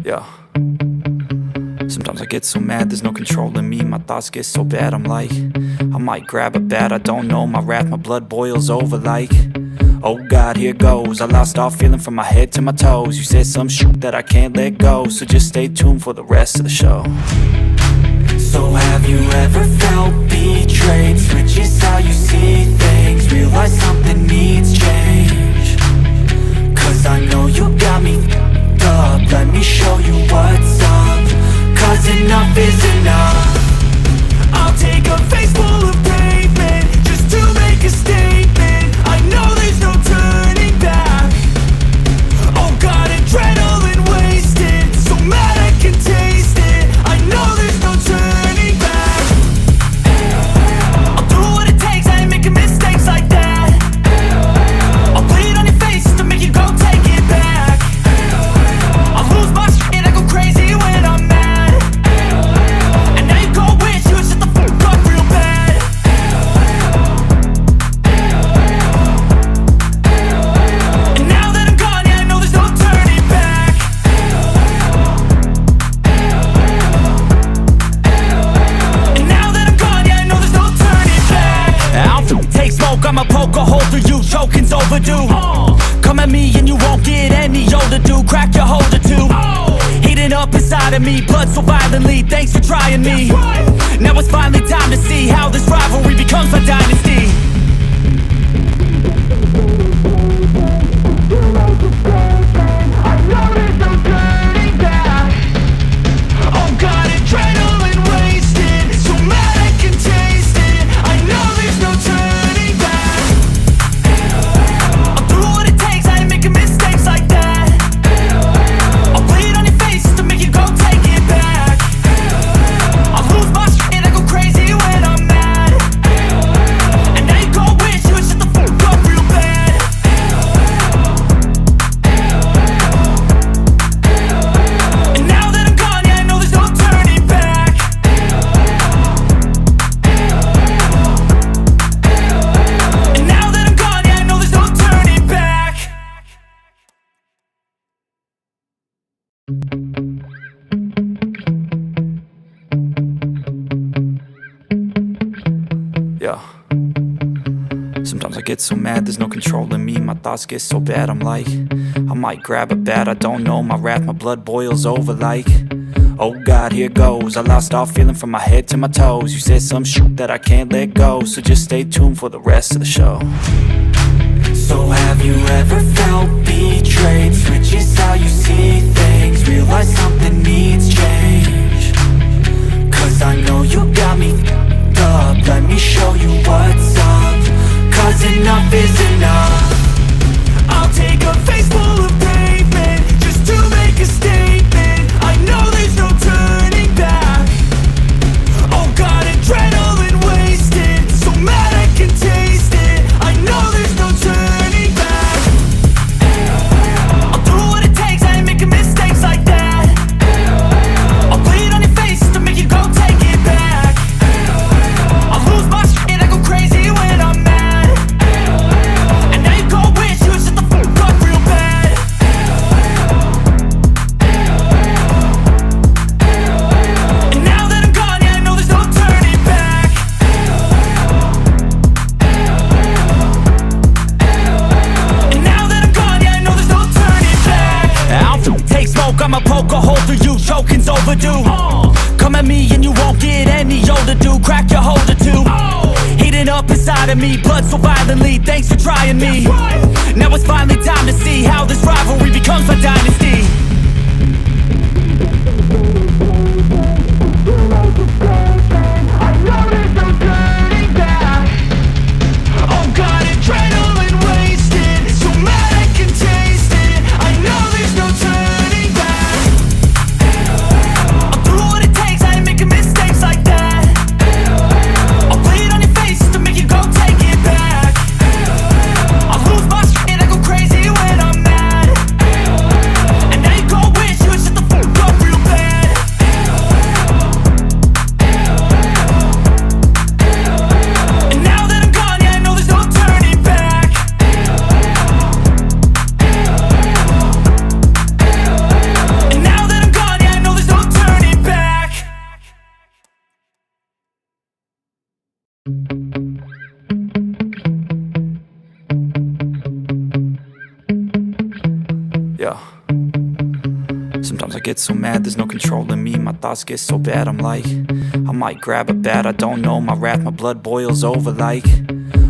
Yeah. Sometimes I get so mad, there's no controlling me. My thoughts get so bad, I'm like, I might grab a bat, I don't know. My wrath, my blood boils over like, oh God, here goes. I lost all feeling from my head to my toes. You said some shit that I can't let go, so just stay tuned for the rest of the show. So have you ever felt betrayed? Switches how you see things, realize something needs change. Cause I know you got me up, let me show you what's up. Cause enough is enough. I'll take a face full of pavement just to make a statement. I know there's no turning back. Oh God, adrenaline wasted, so mad I can taste it. I know there's no turning back. I'll do what it takes, I ain't making mistakes like that. I'll bleed on your face to make you go take it back. I'll lose my shit, I go crazy when I'm mad. And now you go wish you would shut the fuck up real bad. And now that I'm gone, yeah, I know there's no turning back. And now that I'm gone, yeah, I know there's no turning back. I'll take smoke, I'ma poke a hole through you, choking's overdue. Come at me and you won't get any older, dude. Crack your holder too. Heating up inside of me, blood so violently. Thanks for trying me. Now it's finally time to see how this rivalry becomes a dynasty. I know there's no turning back. Oh God, adrenaline wasted, so mad I can taste it. I know there's no turning back. I'll do what it takes, I ain't making mistakes like that. I'll bleed on your face to make you go take it back. I'll lose my shit, I go crazy when I'm mad. And now you go wish you would shut the fuck up real bad. And now that I'm gone, yeah, I know there's no turning back. And now that I'm gone, yeah, I know there's no turning back. Yeah. Sometimes I get so mad, there's no controlling me. My thoughts get so bad, I'm like, I might grab a bat, I don't know. My wrath, my blood boils over like, oh God, here goes. I lost all feeling from my head to my toes. You said some shit that I can't let go, so just stay tuned for the rest of the show. So have you ever felt betrayed? Switches how you see things, realize something needs change. Cause I know you got me up, let me show you what's up. Cause enough is enough. I'll take a face full of pavement just to make a statement. I know there's no turning back. Oh God, adrenaline wasted, so mad I can taste it. I know there's no turning back. I'll do what it takes, I ain't making mistakes like that. I'll bleed on your face to make you go take it back. I'll lose my shit, I go crazy when I'm mad. And now you go wish you would shut the fuck up real bad. And now that I'm gone, yeah, I know there's no turning back. And now that I'm gone, yeah, I know there's no turning back. I'll take smoke, I'ma poke a hole through you, choking's overdue. Come at me and you won't get any older, dude. Crack your holder too. Heating up inside of me, blood so violently. Thanks for trying me. Now it's finally time to see how this rivalry becomes a dynasty. I know there's no turning back. Oh God, adrenaline wasted, so mad I can taste it. I know there's no turning back. I'll do what it takes, I ain't making mistakes like that. I'll bleed on your face to make you go take it back. I'll lose my shit, I get so mad, there's no controlling me. My thoughts get so bad, I'm like, I might grab a bat, I don't know. My wrath, my blood boils over like,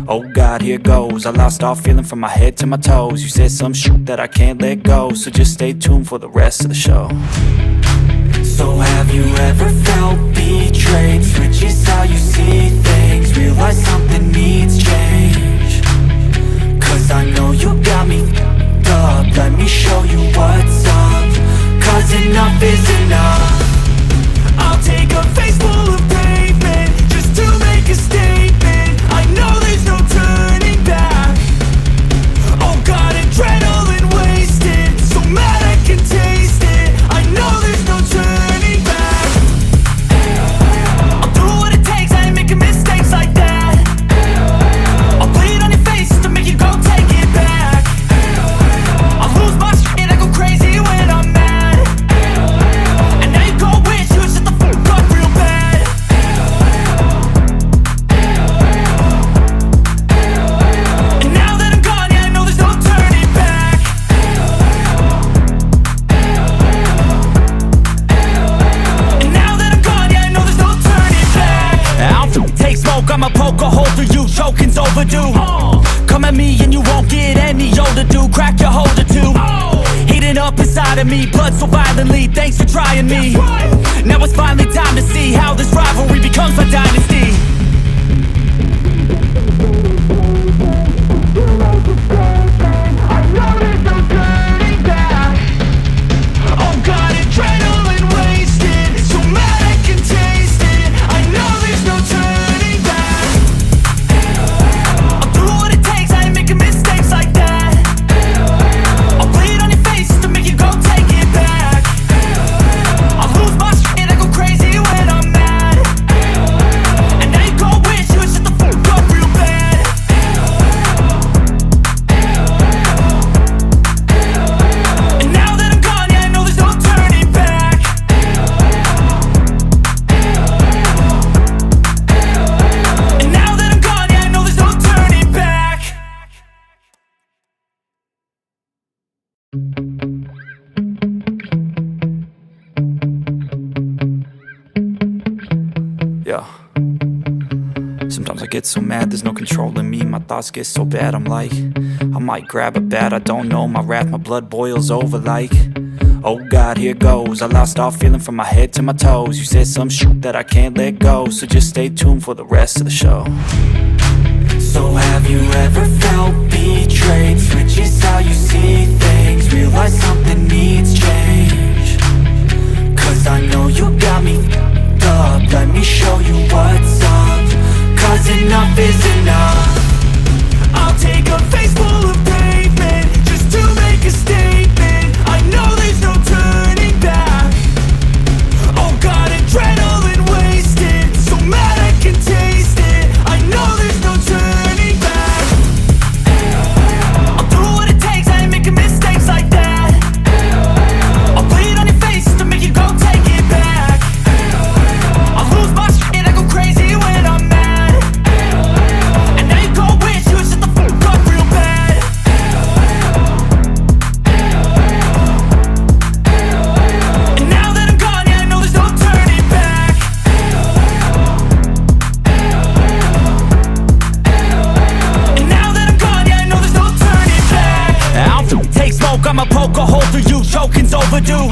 oh God, here goes. I lost all feeling from my head to my toes. You said some shit that I can't let go, so just stay tuned for the rest of the show. So have you ever felt betrayed? Switches how you see things, realize something needs change. Cause I know you got me f***ed up. Let me show you what's up, cause enough is enough. I'll take a face full of pavement just to make a statement. I know there's no turning back. Oh God, adrenaline wasted, so mad I can taste it. I know there's no turning back. I'll do what it takes, I ain't making mistakes like that. I'll bleed on your face to make you go take it back. I'll lose my shit, I go crazy when I'm mad. And now you go wish you would shut the fuck up real bad. And now that I'm gone, yeah, I know there's no turning back. And now that I'm gone, yeah, I know there's no turning back. I'll take smoke, I'ma poke a hole through you, choking's overdue. Come at me and you won't get any older, dude. Crack your holder too. Heating up inside of me, blood so violently. Thanks for trying me. Now it's finally time to see how this rivalry becomes my dynasty. I know there's no turning back. Oh God, adrenaline wasted, so mad I can taste it. I know there's no turning back. I'll do what it takes, I ain't making mistakes like that. I'll bleed on your face to make you go take it back. I'll lose my shit, I go crazy when I'm mad. And now you go wish you would shut the fuck up real bad. And now that I'm gone, yeah, I know there's no turning back. And now that I'm gone, yeah, I know there's no turning back. Yeah. Sometimes I get so mad, there's no controlling me. My thoughts get so bad, I'm like, I might grab a bat, I don't know. My wrath, my blood boils over like, oh God, here goes. I lost all feeling from my head to my toes. You said some shit that I can't let go, so just stay tuned for the rest of the show. So have you ever felt betrayed? Switches how you see things, realize something needs change. Cause I know you got me f***ed up. Let me show you what's up, cause enough is enough. I'll take a face full of pavement just to make a statement. I know there's no turning back. Oh God, adrenaline wasted, so mad I can taste it. I know there's no turning back. I'll do what it takes, I ain't making mistakes like that. I'll bleed on your face to make you go take it back. I'll lose my shit, I go crazy when I'm mad. And now you go wish you would shut the fuck up real bad. And now that I'm gone, yeah, I know there's no turning back. And now that I'm gone, yeah, I know there's no turning back. I'll take smoke, I'ma poke a hole through you, choking's overdue.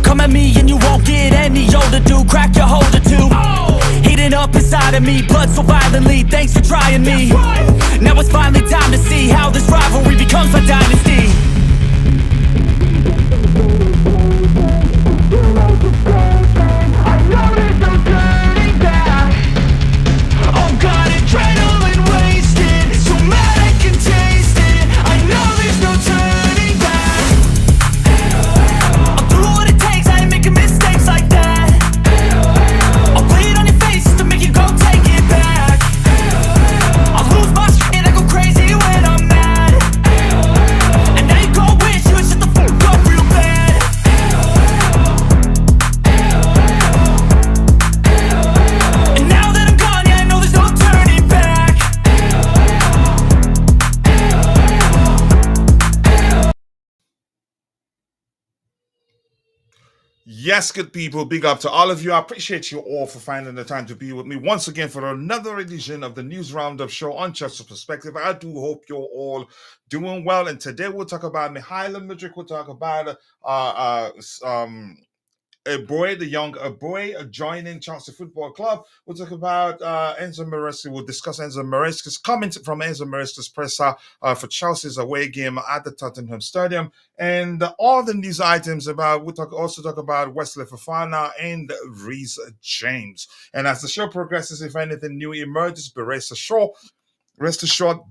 Come at me and you won't get any older, dude. Crack your holder too. Heating up inside of me, blood so violently. Thanks for trying me. Now it's finally time to see how this rivalry becomes my dynasty. I know there's no turning back. Oh God, adrenaline wasted, so mad I can taste it. I know there's no turning back. I'll do what it takes, I ain't making mistakes like that. I'll bleed on your face to make you go take it back. I'll lose my shit, I go crazy when I'm mad. Yes, good people, big up to all of you. I appreciate you all for finding the time to be with me once again for another edition of the News Roundup show on Chelsea Perspective. I do hope you're all doing well. And today we'll talk about Mykhailo Mudryk. We'll talk about Eboue, the young Eboue, joining Chelsea Football Club. We'll talk about Enzo Maresca. We'll discuss Enzo Maresca's comment from Enzo Maresca's presser for Chelsea's away game at the Tottenham Stadium, and all the news items about. Also talk about Wesley Fofana and Rewce James. And as the show progresses, if anything new emerges, be rest assured,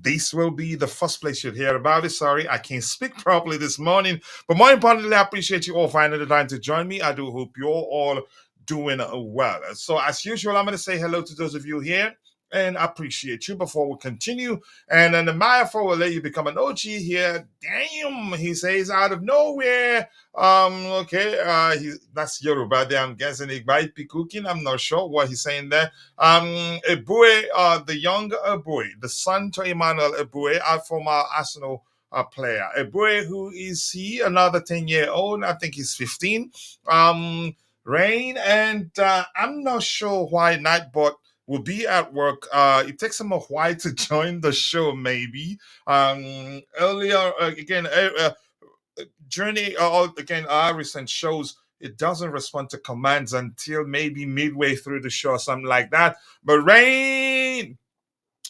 this will be the first place you'll hear about it. Sorry, I can't speak properly this morning. But more importantly, I appreciate you all finding the time to join me. I do hope you're all doing well. So, as usual, I'm going to say hello to those of you here and I appreciate you before we continue. And then the Maya for will let you become an OG here. Damn, he says out of nowhere. Okay, that's Yoruba there. I'm guessing it might be cooking. I'm not sure what he's saying there. Eboue, the young Eboue, the son to Emmanuel Eboué, our former Arsenal player. Eboue, who is he? Another 10-year-old. I think he's 15. Rain, and I'm not sure why Nightbot will be at work. It takes him a while to join the show, maybe. Earlier, again, Journey, again, our recent shows, it doesn't respond to commands until maybe midway through the show or something like that. But Rain,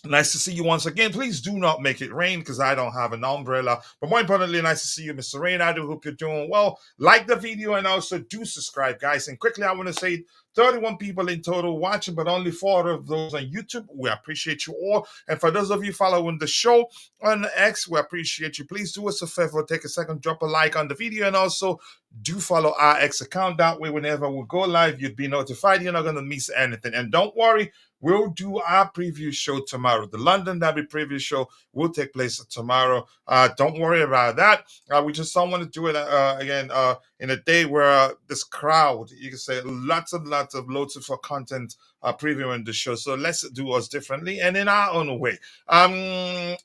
nice to see you once again. Please do not make it rain because I don't have an umbrella. But more importantly, nice to see you, Mr. Rain. I do hope you're doing well. Like the video and also do subscribe, guys. And quickly, I want to say 31 people in total watching, but only 4 of those on YouTube. We appreciate you all. And for those of you following the show on X, we appreciate you. Please do us a favor, take a second, drop a like on the video, and also do follow our X account. That way, whenever we go live, you'd be notified. You're not going to miss anything. And don't worry, we'll do our preview show tomorrow. The London Derby preview show will take place tomorrow. Don't worry about that. We just don't want to do it again in a day where this crowd, you can say, lots of loads of content previewing the show. So let's do us differently and in our own way. And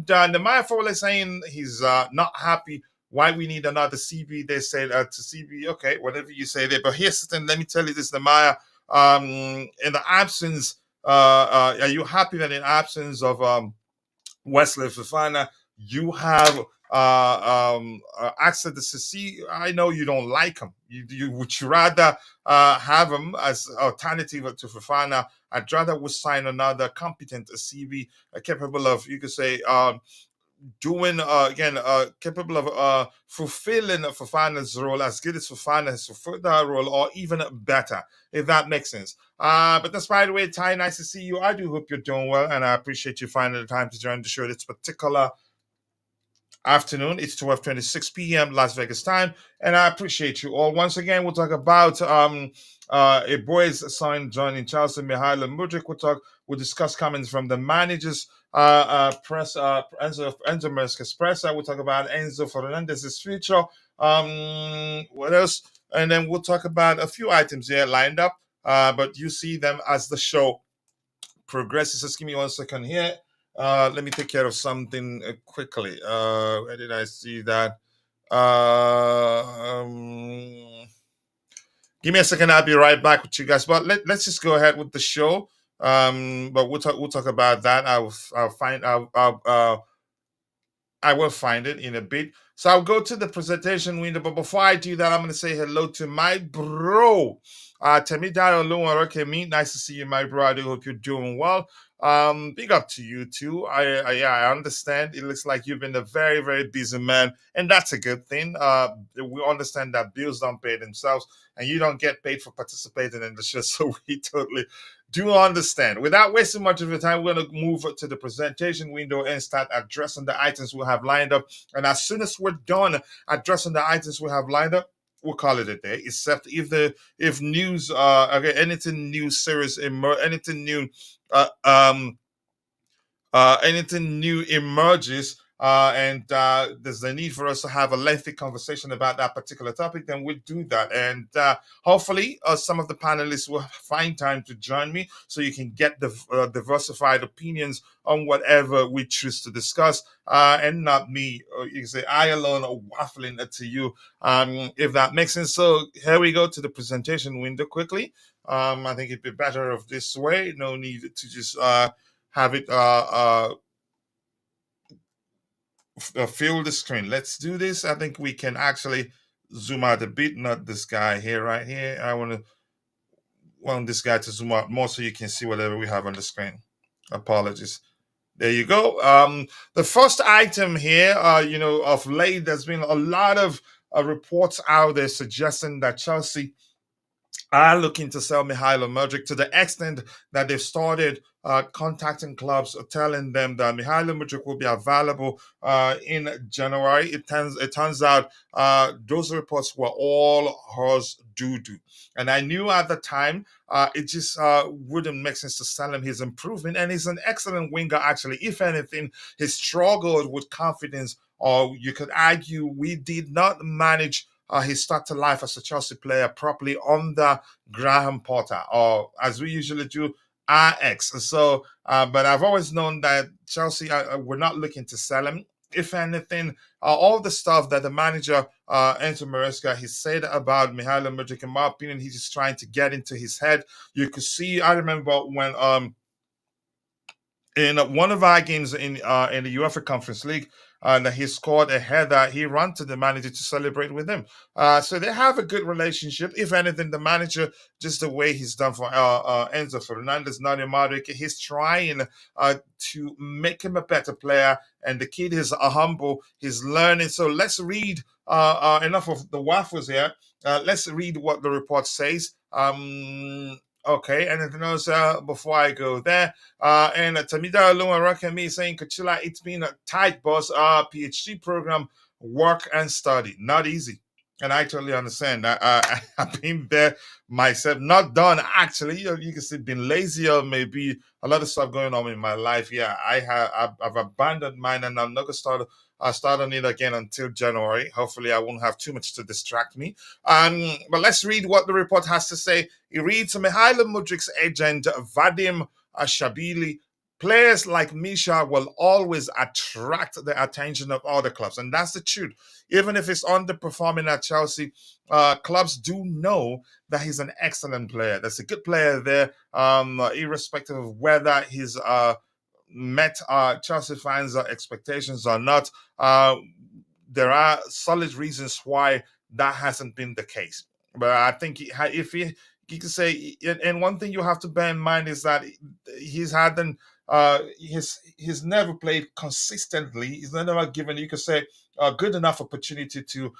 Nemanja Fowler is saying he's not happy why we need another CB. They said to CB, okay, whatever you say there. But here's the thing, let me tell you this, Nemanja. In the absence, are you happy that in absence of Wesley Fofana, you have access to see? I know you don't like him. Would you rather have him as alternative to Fofana? I'd rather we sign another competent CB capable of, you could say, doing again capable of fulfilling Fofana's role as good as Fofana has fulfilled that role, or even better, if that makes sense. But that's, by the way, Ty, nice to see you. I do hope you're doing well, and I appreciate you finding the time to join the show this particular afternoon. It's 12:26 p.m. Las Vegas time, and I appreciate you all. Once again, we'll talk about a boy's son joining Chelsea, Mykhailo Mudryk. We'll discuss comments from the managers press, Enzo Maresca's press. We'll talk about Enzo Fernandez's future. What else? And then we'll talk about a few items here lined up, but you see them as the show progresses. Just give me 1 second here. Let me take care of something quickly. Where did I see that? Give me a second. I'll be right back with you guys. But let's just go ahead with the show. But we'll talk about that. I will find it in a bit. So I'll go to the presentation window. But before I do that, I'm going to say hello to my bro, Temidaro Luwaroke. Nice to see you, my bro. I do hope you're doing well. Big up to you too. I understand. It looks like you've been a very, very busy man, and that's a good thing. We understand that bills don't pay themselves, and you don't get paid for participating in the show. So we totally do understand. Without wasting much of your time, we're going to move to the presentation window and start addressing the items we have lined up. And as soon as we're done addressing the items we have lined up, we'll call it a day. Except if news, okay, anything new, serious, anything new, anything new emerges, and there's the need for us to have a lengthy conversation about that particular topic, then we'll do that. And hopefully, some of the panelists will find time to join me so you can get the diversified opinions on whatever we choose to discuss, and not me, or you can say I alone, are waffling it to you, if that makes sense. So here we go to the presentation window quickly. I think it'd be better of this way. No need to just have it fill the screen. Let's do this. I think we can actually zoom out a bit, not this guy here, right here. I want this guy to zoom out more so you can see whatever we have on the screen. Apologies. There you go. The first item here, of late, there's been a lot of reports out there suggesting that Chelsea are looking to sell Mykhailo Mudryk, to the extent that they've started contacting clubs, telling them that Mykhailo Mudryk will be available in January. It turns out those reports were all horse doo-doo. And I knew at the time it just wouldn't make sense to sell him. He's improving, and he's an excellent winger, actually. If anything, he struggled with confidence, or you could argue we did not manage his start to life as a Chelsea player properly under Graham Potter, or as we usually do, RX. So, but I've always known that Chelsea were not looking to sell him. If anything, all the stuff that the manager, Enzo Maresca, he said about Mykhailo Mudryk, in my opinion, he's just trying to get into his head. You could see, I remember when in one of our games in the UEFA Conference League, that he scored a header. He ran to the manager to celebrate with him. So they have a good relationship. If anything, the manager, just the way he's done for Enzo Fernandez, Noni, Madueke, he's trying to make him a better player. And the kid is humble. He's learning. So let's read enough of the waffles here. Let's read what the report says. Okay, anything else before I go there? And Tamida Lumarakami saying, Kachila, it's been a tight boss PhD program, work and study. Not easy. And I totally understand. I've been there myself, not done actually. You can say been lazy, or maybe a lot of stuff going on in my life. Yeah, I've abandoned mine, and I'm not gonna start on it again until January. Hopefully, I won't have too much to distract me. But let's read what the report has to say. It reads, Mykhailo Mudryk's agent, Vadim Shabili, players like Misha will always attract the attention of other clubs. And that's the truth. Even if he's underperforming at Chelsea, clubs do know that he's an excellent player. That's a good player there, irrespective of whether he's met Chelsea fans' expectations or not. There are solid reasons why that hasn't been the case. But I think if you can say, and one thing you have to bear in mind is that he's he's never played consistently. He's never given, you could say, a good enough opportunity to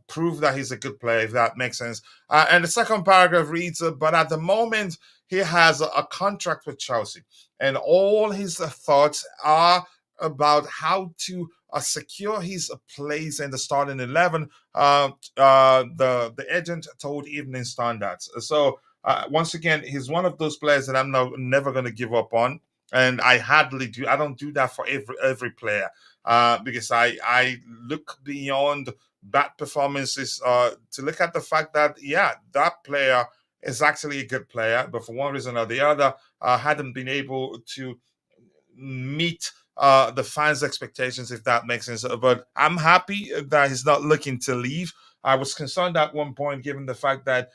prove that he's a good player, if that makes sense. And the second paragraph reads, but at the moment, he has a contract with Chelsea, and all his thoughts are about how to secure his place in the starting 11. The agent told Evening Standards. So once again, he's one of those players that I'm never going to give up on, and I hardly do. I don't do that for every player, because I look beyond bad performances to look at the fact that that player is actually a good player, but for one reason or the other, hadn't been able to meet the fans' expectations, if that makes sense. But I'm happy that he's not looking to leave. I was concerned at one point, given the fact that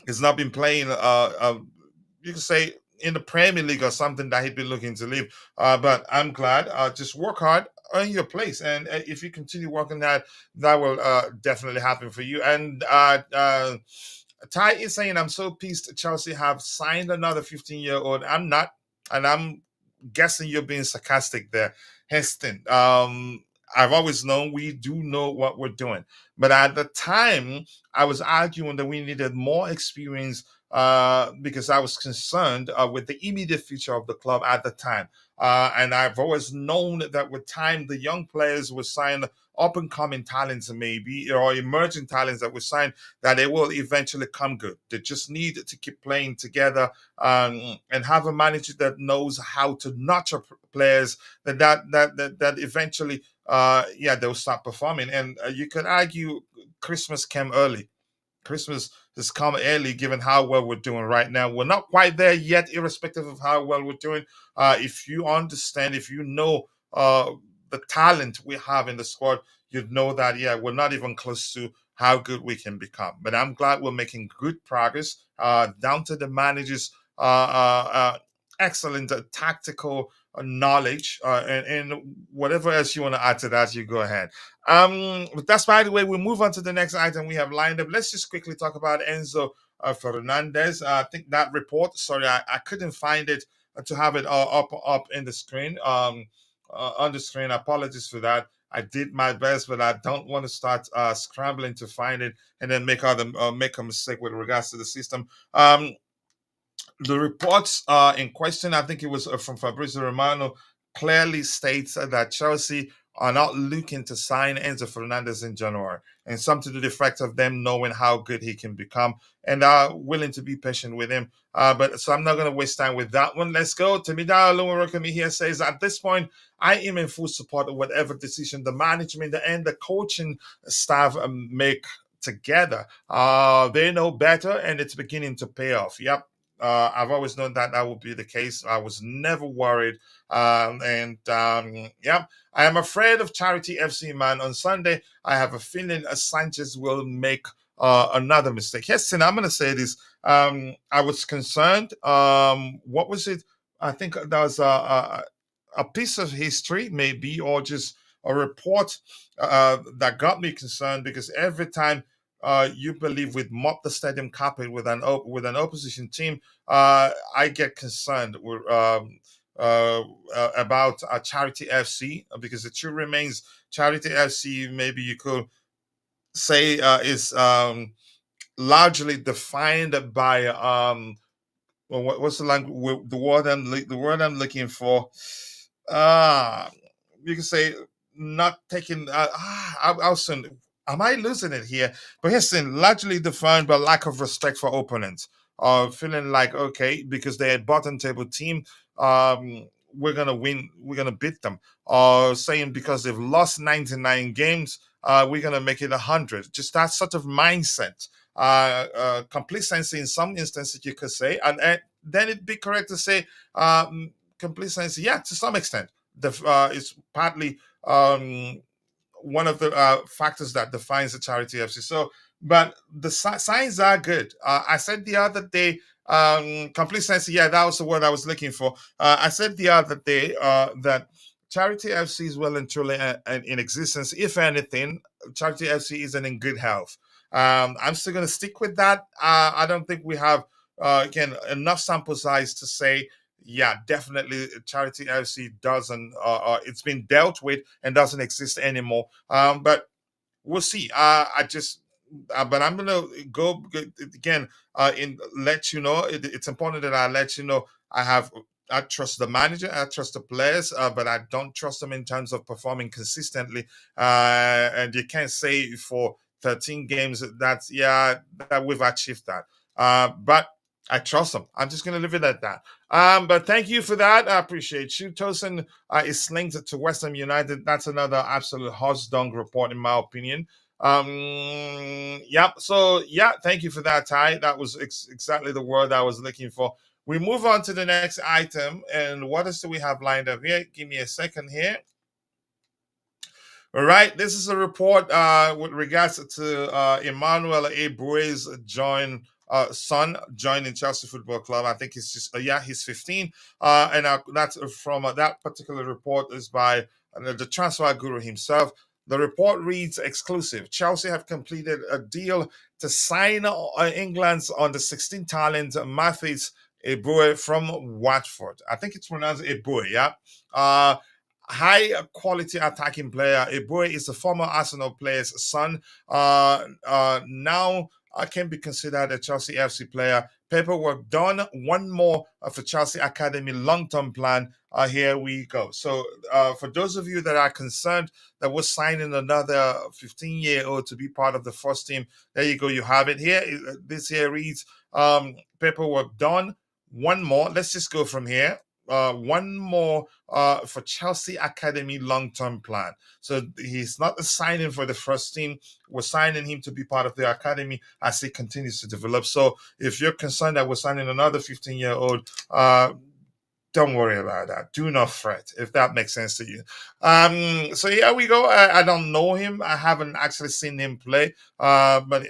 he's not been playing, you can say, in the Premier League or something, that he'd be looking to leave. But I'm glad. Just work hard, earn your place, and if you continue working that will definitely happen for you. And Ty is saying, I'm so pleased Chelsea have signed another 15-year-old. I'm not, and I'm guessing you're being sarcastic there, Heston. I've always known we do know what we're doing. But at the time, I was arguing that we needed more experience because I was concerned with the immediate future of the club at the time. And I've always known that with time, the young players will sign up and coming talents, maybe, or emerging talents that will sign, that they will eventually come good. They just need to keep playing together and have a manager that knows how to nurture players that eventually yeah, they'll start performing. And you could argue Christmas came early. Christmas has come early given how well we're doing right now. We're not quite there yet, irrespective of how well we're doing. If you understand, if you know the talent we have in the squad, you'd know that, yeah, we're not even close to how good we can become. But I'm glad we're making good progress down to the managers. Excellent tactical knowledge and whatever else you want to add to that, you go ahead. But that's, by the way, we move on to the next item we have lined up. Let's just quickly talk about Enzo Fernandez. I think that report, sorry, I couldn't find it to have it up in the screen, on the screen. Apologies for that. I did my best, but I don't want to start scrambling to find it and then make a mistake with regards to the system. The reports in question, I think it was from Fabrizio Romano, clearly states that Chelsea are not looking to sign Enzo Fernandez in January, and something to the effect of them knowing how good he can become and are willing to be patient with him. But so I'm not going to waste time with that one. Let's go. Temida Oluwarokemi here says, at this point, I am in full support of whatever decision the management and the coaching staff make together. They know better, and it's beginning to pay off. Yep. I've always known that that would be the case. I was never worried. Yeah, I am afraid of Charity FC, man. On Sunday, I have a feeling Sanchez will make another mistake. Yes, and I'm going to say this. I was concerned. What was it? I think that was a piece of history, maybe, or just a report that got me concerned because every time you believe we'd mop the stadium carpet with an opposition team, I get concerned about Charity FC because it still remains Charity FC. Maybe you could say is largely defined by what's the language? The word I'm looking for. Ah, you can say not taking. I'll soon. Am I losing it here? But here's the thing, largely defined by lack of respect for opponents. Feeling like, okay, because they're a bottom table team, we're gonna win, we're gonna beat them. Saying because they've lost 99 games, we're gonna make it 100. Just that sort of mindset. Complacency in some instances, you could say, and then it'd be correct to say complacency. Yeah, to some extent, it's partly one of the factors that defines the Charity FC. So, but the signs are good. I said the other day, complacency. Yeah, that was the word I was looking for. I said the other day that Charity FC is well and truly in existence. If anything, Charity FC isn't in good health. I'm still going to stick with that. I don't think we have, again, enough sample size to say, yeah, definitely Charity FC doesn't, it's been dealt with and doesn't exist anymore. But we'll see. But I'm going to go again, in let you know, it's important that I let you know I trust the manager, I trust the players, but I don't trust them in terms of performing consistently. And you can't say for 13 games that we've achieved that. But I trust them. I'm just going to leave it at that. But thank you for that. I appreciate you. Tosin is linked to West Ham United. That's another absolute horse dung report, in my opinion. Yep. So yeah, thank you for that, Ty. That was exactly the word I was looking for. We move on to the next item, and what else do we have lined up here? Give me a second here. All right, this is a report with regards to Emmanuel Eboué's son joining Chelsea Football Club. I think he's just he's 15, and that's from that particular report is by the transfer guru himself. The report reads exclusive. Chelsea have completed a deal to sign England's under 16 talent Mathis Eboué from Watford. I think it's pronounced Eboue, yeah. high quality attacking player. Eboue is a former Arsenal player's son. Now can be considered a Chelsea FC player. Paperwork done. One more for Chelsea Academy long-term plan. Here we go. So for those of you that are concerned that we're signing another 15-year-old to be part of the first team, there you go. You have it here. This here reads paperwork done. One more. Let's just go from here. One more for Chelsea Academy long-term plan. So he's not signing for the first team. We're signing him to be part of the academy as he continues to develop. So if you're concerned that we're signing another 15-year-old, don't worry about that. Do not fret, if that makes sense to you. So here we go. I don't know him. I haven't actually seen him play. But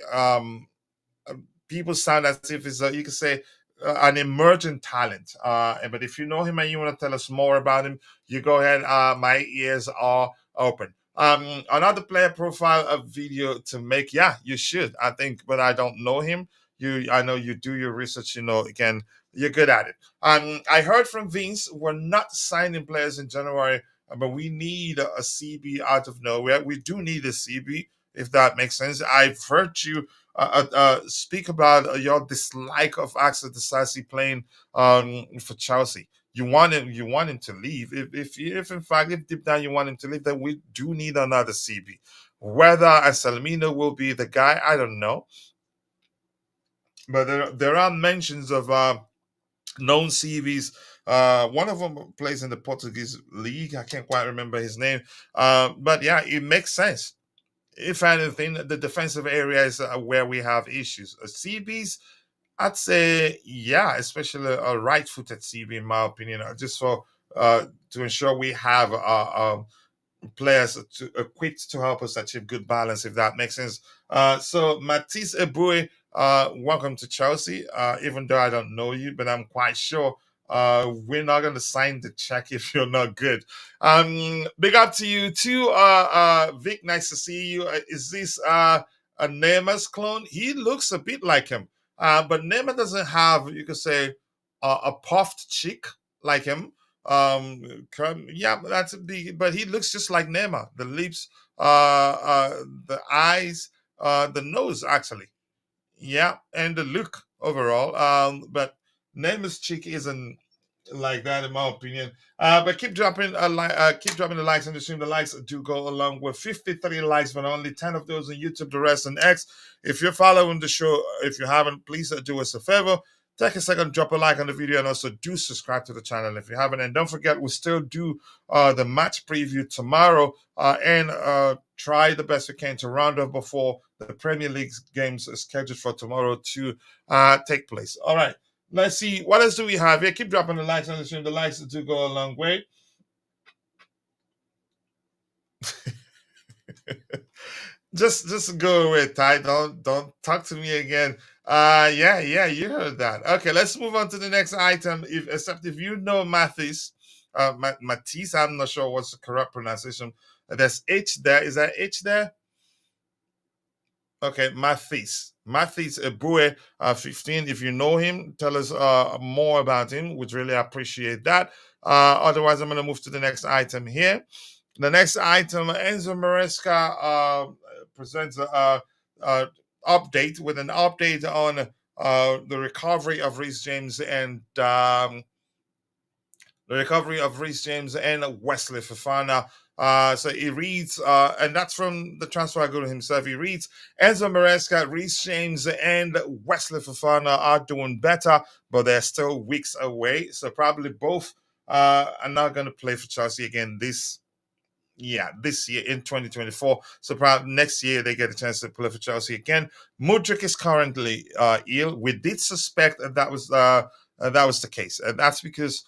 people sound as if it's you could say an emerging talent. But if you know him and you want to tell us more about him, you go ahead. My ears are open. Another player profile of video to make. Yeah, you should. I think, but I don't know him. I know you do your research. You know, again, you're good at it. I heard from Vince. We're not signing players in January, but we need a CB out of nowhere. We do need a CB, if that makes sense. I've heard you speak about your dislike of Axel Disasi playing for Chelsea. You want him to leave. If in fact, if deep down you want him to leave, then we do need another CB. Whether Anselmino will be the guy, I don't know. But there are mentions of known CVs. One of them plays in the Portuguese league. I can't quite remember his name. But yeah, it makes sense. If anything, the defensive area is where we have issues. CBs, I'd say, yeah, especially a right-footed CB, in my opinion, just for to ensure we have players equipped to help us achieve good balance, if that makes sense. So Mathis Eboué, welcome to Chelsea. Even though I don't know you, but I'm quite sure we're not going to sign the check if you're not good. Big up to you too, Vic. Nice to see you. Is this a Neymar's clone? He looks a bit like him, but Neymar doesn't have, you could say, a puffed cheek like him. Yeah, that's big, but he looks just like Neymar. The lips, the eyes, the nose, actually. Yeah, and the look overall. But Neymar's cheek isn't like that, in my opinion. But keep dropping the likes and assume the likes do go along with 53 likes, but only 10 of those on YouTube, the rest on X. If you're following the show, if you haven't, please do us a favor. Take a second, drop a like on the video, and also do subscribe to the channel if you haven't. And don't forget, we still do the match preview tomorrow, and try the best we can to round up before the Premier League games scheduled for tomorrow to take place. All right. Let's see. What else do we have here? Keep dropping the likes on the stream. The likes do go a long way. just go away, Ty. Don't talk to me again. Yeah, you heard that. Okay, let's move on to the next item. Except if you know Mathis, Mathis, I'm not sure what's the correct pronunciation. There's H there. Is that H there? Okay, Mathis Eboué, 15. If you know him, tell us more about him. We'd really appreciate that. Otherwise, I'm going to move to the next item here. The next item, Enzo Maresca presents a update with an update on the recovery of Rewce James and Wesley Fofana. So he reads, and that's from the transfer guru himself. He reads, Enzo Maresca, Rewce James, and Wesley Fofana are doing better, but they're still weeks away. So probably both are not going to play for Chelsea again this year in 2024. So probably next year they get a chance to play for Chelsea again. Mudryk is currently ill. We did suspect that was the case, and that's because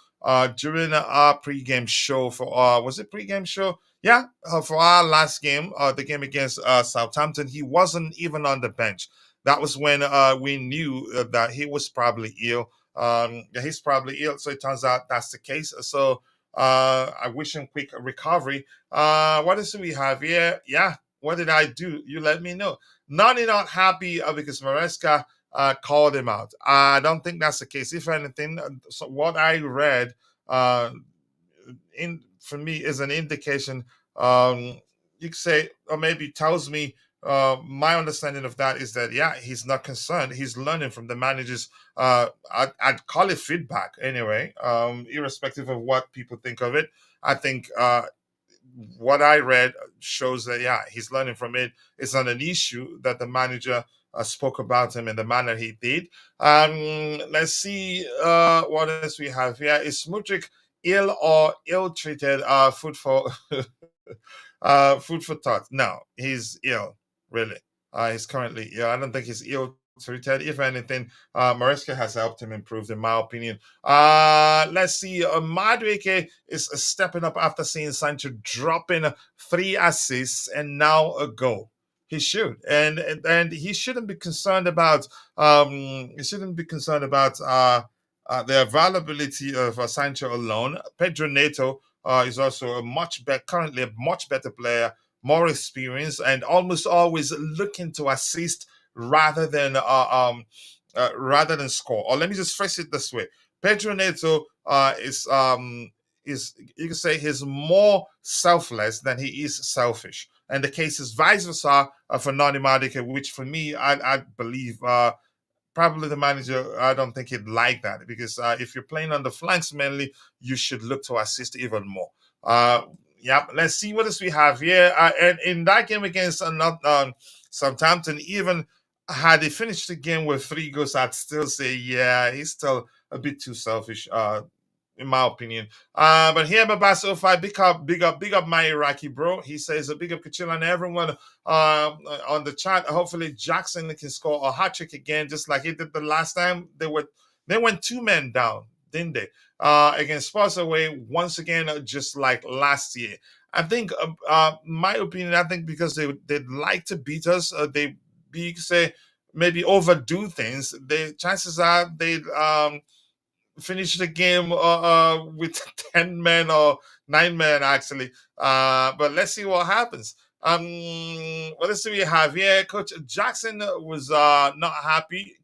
during our pregame show for was it pregame show? Yeah, for our last game, the game against Southampton, he wasn't even on the bench. That was when we knew that he was probably ill. Yeah, he's probably ill. So it turns out that's the case. So I wish him quick recovery. What else do we have here? Yeah, what did I do? You let me know. Noni not happy because Maresca called him out. I don't think that's the case. If anything, so what I read uh, in for me is an indication. Um, you could say, or maybe tells me. My understanding of that is that yeah, he's not concerned. He's learning from the manager's. I'd call it feedback anyway. Irrespective of what people think of it, I think what I read shows that yeah, he's learning from it. It's not an issue that the manager spoke about him in the manner he did. Let's see what else we have here. Is Mudryk ill or ill-treated? Food for food for thought. No, he's ill. Really, he's currently ill. I don't think he's ill treated. If anything, Maresca has helped him improve, in my opinion. Let's see. Madueke is stepping up after seeing Sancho dropping 3 assists and now a goal. He should, and he shouldn't be concerned about. He shouldn't be concerned about the availability of Sancho alone. Pedro Neto is also currently a much better player, more experienced, and almost always looking to assist rather than rather than score. Or let me just phrase it this way: Pedro Neto is you can say he's more selfless than he is selfish, and the case is vice versa for Noni Madueke, which for me I believe. Probably the manager, I don't think he'd like that because if you're playing on the flanks mainly, you should look to assist even more. Yeah, let's see what else we have here. And in that game against Southampton, even had he finished the game with 3 goals, I'd still say, yeah, he's still a bit too selfish. In my opinion. But here, Babaso, if I big up my Iraqi bro. He says a big up Kachil and everyone on the chat. Hopefully Jackson can score a hat trick again, just like he did the last time. They went 2 men down, didn't they? Against Spurs away once again, just like last year. I think, my opinion, I think because they'd like to beat us, they say maybe overdo things. The chances are they'd finish the game with 10 men or 9 men actually. But let's see what happens. What else do we have here? Coach Jackson was not happy.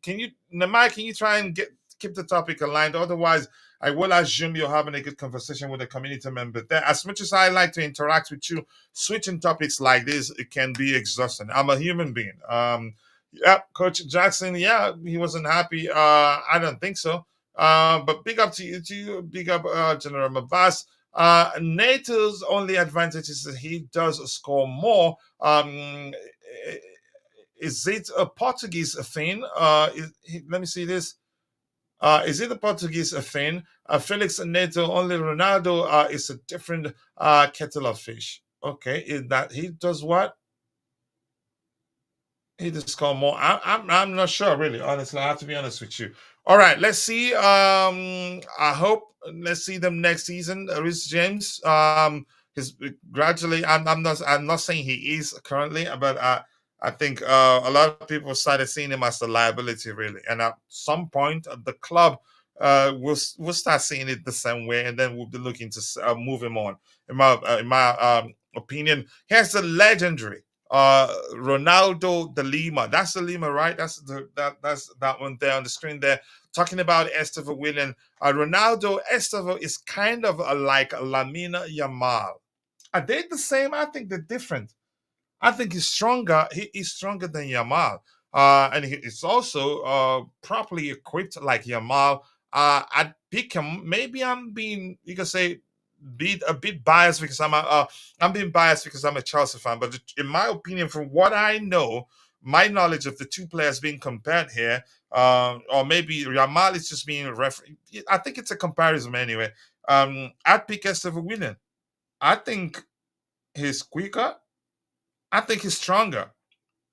Namai, can you try and keep the topic aligned? Otherwise, I will assume you're having a good conversation with a community member there. As much as I like to interact with you, switching topics like this, it can be exhausting. I'm a human being. Yeah, Coach Jackson, yeah, he wasn't happy. I don't think so. But big up to you, big up General Mabas. NATO's only advantage is that he does score more. Is it a Portuguese thing? Let me see this. Is it a Portuguese thing? Felix NATO, only Ronaldo is a different kettle of fish. Okay, is that he does what? He just score more. I'm not sure really. Honestly, I have to be honest with you. All right, let's see. I hope let's see them next season. Rhys James. His gradually. I'm not saying he is currently, but I think a lot of people started seeing him as a liability really, and at some point the club will start seeing it the same way, and then we'll be looking to move him on. In my opinion, here's the legendary Ronaldo de Lima. That's the Lima, right? That's that one there on the screen there. Talking about Estevao WIllian. Ronaldo Estevao is kind of like Lamine Yamal. Are they the same? I think they're different. I think he's stronger. He's stronger than Yamal. And he's also properly equipped like Yamal. I'd pick him. Maybe I'm being, you can say, a bit biased because I'm being biased because I'm a Chelsea fan. But in my opinion, from what I know, my knowledge of the two players being compared here, or maybe Yamal is just being I think it's a comparison anyway. I'd pick Estevao WIllian. I think he's quicker. I think he's stronger.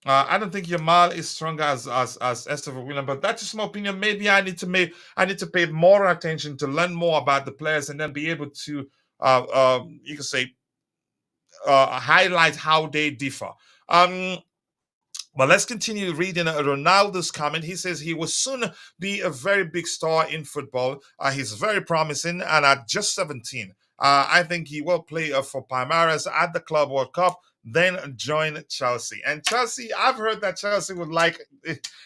I don't think Yamal is stronger as Estevao WIllian, but that's just my opinion. Maybe I need to pay more attention to learn more about the players and then be able to you can say highlight how they differ. But let's continue reading Ronaldo's comment. He says he will soon be a very big star in football. He's very promising, and at just 17, I think he will play for Palmeiras at the Club World Cup, then join Chelsea. And Chelsea, I've heard that Chelsea would like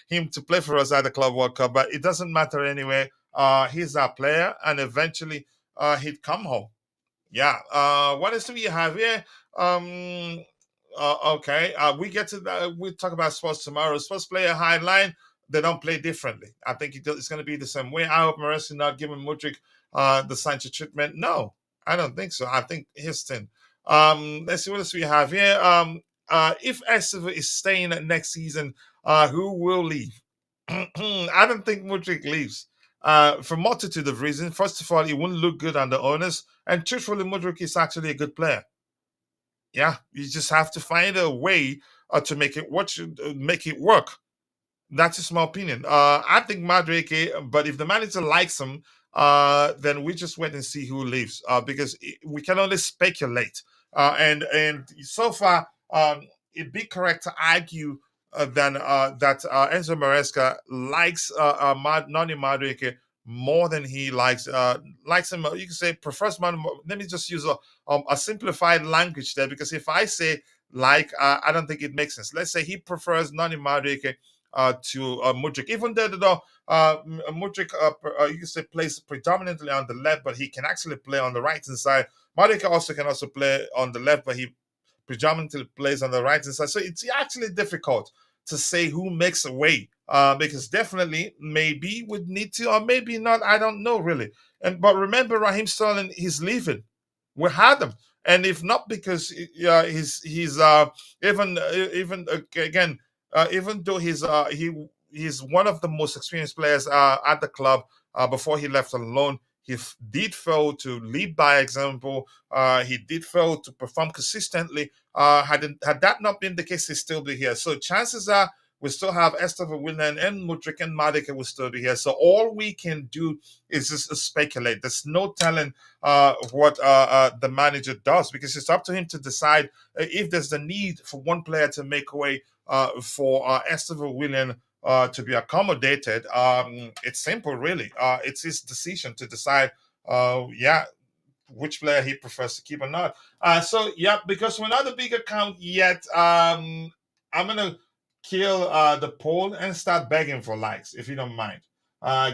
him to play for us at the Club World Cup, but it doesn't matter anyway. He's our player, and eventually he'd come home. Yeah. What else do we have here? Um. Okay. We get to we talk about Spurs tomorrow. Spurs play a high line. They don't play differently. I think it's going to be the same way. I hope Maresca not giving Mudryk the Sancho treatment. No, I don't think so. I think Houston. Let's see what else we have here. If Estevao is staying next season, who will leave? I don't think Mudryk leaves. For multitude of reasons. First of all, it wouldn't look good on the owners. And truthfully, Mudryk is actually a good player. Yeah, you just have to find a way to make it work. That's just my opinion. I think Madueke, but if the manager likes him, then we just wait and see who leaves. Because we can only speculate. And so far, it'd be correct to argue that Enzo Maresca likes Noni Madueke more than he likes him. You can say prefers man. Let me just use a simplified language there, because if I say I don't think it makes sense. Let's say he prefers Noni Madueke to Mudryk, even though Mudryk, you can say, plays predominantly on the left, but he can actually play on the right hand side. Madueke also can also play on the left, but he predominantly plays on the right hand side. So it's actually difficult to say who makes a way, because definitely maybe would need to, or maybe not. I don't know really. And but remember, Raheem Sterling, he's leaving. We had him, and if not because he's even again, even though he's one of the most experienced players at the club, before he left on loan, did fail to lead by example. He did fail to perform consistently. Had that not been the case, he'd still be here. So chances are we still have Estevao, WIllian, and Mudryk and Madueke will still be here. So all we can do is just speculate. There's no telling what the manager does, because it's up to him to decide if there's the need for one player to make way for Estevao, WIllian, to be accommodated. It's simple, really. It's his decision to decide. Yeah, which player he prefers to keep or not. So yeah, because we're not a big account yet, I'm gonna kill the poll and start begging for likes, if you don't mind.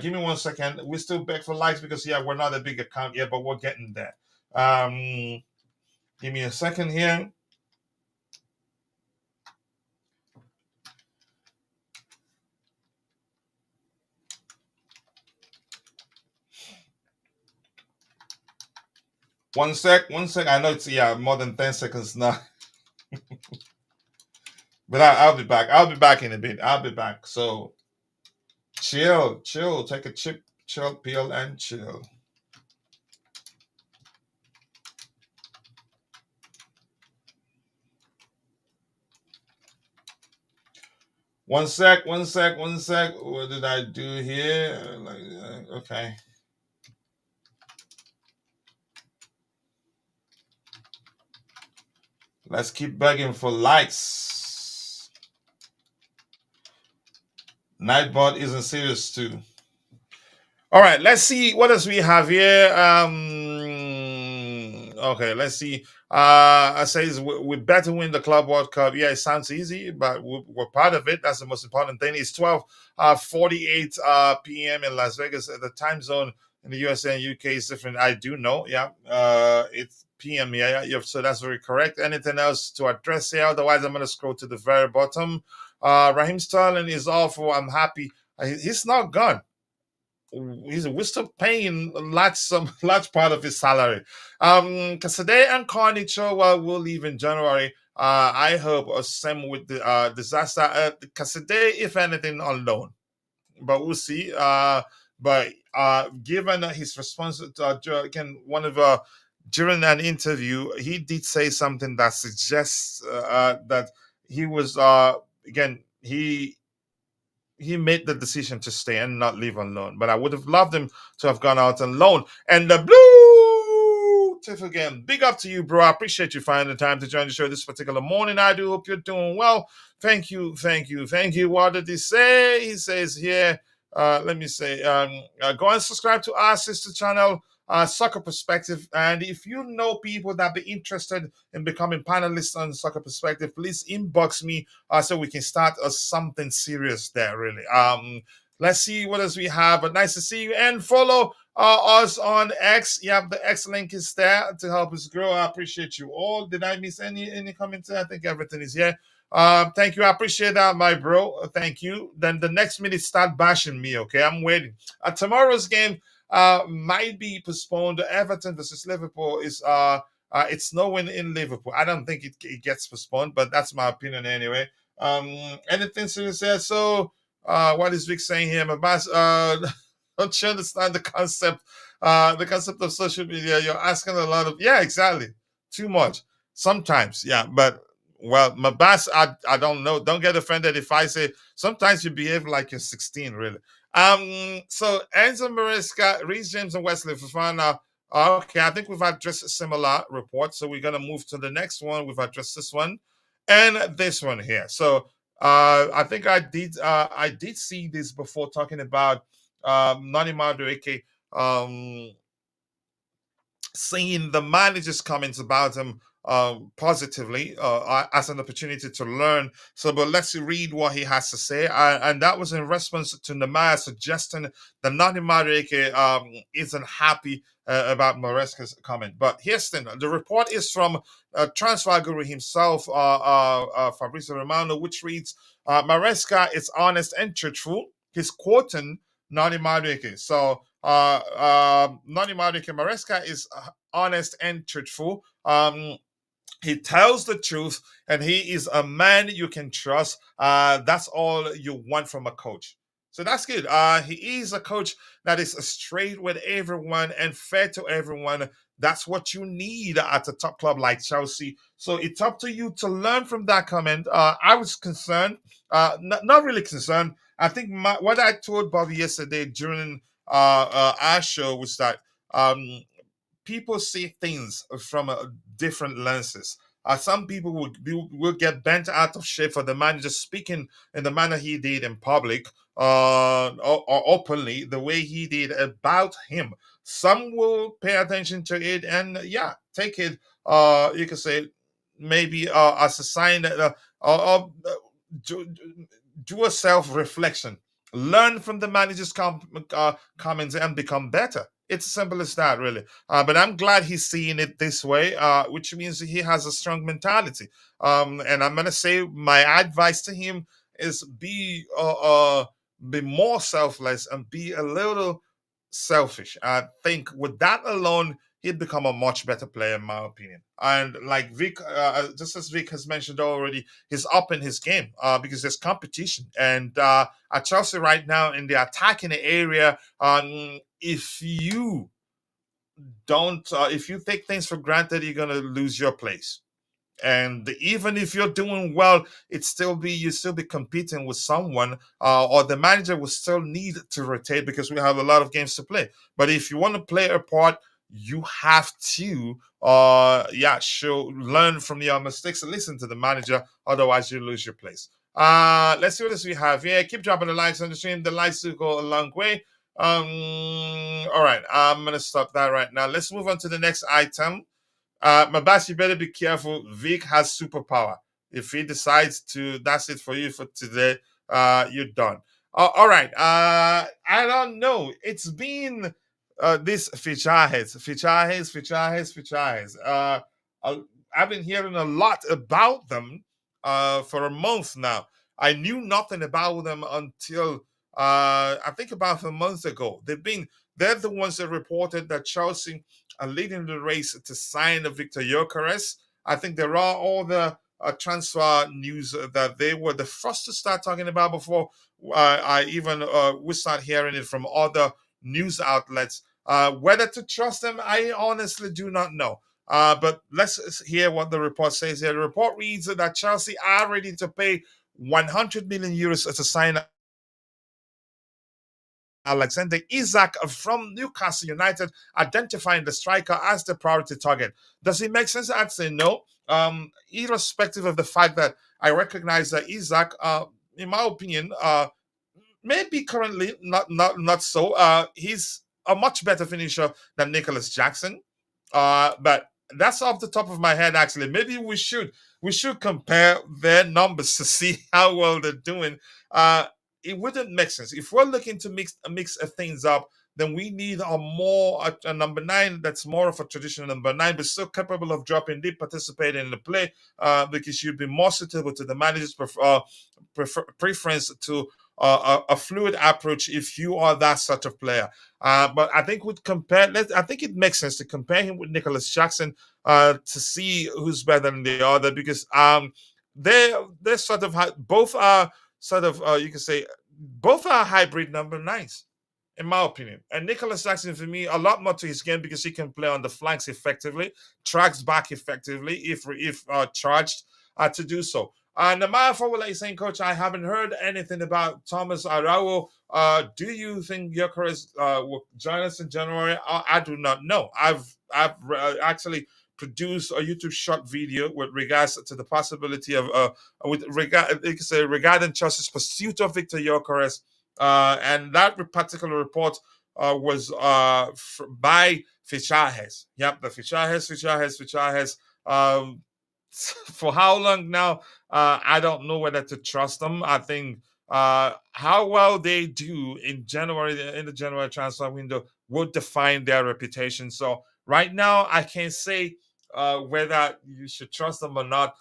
Give me 1 second. We still beg for likes because yeah, we're not a big account yet, but we're getting there. Give me a second here. One sec. I know it's more than 10 seconds now, but I'll be back. I'll be back in a bit. I'll be back. So chill. Take a chill pill and chill. One sec. What did I do here? Okay. Let's keep begging for likes. Nightbot isn't serious too. All right, let's see what else we have here. Okay, let's see. I say we better win the Club World Cup. Yeah, it sounds easy, but we're part of it. That's the most important thing. It's 12:48 p.m. in Las Vegas. The time zone in the USA and UK is different. I do know. Yeah, it's PM. Yeah. So that's very correct. Anything else to address here? Otherwise, I'm gonna scroll to the very bottom. Raheem Sterling is awful. I'm happy. He's not gone. We're still paying some large part of his salary. Kasade and Carnicho, well, will leave in January. I hope same with the disaster. Kasade, if anything, on loan, but we'll see. But given his response to again, one of during an interview, he did say something that suggests that he was again he made the decision to stay and not leave on loan. But I would have loved him to have gone out on loan. And the blue Tiff again, big up to you, bro. I appreciate you finding the time to join the show this particular morning. I do hope you're doing well. Thank you. What did he say? He says here, let me say, go and subscribe to our sister channel, Soccer Perspective. And if you know people that be interested in becoming panelists on Soccer Perspective, please inbox me so we can start something serious there, really. Let's see what else we have. But nice to see you and follow us on X. Yep, the X link is there to help us grow. I appreciate you all. Did I miss any comments? I think everything is here. Thank you. I appreciate that, my bro. Thank you. Then the next minute start bashing me. Okay, I'm waiting. Tomorrow's game might be postponed. Everton versus Liverpool is it's snowing in Liverpool. I don't think it gets postponed, but that's my opinion anyway. Anything to say? So, what is Vic saying here? Mabas, don't you understand the concept of social media? You're asking a lot of, yeah, exactly, too much sometimes, yeah, but well, Mabas, I don't know. Don't get offended if I say sometimes you behave like you're 16, really. So Enzo Maresca, Rewce James, and Wesley Fofana. Okay, I think we've addressed a similar report, so we're gonna move to the next one. We've addressed this one and this one here. So I think I did see this before talking about Noni Madueke seeing the manager's comments about him positively as an opportunity to learn. So, but let's read what he has to say. And that was in response to Nemanja suggesting that Nani Madueke isn't happy about Maresca's comment. But here's the report is from transfer guru himself, Fabrizio Romano, which reads, Maresca is honest and truthful. He's quoting Nani Madueke. So, Noni Madueke Maresca is honest and truthful. He tells the truth, and he is a man you can trust. That's all you want from a coach. So that's good. He is a coach that is straight with everyone and fair to everyone. That's what you need at a top club like Chelsea. So it's up to you to learn from that comment. I was concerned, not really concerned. I think what I told Bobby yesterday during our show was that people see things from different lenses. Some people will get bent out of shape for the manager speaking in the manner he did in public or openly, the way he did about him. Some will pay attention to it and, yeah, take it, you can say, maybe as a sign that do, do a self reflection. Learn from the manager's comments and become better. It's as simple as that, really. But I'm glad he's seeing it this way, which means he has a strong mentality. And I'm gonna say my advice to him is be more selfless and be a little selfish. I think with that alone, he'd become a much better player, in my opinion. And like Vic, just as Vic has mentioned already, he's up in his game because there's competition. And at Chelsea right now in the attacking area, if you if you take things for granted, you're gonna lose your place. And even if you're doing well, you still be competing with someone, or the manager will still need to rotate because we have a lot of games to play. But if you want to play a part, you have to learn from your mistakes and listen to the manager, otherwise you lose your place. Let's see what else we have here. Keep dropping the likes on the stream. The likes do go a long way. All right, I'm gonna stop that right now. Let's move on to the next item. Mabas, you better be careful. Vic has superpower. If he decides to, that's it for you for today. You're done. All right. I don't know. It's been this Fichajes. I've been hearing a lot about them for a month now. I knew nothing about them until I think about a month ago. They're the ones that reported that Chelsea are leading the race to sign Victor Gyökeres. I think there are all the transfer news that they were the first to start talking about before I even we start hearing it from other news outlets. Whether to trust them, I honestly do not know. But let's hear what the report says here. The report reads that Chelsea are ready to pay 100 million euros to sign Alexander Isak from Newcastle United, identifying the striker as the priority target. Does it make sense? I'd say no. Irrespective of the fact that I recognize that Isak, in my opinion, maybe currently not so. He's a much better finisher than Nicholas Jackson. But that's off the top of my head. Actually, maybe we should compare their numbers to see how well they're doing. it wouldn't make sense. If we're looking to mix things up, then we need a number 9 that's more of a traditional number 9, but still capable of dropping deep, participating in the play, because you'd be more suitable to the manager's preference to a fluid approach if you are that sort of player. But I think I think it makes sense to compare him with Nicholas Jackson to see who's better than the other, because they're sort of both are sort of you can say both are hybrid number 9s, in my opinion. And Nicholas Jackson, for me, a lot more to his game because he can play on the flanks effectively, tracks back effectively if charged to do so. No matter for what you're saying, Coach, I haven't heard anything about Thomas Araujo. Do you think Gyökeres will join us in January? I do not know. I've actually produced a YouTube short video with regards to the possibility of regarding Chelsea's pursuit of Victor Gyökeres, and that particular report was by Fichajes. Yep, the Fichajes. For how long now? I don't know whether to trust them. I think how well they do in the January transfer window would define their reputation. So right now, I can't say whether you should trust them or not,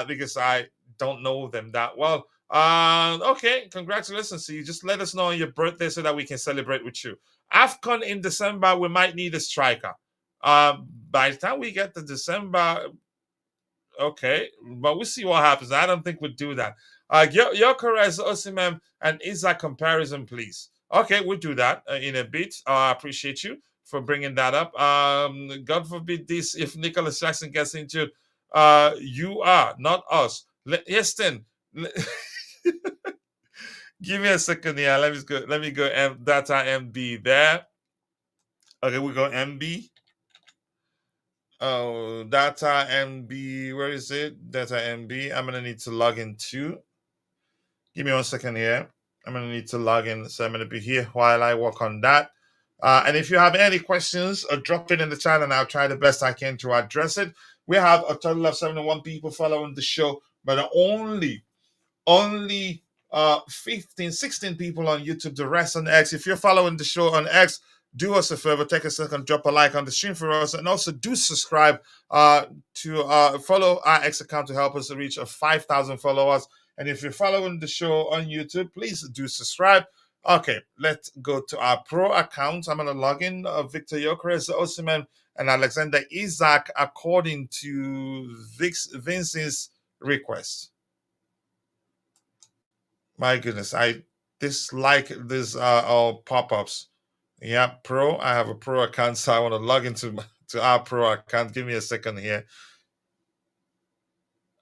because I don't know them that well. Okay, congratulations to you. Just let us know on your birthday so that we can celebrate with you. AFCON in December, we might need a striker. By the time we get to December, okay, but we'll see what happens. I don't think we'll do that. Gyökeres, Osimhen, and Isak comparison, please. Okay, we'll do that in a bit. I appreciate you for bringing that up. God forbid this if Nicholas Jackson gets injured. You are, not us. Yes, then. Give me a second here. Let me go data MB there. Okay, we go MB. Oh, data MB. Where is it? Data MB. I'm gonna need to log in too. Give me 1 second here. I'm gonna need to log in, so I'm gonna be here while I work on that. And if you have any questions, drop it in the chat, and I'll try the best I can to address it. We have a total of 71 people following the show, but only 15, 16 people on YouTube. The rest on X. If you're following the show on X, do us a favor, take a second, drop a like on the stream for us, and also do subscribe to follow our X account to help us reach 5,000 followers. And if you're following the show on YouTube, please do subscribe. Okay, let's go to our pro account. I'm going to log in Victor Gyökeres, Osimhen, and Alexander Isak according to Vince's request. My goodness, I dislike these all pop-ups. Yeah, pro. I have a pro account, so I want to log into our pro account. Give me a second here.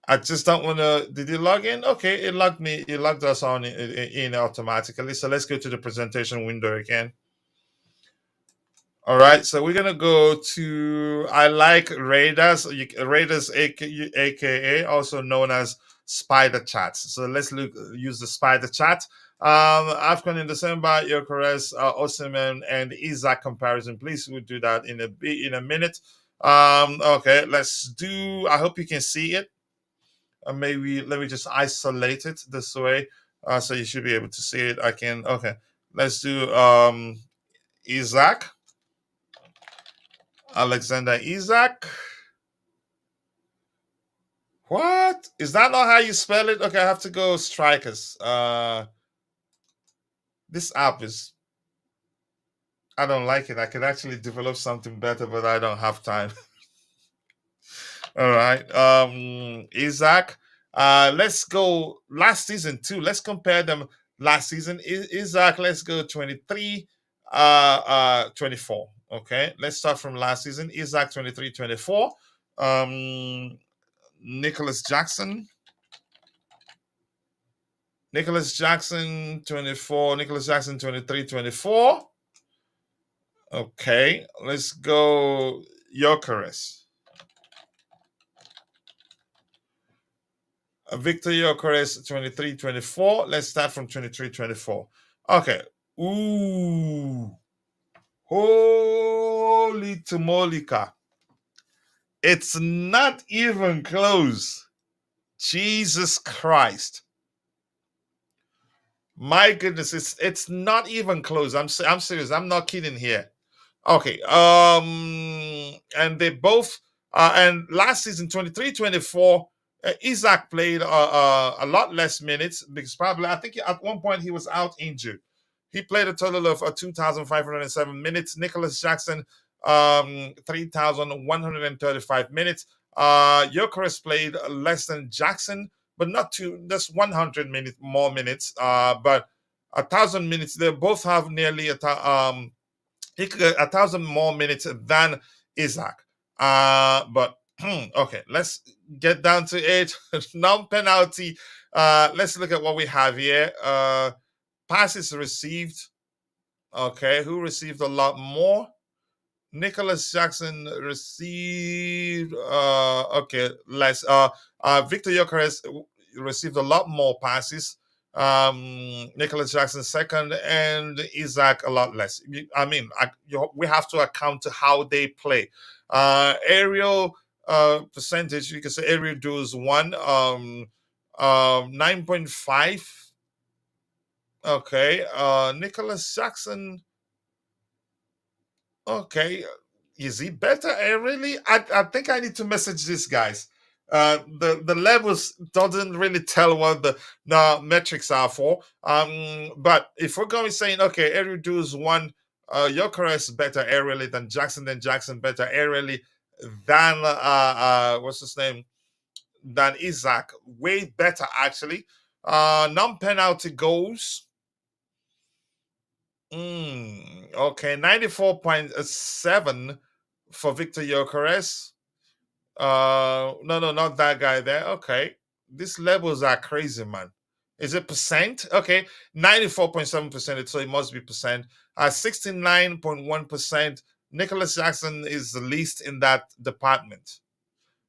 I just don't want to. Did it log in? Okay, it logged me. It logged us on in automatically. So let's go to the presentation window again. All right, so we're gonna go to I like Raiders, aka also known as Spider Chats. So let's use the Spider Chat. AFCON in December, Gyökeres, Osimhen, and Isak comparison. Please, we'll do that in a minute. Okay, let's do. I hope you can see it. Maybe let me just isolate it this way, so you should be able to see it. I can. Okay, let's do Isak. Alexander Isak. What? Is that not how you spell it? Okay, I have to go strikers. This app is, I don't like it. I could actually develop something better, but I don't have time. All right. Isak. Let's go last season too. Let's compare them last season. Isak, let's go 23, 24. Okay, let's start from last season. Isak 23-24. Nicholas Jackson 24. Nicholas Jackson 23-24. Okay, let's go Gyökeres. Victor Gyökeres 23-24. Let's start from 23-24. Okay. Ooh. Holy Tomolika. It's not even close. Jesus Christ. My goodness, it's not even close. I'm serious. I'm not kidding here. Okay. And they both and last season 23-24, Isak played a lot less minutes because probably I think at one point he was out injured. He played a total of 2,507 minutes. Nicholas Jackson 3,135 minutes. Gyökeres played less than Jackson, but not too. That's 100 minutes more minutes. But 1,000 minutes. They both have nearly he could get 1,000 more minutes than Isaac. But okay, let's get down to it. Non-penalty. Let's look at what we have here. Passes received. Okay, who received a lot more? Nicholas Jackson received okay less. Victor Gyökeres received a lot more passes. Nicholas Jackson second, and Isaac a lot less. I mean, we have to account to how they play. Aerial percentage, you can say aerial duels one 9.5. Okay, Nicholas Jackson. Okay, is he better? Really? I think I need to message these guys. The levels doesn't really tell what the metrics are for. But if we're going saying okay, Eridu is one, Gyökeres better aerially than Jackson better aerially than what's his name? Than Isaac, way better actually. Non-penalty goals. Okay, 94.7 for Victor Gyökeres. No, not that guy there. Okay. These levels are crazy, man. Is it percent? Okay. 94.7%, so it must be percent. 69.1%. Nicholas Jackson is the least in that department.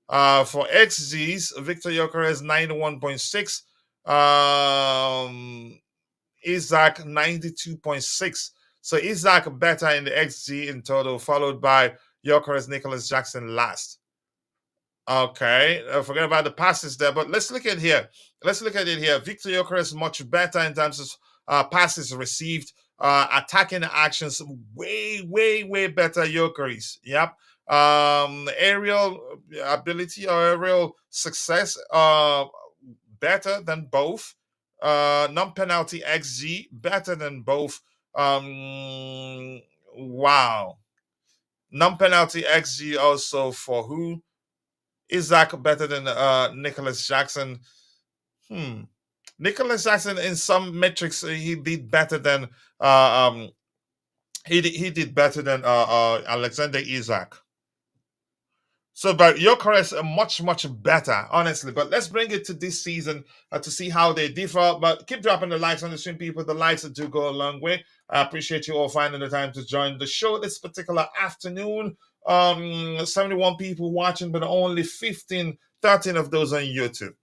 For XGs, Victor Gyökeres 91.6. Isaac 92.6. So Isaac better in the XG in total, followed by Gyökeres, Nicholas Jackson last. Okay, forget about the passes there, but let's look at here. Let's look at it here. Victor Gyökeres much better in terms of passes received, attacking actions, way better. Gyökeres. Yep. Aerial ability or aerial success, better than both. Non-penalty XG better than both. Wow. Non-penalty XG also for who? Isaac better than Nicholas Jackson. Nicholas Jackson in some metrics he did better than he did better than Alexander Isak. So, but Gyökeres are much better, honestly. But let's bring it to this season to see how they differ. But keep dropping the likes on the stream, people. The likes do go a long way. I appreciate you all finding the time to join the show this particular afternoon. 71 people watching, but only 13 of those on YouTube.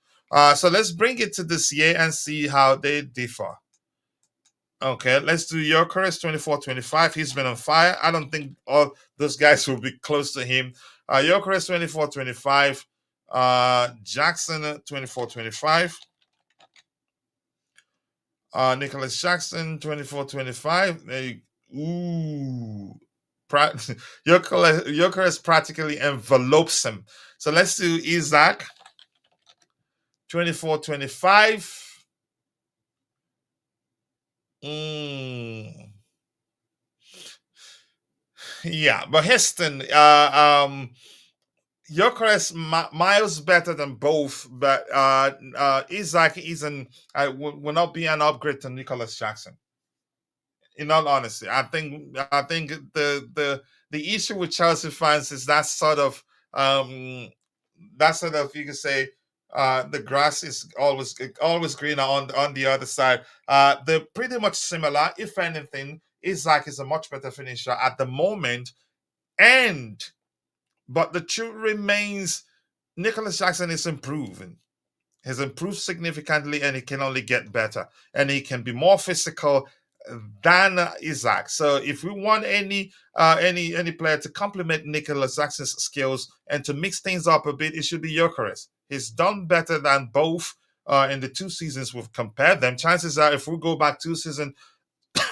So let's bring it to this year and see how they differ. Okay, let's do Gyökeres 24-25. He's been on fire. I don't think all those guys will be close to him. Gyökeres 24-25. Jackson 24-25. Nicholas Jackson 24-25. Gyökeres practically envelopes him. So let's do Isaac 24-25. Yeah, but Heston, Gyökeres miles better than both, but Isaac will not be an upgrade to Nicholas Jackson. In all honesty, I think the issue with Chelsea fans is that sort of you can say the grass is always greener on the other side. They're pretty much similar. If anything, Isaac is a much better finisher at the moment, but the truth remains, Nicholas Jackson is improving. He's improved significantly, and he can only get better, and he can be more physical than Isaac. So if we want any player to complement Nicholas Jackson's skills and to mix things up a bit, it should be Gyökeres. He's done better than both. in the 2 seasons we've compared them. Chances are, if we go back 2 seasons,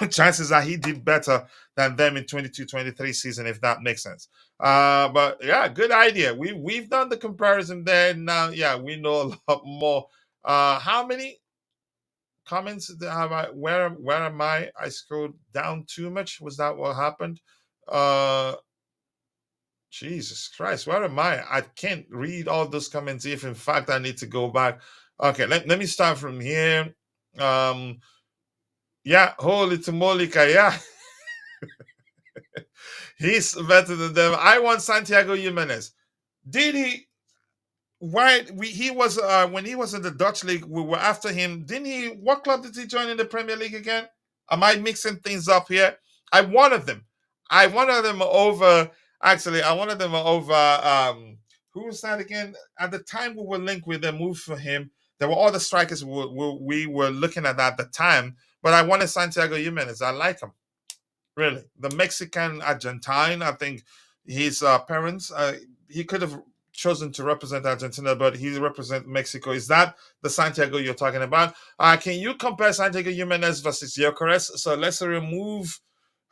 chances are he did better than them in 22-23 season, if that makes sense. But yeah, good idea. We've done the comparison there. Now, yeah, we know a lot more. How many comments have I? Where am I? I scrolled down too much. Was that what happened? Uh, Jesus Christ, where am I? I can't read all those comments if in fact I need to go back. Okay, let me start from here. Um, yeah, holy Tamolika, yeah. He's better than them. I want Santiago Jimenez. Did he? Why he was when he was in the Dutch league, we were after him. Didn't he? What club did he join in the Premier League again? Am I mixing things up here? I wanted them. I wanted them over. Actually, I wanted them over. Who was that again? At the time we were linked with them, moved for him. There were other strikers we were looking at the time, but I wanted Santiago Jimenez. I like him. Really, the Mexican Argentine. I think his parents. He could have chosen to represent Argentina, but he represents Mexico. Is that the Santiago you're talking about? Can you compare Santiago Jimenez versus Gyökeres? So let's remove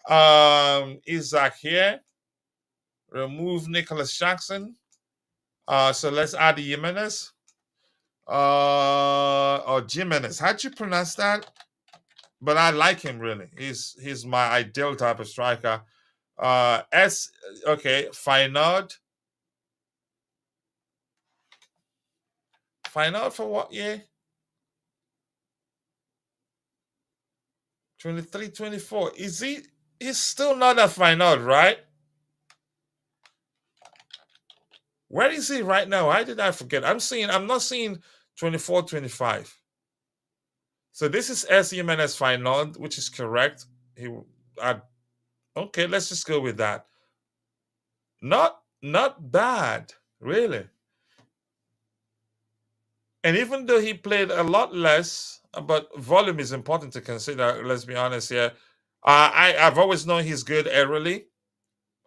Isak here. Remove Nicholas Jackson. So let's add Jimenez. Or Jimenez. How'd you pronounce that? But I like him really. He's my ideal type of striker. Okay, Feyenoord. Feyenoord for what year? 23-24. Is he? He's still not at Feyenoord, right? Where is he right now? Why did I forget? I'm not seeing 24-25. So this is S. Jimenez Feyenoord, which is correct. Okay, let's just go with that. Not bad, really. And even though he played a lot less, but volume is important to consider. Let's be honest here. I've always known he's good early.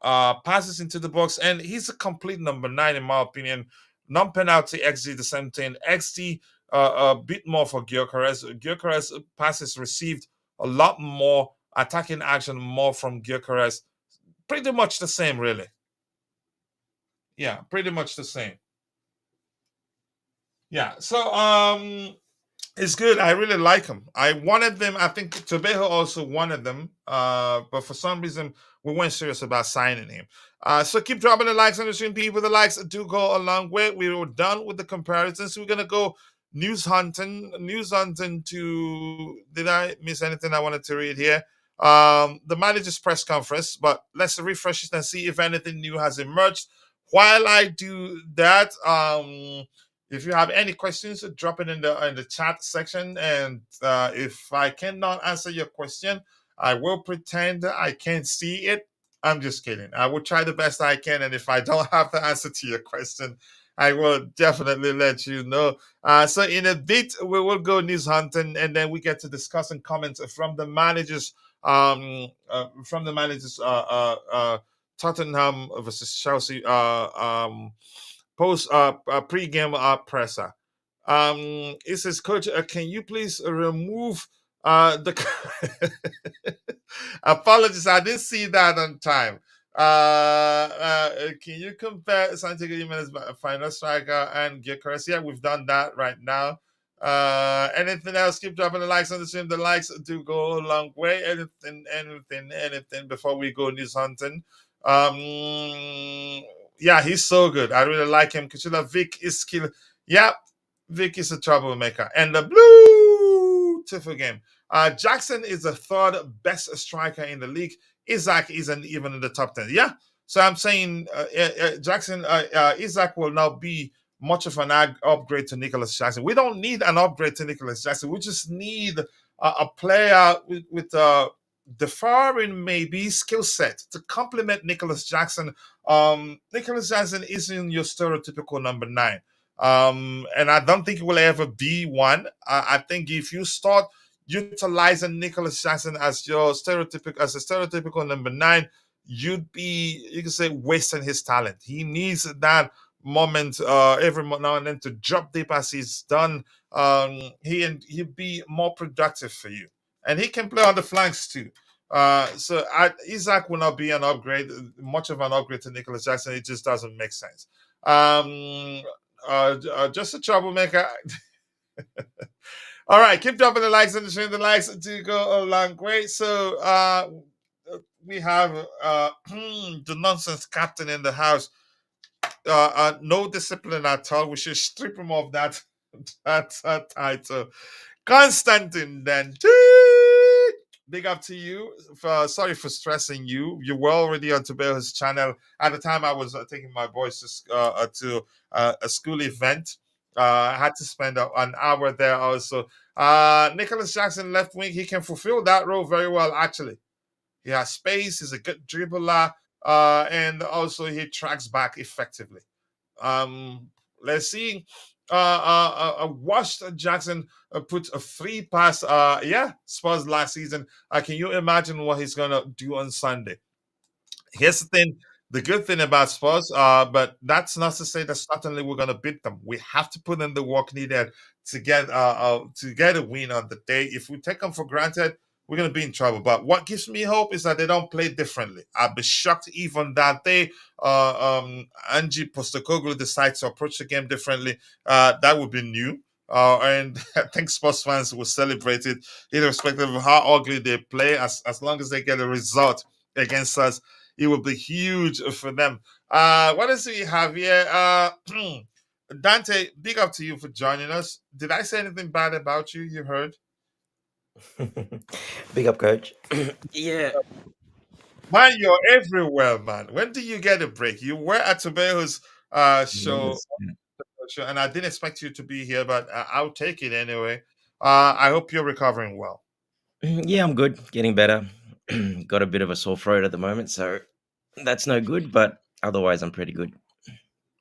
Passes into the box, and he's a complete number 9 in my opinion. Non-penalty XG the same thing. XG a bit more for Gyökeres. Gyökeres passes received a lot more, attacking action more from Gyökeres. Pretty much the same, really. Yeah, pretty much the same. Yeah, so it's good. I really like him. I wanted them. I think Tobejo also wanted them, but for some reason we weren't serious about signing him. So keep dropping the likes on the stream, people. The likes do go a long way. We were done with the comparisons. So we're gonna go news hunting. News hunting to. Did I miss anything I wanted to read here? The manager's press conference, but let's refresh it and see if anything new has emerged. While I do that, if you have any questions, drop it in the chat section. And if I cannot answer your question, I will pretend I can't see it. I'm just kidding. I will try the best I can. And if I don't have the answer to your question, I will definitely let you know. So in a bit, we will go news hunting, and then we get to discussing comments from the managers. Tottenham versus Chelsea. Post pre-game presser. It says, Coach, can you please remove the apologies, I didn't see that on time. Can you compare Santiago Jimenez final striker and Gyökeres? Yeah, we've done that right now. Anything else? Keep dropping the likes on the stream. The likes do go a long way. Anything before we go news hunting. Yeah, he's so good. I really like him. Kachula Vic is skill. Yeah, Vic is a troublemaker. And the blue Tiffle game. Jackson is the third best striker in the league. Isak isn't even in the top 10. Yeah. So I'm saying Isak will now be much of an upgrade to Nicholas Jackson. We don't need an upgrade to Nicholas Jackson. We just need a player with differing maybe skill set to complement Nicholas Jackson. Nicholas Jackson isn't your stereotypical number 9. And I don't think it will ever be one. I think if you start utilizing Nicholas Jackson as a stereotypical number 9, you can say wasting his talent. He needs that moment every now and then to drop deep as he's done, he'll be more productive for you, and he can play on the flanks too. Isak will not be an upgrade, much of an upgrade to Nicholas Jackson. It just doesn't make sense. Just a troublemaker. All right, keep dropping the likes and sharing the likes to go a long way. So we have the nonsense captain in the house. No discipline at all. We should strip him of that title. Constantine then. Big up to you. Sorry for stressing you. You were already on Tobias' channel. At the time, I was taking my boys to a school event. I had to spend an hour there also. Nicholas Jackson, left wing, he can fulfill that role very well, actually. He has space, he's a good dribbler, and also he tracks back effectively. Let's see. Watched Jackson put a free pass. Spurs last season. Can you imagine what he's gonna do on Sunday? Here's the thing. The good thing about Spurs, but that's not to say that certainly we're gonna beat them. We have to put in the work needed to get a win on the day. If we take them for granted, we're gonna be in trouble. But what gives me hope is that they don't play differently. I'd be shocked even that they Angie Postecoglou decides to approach the game differently. That would be new. And I think Spurs fans will celebrate it, irrespective of how ugly they play, as long as they get a result against us. It will be huge for them. What else do we have here? Dante, big up to you for joining us. Did I say anything bad about you? You heard? Big up, coach. Yeah. Man, you're everywhere, man. When do you get a break? You were at Tobeho's show, and I didn't expect you to be here, but I'll take it anyway. I hope you're recovering well. Yeah, I'm good. Getting better. Got a bit of a sore throat at the moment, so that's no good, but otherwise I'm pretty good.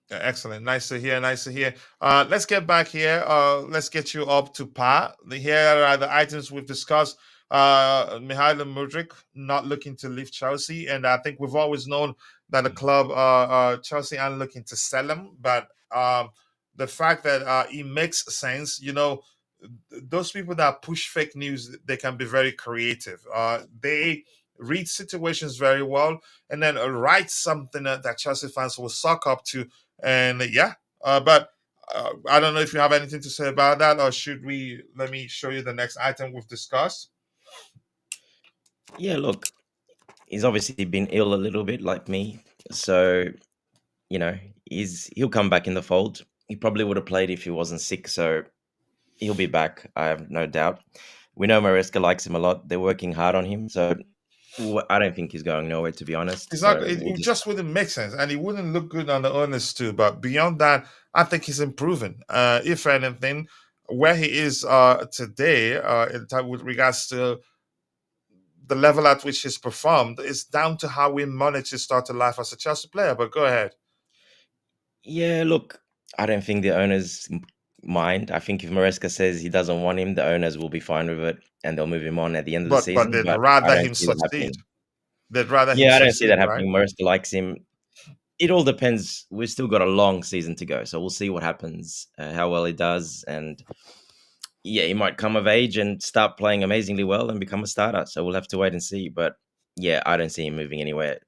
Excellent. Nice to hear. Nice to hear. Let's get back here. Let's get you up to par. Here are the items we've discussed. Mykhailo Mudryk not looking to leave Chelsea, and I think we've always known that the club, Chelsea, aren't looking to sell him. But the fact that it makes sense, those people that push fake news, they can be very creative. They read situations very well, and then write something that Chelsea fans will suck up to. And but I don't know if you have anything to say about that, or should we? Let me show you the next item we've discussed. Yeah, look, he's obviously been ill a little bit, like me. So, he'll come back in the fold. He probably would have played if he wasn't sick, so he'll be back. I have no doubt. We know Maresca likes him a lot. They're working hard on him, so I don't think he's going nowhere, to be honest. It's not. It just wouldn't make sense, and it wouldn't look good on the owners too. But beyond that, I think he's improving. If anything, where he is today, with regards to the level at which he's performed, is down to how we manage to start a life as a Chelsea player. But go ahead. Yeah, look, I don't think the owners mind. I think if Maresca says he doesn't want him, the owners will be fine with it and they'll move him on at the end of the season. But they'd I rather don't him see that succeed. happening. They'd rather him Yeah, I don't see succeed, that right? happening. Maresca likes him. It all depends. We've still got a long season to go, so we'll see what happens, how well he does, and yeah, he might come of age and start playing amazingly well and become a starter. So we'll have to wait and see. But yeah, I don't see him moving anywhere.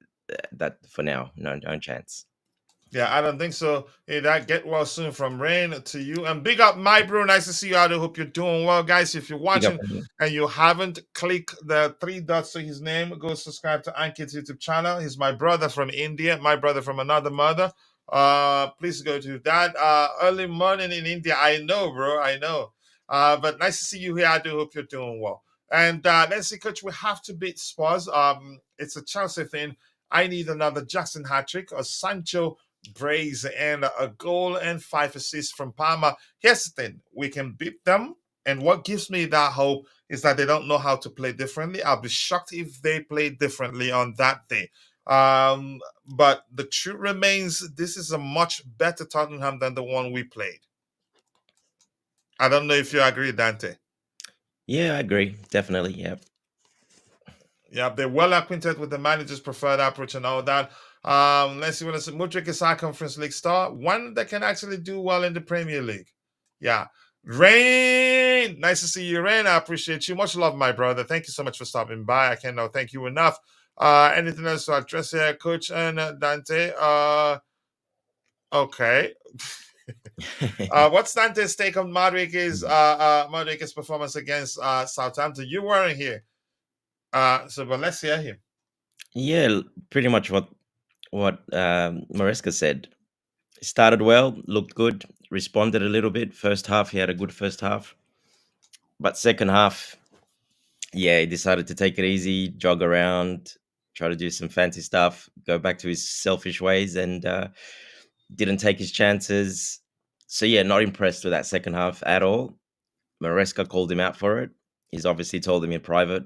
That for now, no chance. Yeah, I don't think so. Hey, that get well soon from Rain to you. And big up, my bro. Nice to see you out there. Hope you're doing well, guys. If you're watching and you haven't, click the three dots to his name. Go subscribe to Ankit's YouTube channel. He's my brother from India, my brother from another mother. Please go to that. Early morning in India. I know, bro. I know. But nice to see you here. I do hope you're doing well. And let's see, coach. We have to beat Spurs. It's a Chelsea thing. I need another Jackson hat trick, a Sancho brace, and a goal and 5 assists from Parma. Here's the thing: we can beat them. And what gives me that hope is that they don't know how to play differently. I'll be shocked if they play differently on that day. But the truth remains, this is a much better Tottenham than the one we played. I don't know if you agree, Dante. Yeah, I agree. Definitely. Yeah. Yeah, they're well acquainted with the manager's preferred approach and all that. Let's see what it's Mudryk is our Conference League star. One that can actually do well in the Premier League. Yeah. Rain, nice to see you, Rain. I appreciate you. Much love, my brother. Thank you so much for stopping by. I cannot thank you enough. Anything else to address here, Coach and Dante? Okay. What's Dante's take on Madueke's performance against Southampton? You weren't here, but let's hear him. Yeah, pretty much what Maresca said. Started well, looked good, responded a little bit. First half, he had a good first half, but second half, yeah, he decided to take it easy, jog around, try to do some fancy stuff, go back to his selfish ways, and didn't take his chances. So yeah, not impressed with that second half at all. Maresca called him out for it. He's obviously told him in private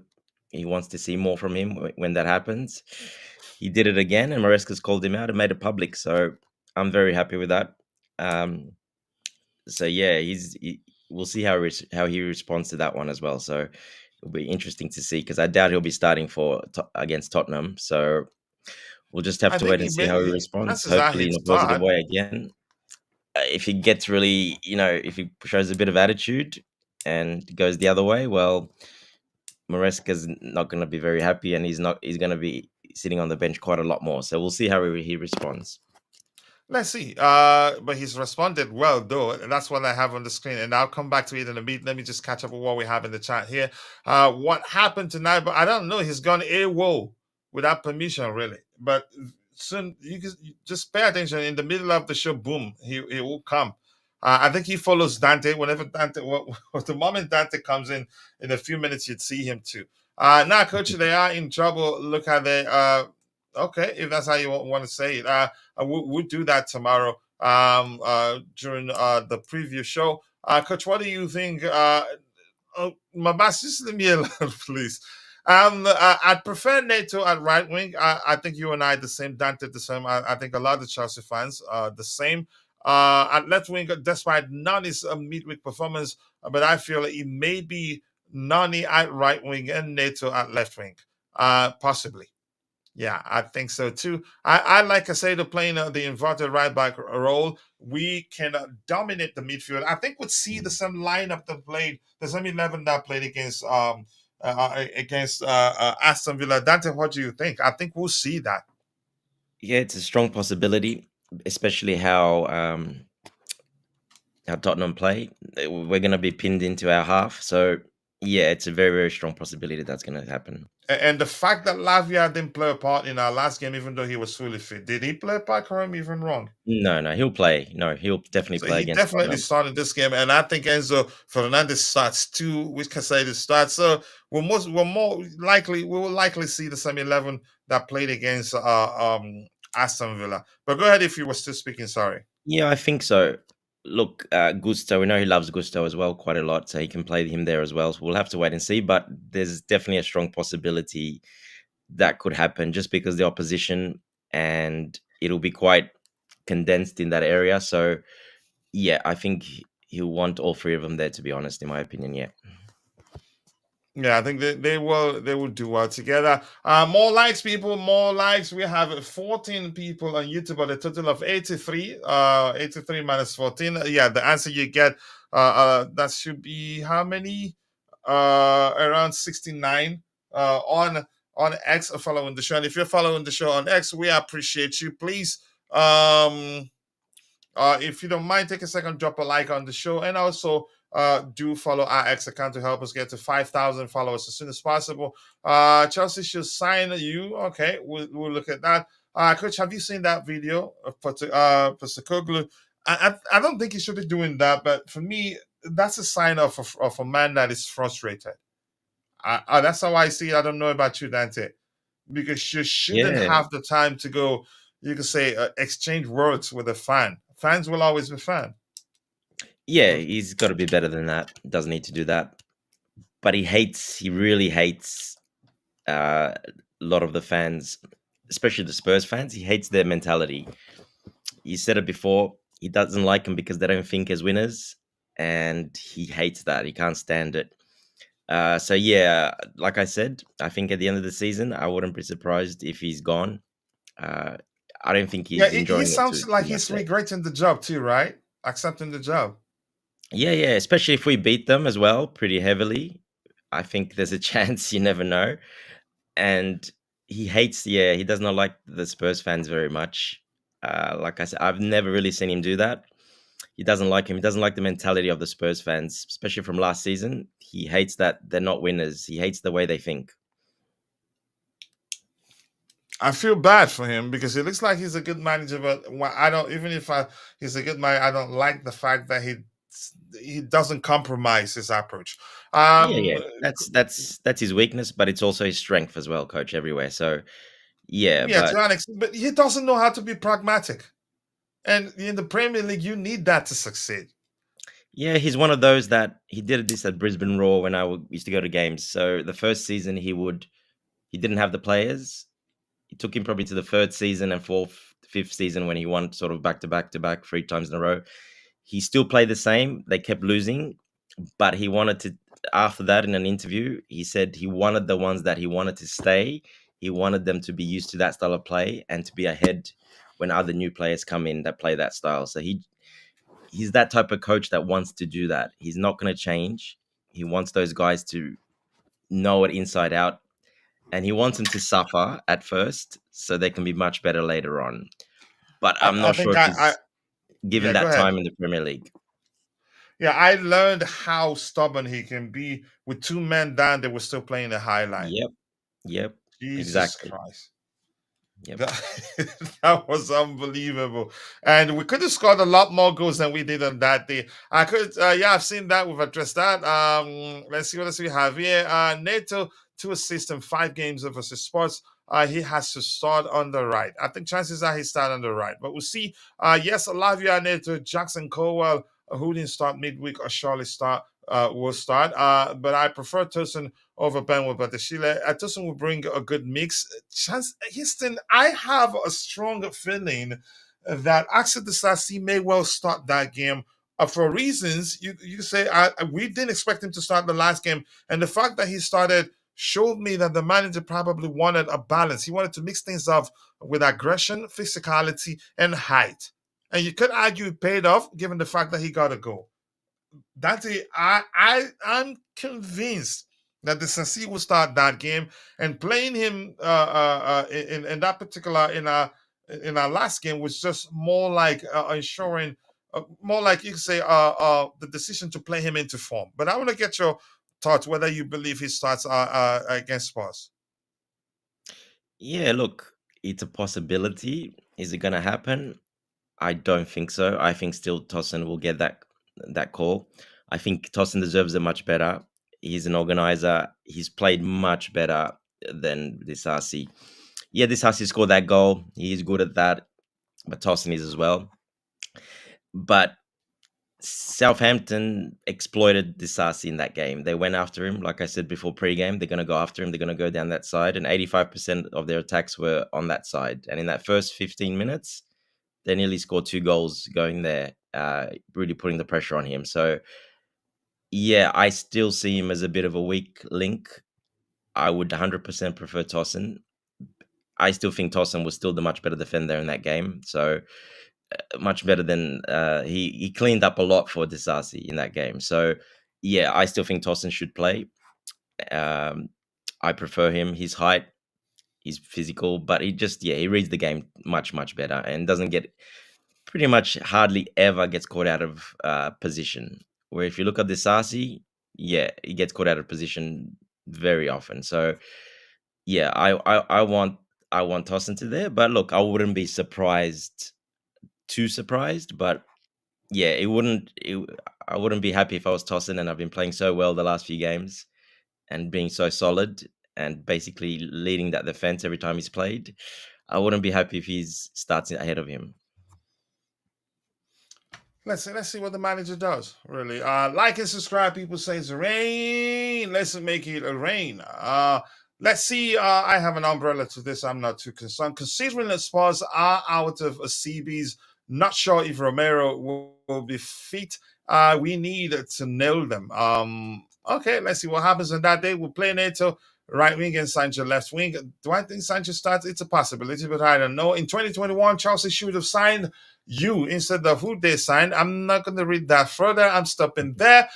he wants to see more from him when that happens. He did it again, and Maresca's called him out and made it public. So I'm very happy with that. Um, so yeah, we'll see how he responds to that one as well. So it'll be interesting to see because I doubt he'll be starting against Tottenham. So we'll just have I to think wait and see how he responds. chances are Hopefully in he'd a positive start. way again. If he gets really, if he shows a bit of attitude and goes the other way, well, Maresca's not going to be very happy, and he's going to be sitting on the bench quite a lot more. So we'll see how he responds. Let's see. But he's responded well, though. And that's what I have on the screen. And I'll come back to it in a bit. Let me just catch up with what we have in the chat here. What happened tonight? But I don't know. He's gone AWOL without permission, really. But soon you just pay attention. In the middle of the show, boom, he will come. I think he follows Dante. Whenever the moment Dante comes in a few minutes, you'd see him too. Now, coach, they are in trouble. Look how they. Okay, if that's how you want to say it. We'll do that tomorrow during the preview show. Coach, what do you think? Mabas, just leave me alone, please. I'd prefer Neto at right wing. I think you and I the same. Dante the same. I think a lot of Chelsea fans the same. At left wing, despite Noni's midweek performance, but I feel it may be Noni at right wing and Neto at left wing, possibly. Yeah, I think so too. I like Casado playing the inverted right back role. We can dominate the midfield. I think we'd see the same lineup that played the same 11 that played against Aston Villa. Dante, what do you think? I think we'll see that. Yeah, it's a strong possibility, especially how Tottenham play. We're going to be pinned into our half, so yeah, it's a very, very strong possibility that's going to happen. And the fact that Lavia didn't play a part in our last game, even though he was fully fit, did he play a part, or am I even wrong? No, he'll play. No, he'll definitely So play he against definitely Tottenham. started this game, and I think Enzo Fernandez starts too. We can say this starts. So we will likely see the same 11 that played against Aston Villa. But go ahead if you were still speaking. Sorry. Yeah, I think so. Look, Gusto, we know he loves Gusto as well quite a lot, so he can play him there as well. So we'll have to wait and see, but there's definitely a strong possibility that could happen just because the opposition, and it'll be quite condensed in that area. So yeah, I think he'll want all three of them there, to be honest, in my opinion. Yeah. Yeah, I think they will do well together. More likes, people, more likes. We have 14 people on YouTube at a total of 83. 83 minus 14. Yeah, the answer you get that should be how many? Around 69 on X following the show. And if you're following the show on X, we appreciate you. Please if you don't mind, take a second, drop a like on the show, and also do follow our X account to help us get to 5,000 followers as soon as possible. Chelsea should sign you. Okay, we'll look at that. Coach, have you seen that video for Postecoglou? I don't think he should be doing that, but for me, that's a sign of a man that is frustrated. That's how I see it. I don't know about you, Dante, because you shouldn't Yeah. have the time to go. You could say exchange words with a fan. Fans will always be fan. Yeah, he's got to be better than that. Doesn't need to do that. But he really hates a lot of the fans, especially the Spurs fans. He hates their mentality. You said it before. He doesn't like them because they don't think as winners, and he hates that. He can't stand it. So yeah, like I said, I think at the end of the season, I wouldn't be surprised if he's gone. I don't think Yeah, he's he enjoying it sounds like too much he's there. regretting the job too, right? Accepting the job. Yeah, yeah, especially if we beat them as well pretty heavily. I think there's a chance, you never know. And he does not like the Spurs fans very much. Like I said, I've never really seen him do that. He doesn't like him. He doesn't like the mentality of the Spurs fans, especially from last season. He hates that they're not winners. He hates the way they think. I feel bad for him because it looks like he's a good manager, but I don't. Even if he's a good manager, I don't like the fact that he doesn't compromise his approach. Yeah, Um, yeah. That's his weakness, but it's also his strength as well, coach, everywhere. So yeah, yeah, but to an extent, but he doesn't know how to be pragmatic. And in the Premier League, you need that to succeed. yeah, he's one of those that he did this at Brisbane Roar when used to go to games. So the first season he didn't have the players. It took him probably to the third season and fifth season when he won sort of back to back to back 3 times in a row. He still played the same. They kept losing, but he wanted to. After that, in an interview, he said he wanted the ones that he wanted to stay. He wanted them to be used to that style of play and to be ahead when other new players come in that play that style. So he's that type of coach that wants to do that. He's not going to change. He wants those guys to know it inside out, and he wants them to suffer at first so they can be much better later on. But I'm I not sure think if he's given yeah, go that ahead. time in the Premier League. Yeah, I learned how stubborn he can be. With two men down, they were still playing the high line. Yep, yep, Jesus exactly. Christ. Yep. That, that was unbelievable. And we could have scored a lot more goals than we did on that day. I could, yeah, I've seen that. We've addressed that. Let's see what else we have here. NATO, 2 assists in 5 games versus Sports. He has to start on the right. I think chances are he start on the right. But we'll see. Yes, Olavia Neto, Jackson Colwell, who didn't start midweek or surely start. Will start, but I prefer Tosin over Ben with Batashile. Tosin will bring a good mix. Chance Houston, I have a strong feeling that Axel Disasi may well start that game. For reasons you say, we didn't expect him to start the last game, and the fact that he started showed me that the manager probably wanted a balance. He wanted to mix things up with aggression, physicality, and height. And you could argue it paid off given the fact that he got a goal. Dante, I'm convinced that the Sensi will start that game and playing him in that particular in our last game was just more like ensuring more like you could say the decision to play him into form. But I want to get your thoughts whether you believe he starts against Spurs. Yeah, look, it's a possibility. Is it going to happen? I don't think so. I think still Tosin will get that call. I think Tosin deserves it much better. He's an organizer. He's played much better than Disasi. Yeah, Disasi scored that goal. He's good at that, but Tosin is as well. But Southampton exploited Disasi in that game. They went after him. Like I said before pre-game, they're going to go after him. They're going to go down that side. And 85% of their attacks were on that side. And in that first 15 minutes, they nearly scored 2 goals going there, really putting the pressure on him. So, yeah, I still see him as a bit of a weak link. I would 100% prefer Tosin. I still think Tosin was still the much better defender in that game. So, much better than he cleaned up a lot for Disasi in that game. So yeah, I still think Tosin should play. Um, I prefer him. His height, he's physical, but he reads the game much better and doesn't get pretty much hardly ever gets caught out of position. Where if you look at Disasi, yeah, he gets caught out of position very often. So yeah, I want Tosin to there, but look, I wouldn't be too surprised, but yeah, I wouldn't be happy if I was Tosin and I've been playing so well the last few games and being so solid and basically leading that defense every time he's played. I wouldn't be happy if he's starting ahead of him. Let's see what the manager does. Really, like and subscribe. People say it's rain. Let's make it a rain. Let's see. I have an umbrella to this. I'm not too concerned. Considering the Spurs are out of CBs, not sure if Romero will be fit. We need to nail them. Okay, let's see what happens on that day. We'll play NATO. right wing and Sancho left wing. Do I think Sancho starts? It's a possibility, but I don't know. In 2021, Chelsea should have signed you instead of who they signed. I'm not going to read that further. I'm stopping there.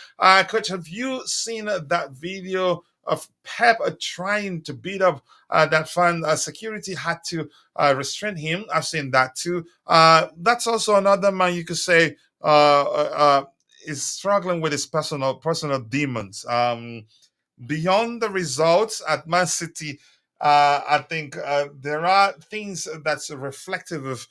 Coach, have you seen that video of Pep trying to beat up that fan? Security had to restrain him. I've seen that too. That's also another man you could say is struggling with his personal demons. Beyond the results at Man City, I think there are things that's reflective of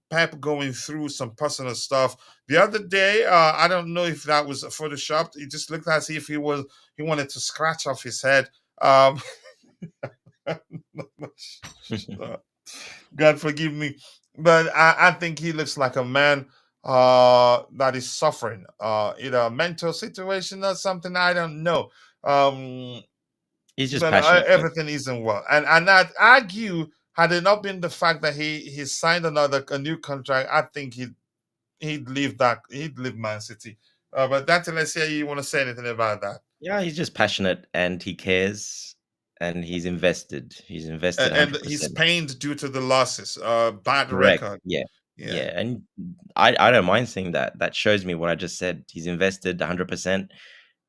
Pep going through some personal stuff. The other day, I don't know if that was photoshopped. It just looked as if he wanted to scratch off his head. Um, God forgive me, but I think he looks like a man that is suffering, either a mental situation or something. I don't know. Um, He's just but passionate, coach. everything isn't well. And I'd argue, had it not been the fact that he signed a new contract, I think he'd leave Man City. But Dante, let's hear you want to say anything about that. Yeah, he's just passionate and he cares and he's invested. He's invested And he's 100%. pained due to the losses, bad Correct. record. Yeah. Yeah. Yeah. And I don't mind seeing that. That shows me what I just said. He's invested 100%.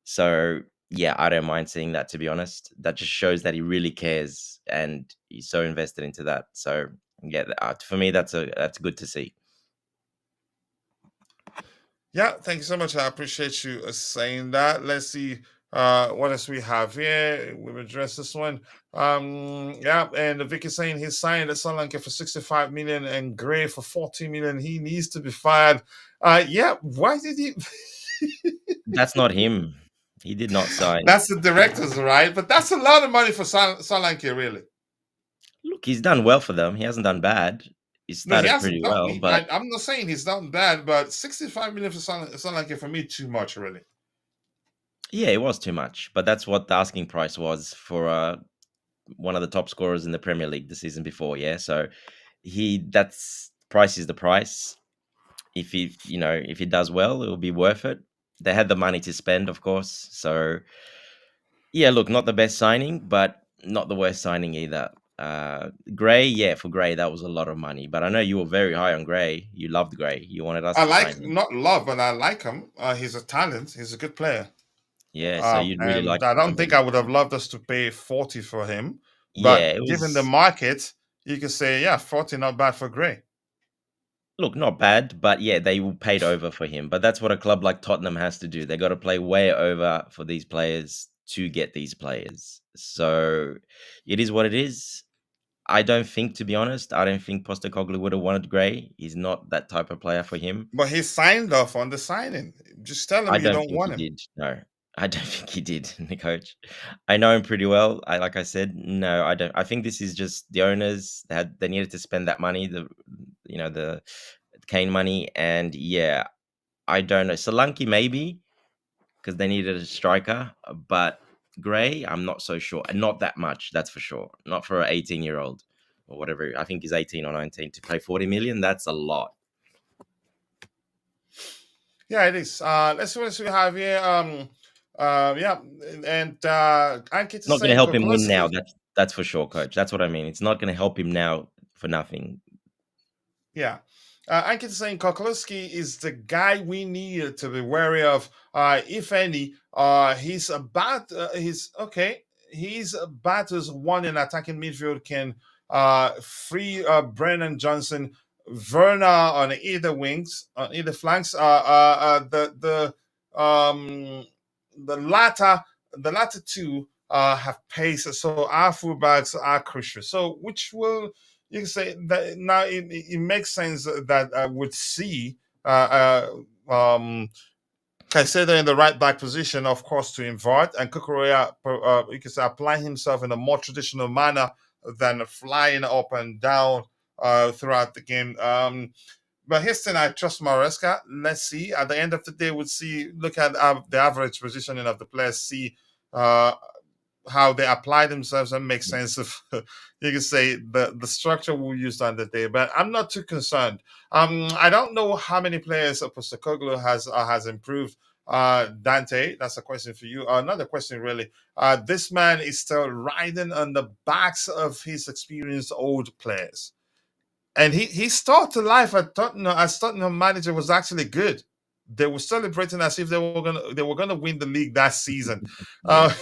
So, yeah, I don't mind seeing that, to be honest. That just shows that he really cares and he's so invested into that. So, yeah, for me, that's good to see. Yeah, thank you so much. I appreciate you saying that. Let's see what else we have here. We've addressed this one. Yeah, and Vicky saying he signed at Solanke for 65 million and Gray for 40 million. He needs to be fired. Yeah, why did he? That's not him. He did not sign. That's the directors, right? But that's a lot of money for Solanke, really. Look, he's done well for them. He hasn't done bad. He No, he started hasn't pretty done. well, but I'm not saying he's done bad, but 65 million for Solanke for me too much, really. yeah, it was too much. But that's what the asking price was for one of the top scorers in the Premier League the season before. Yeah, so that's price is the price. If he does well, it will be worth it. They had the money to spend, of course. So yeah, look, not the best signing, but not the worst signing either. Gray, yeah, for Gray that was a lot of money. But I know you were very high on Gray. You loved Gray. You wanted us I to sign like him. not love, but I like him. He's a talent. He's a good player. Yeah, so you'd really like And I don't think somebody. I would have loved us to pay 40 for him. Yeah, But it given the was. market, you could say, yeah, 40 not bad for Gray. Look, not bad, but yeah, they paid over for him. But that's what a club like Tottenham has to do. They got to play way over for these players to get these players. So it is what it is. I don't think, to be honest, I don't think Postecoglou would have wanted Gray. He's not that type of player for him. But he signed off on the signing. Just tell him I you don't don't think want he him. did. No, I don't think he did, the coach. I know him pretty well. Like I said, no, I don't. I think this is just the owners. They needed to spend that money, the Kane money, and yeah, I don't know. Solanke maybe because they needed a striker, but Gray, I'm not so sure. And not that much, that's for sure. Not for an 18-year-old or whatever. I think he's 18 or 19 to pay 40 million. That's a lot. Yeah, it is. Let's see what we have here. Yeah, and Ankit is Not going to saying help him win Kokoleski. now. That's for sure, coach. That's what I mean. It's not going to help him now for nothing. Yeah. Ankit is saying Kokoleski is the guy we need to be wary of. If any, he's about he's okay. He's about as one in attacking midfield can free Brennan Johnson, Werner on either wings, on either flanks. The latter the latter two have pace, so our fullbacks are crucial. So which will you can say that now it makes sense that I would see Caicedo in the right back position, of course, to invert, and Kukurea, you can say, apply himself in a more traditional manner than flying up and down throughout the game. But Houston, I trust Maresca. Let's see. At the end of the day, we'll see. Look at the average positioning of the players. See uh, how they apply themselves and make sense of you can say the structure we'll use on the day. But I'm not too concerned. I don't know how many players Postecoglou has improved. Dante, that's a question for you. Another question, really. This man is still riding on the backs of his experienced old players, and he started life at Tottenham as Tottenham manager was actually good. They were celebrating as if they were gonna win the league that season. Yeah,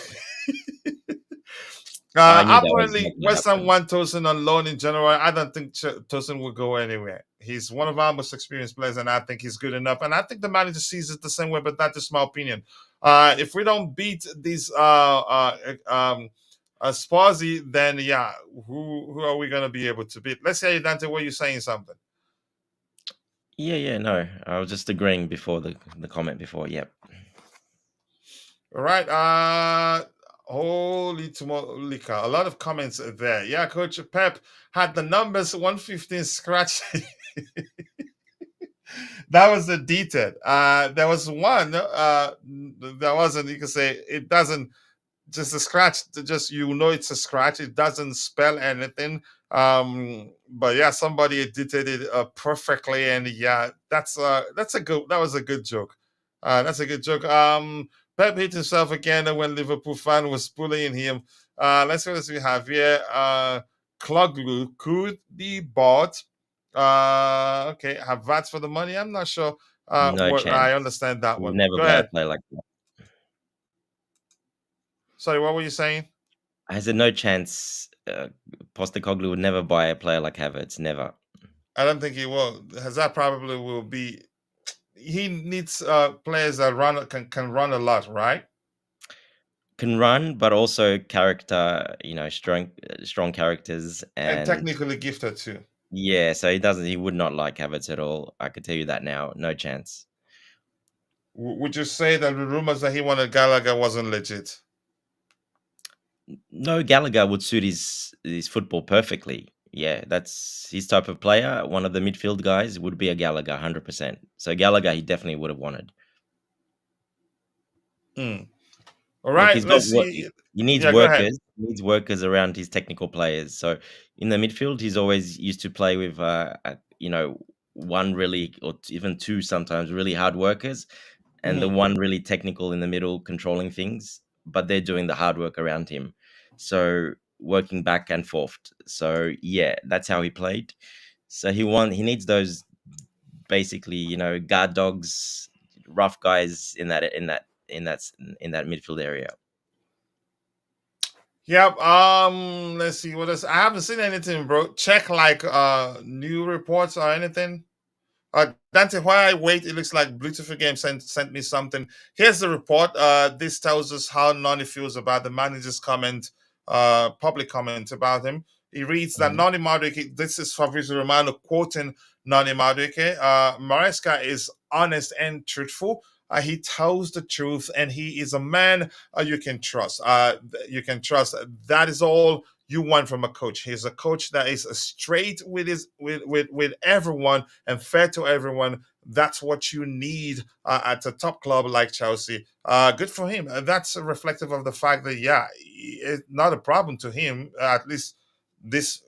Uh, I knew that was apparently, not going to West Ham happen. want Tosin on loan in general. I don't think Tosin will go anywhere. He's one of our most experienced players, and I think he's good enough. And I think the manager sees it the same way, but that's just my opinion. If we don't beat these Sparzy, then yeah, who are we gonna be able to beat? Let's say, Dante, were you saying something? Yeah, no, I was just agreeing before the comment before. Yep. All right. Holy Tumolika. A lot of comments there. Yeah, Coach Pep had the numbers 115 scratch. That was the detail. There was one. There wasn't. You can say it doesn't. Just a scratch. Just it's a scratch. It doesn't spell anything. But yeah, somebody edited it perfectly, and yeah, that's a good. That was a good joke. That's a good joke. Pep hit himself again when Liverpool fan was bullying him. Let's see what we have here. Kloglu could be bought. Okay, have VATs for the money. I'm not sure. No What I chance. understand that He would one. never Go buy a ahead. player like that. Sorry, what were you saying? I said no chance. Postecoglou would never buy a player like Havertz. Never. I don't think he will. Hazard probably will be. He needs players that can run a lot, right? Can run, but also character. Strong characters, And and technically gifted too. yeah. So he doesn't. He would not like Havertz at all. I could tell you that now. No chance. Would you say that the rumors that he wanted Gallagher wasn't legit? No, Gallagher would suit his football perfectly. Yeah, that's his type of player. One of the midfield guys would be a Gallagher, 100%. So Gallagher, he definitely would have wanted. Mm. All Like right, he's got let's what see. he needs Yeah, go ahead. workers. He needs workers around his technical players. So in the midfield, he's always used to play with, one really or even two sometimes really hard workers, and the Mhm. one really technical in the middle controlling things, but they're doing the hard work around him. So working back and forth. So yeah, that's how he played. So he needs those basically, guard dogs, rough guys in that midfield area. Yep. Let's see what else. I haven't seen anything, bro. Check like new reports or anything. Dante, while I wait, it looks like Bluetooth Game sent me something. Here's the report. This tells us how Noni feels about the manager's comment, public comment about him. He reads that Mhm. Noni Madueke, this is Fabrizio Romano quoting Noni Madueke. Maresca is honest and truthful. He tells the truth, and he is a man you can trust. You can trust. That is all you want from a coach. He's a coach that is straight with with everyone and fair to everyone. That's what you need at a top club like Chelsea. Good for him. That's reflective of the fact that yeah, it's not a problem to him. At least this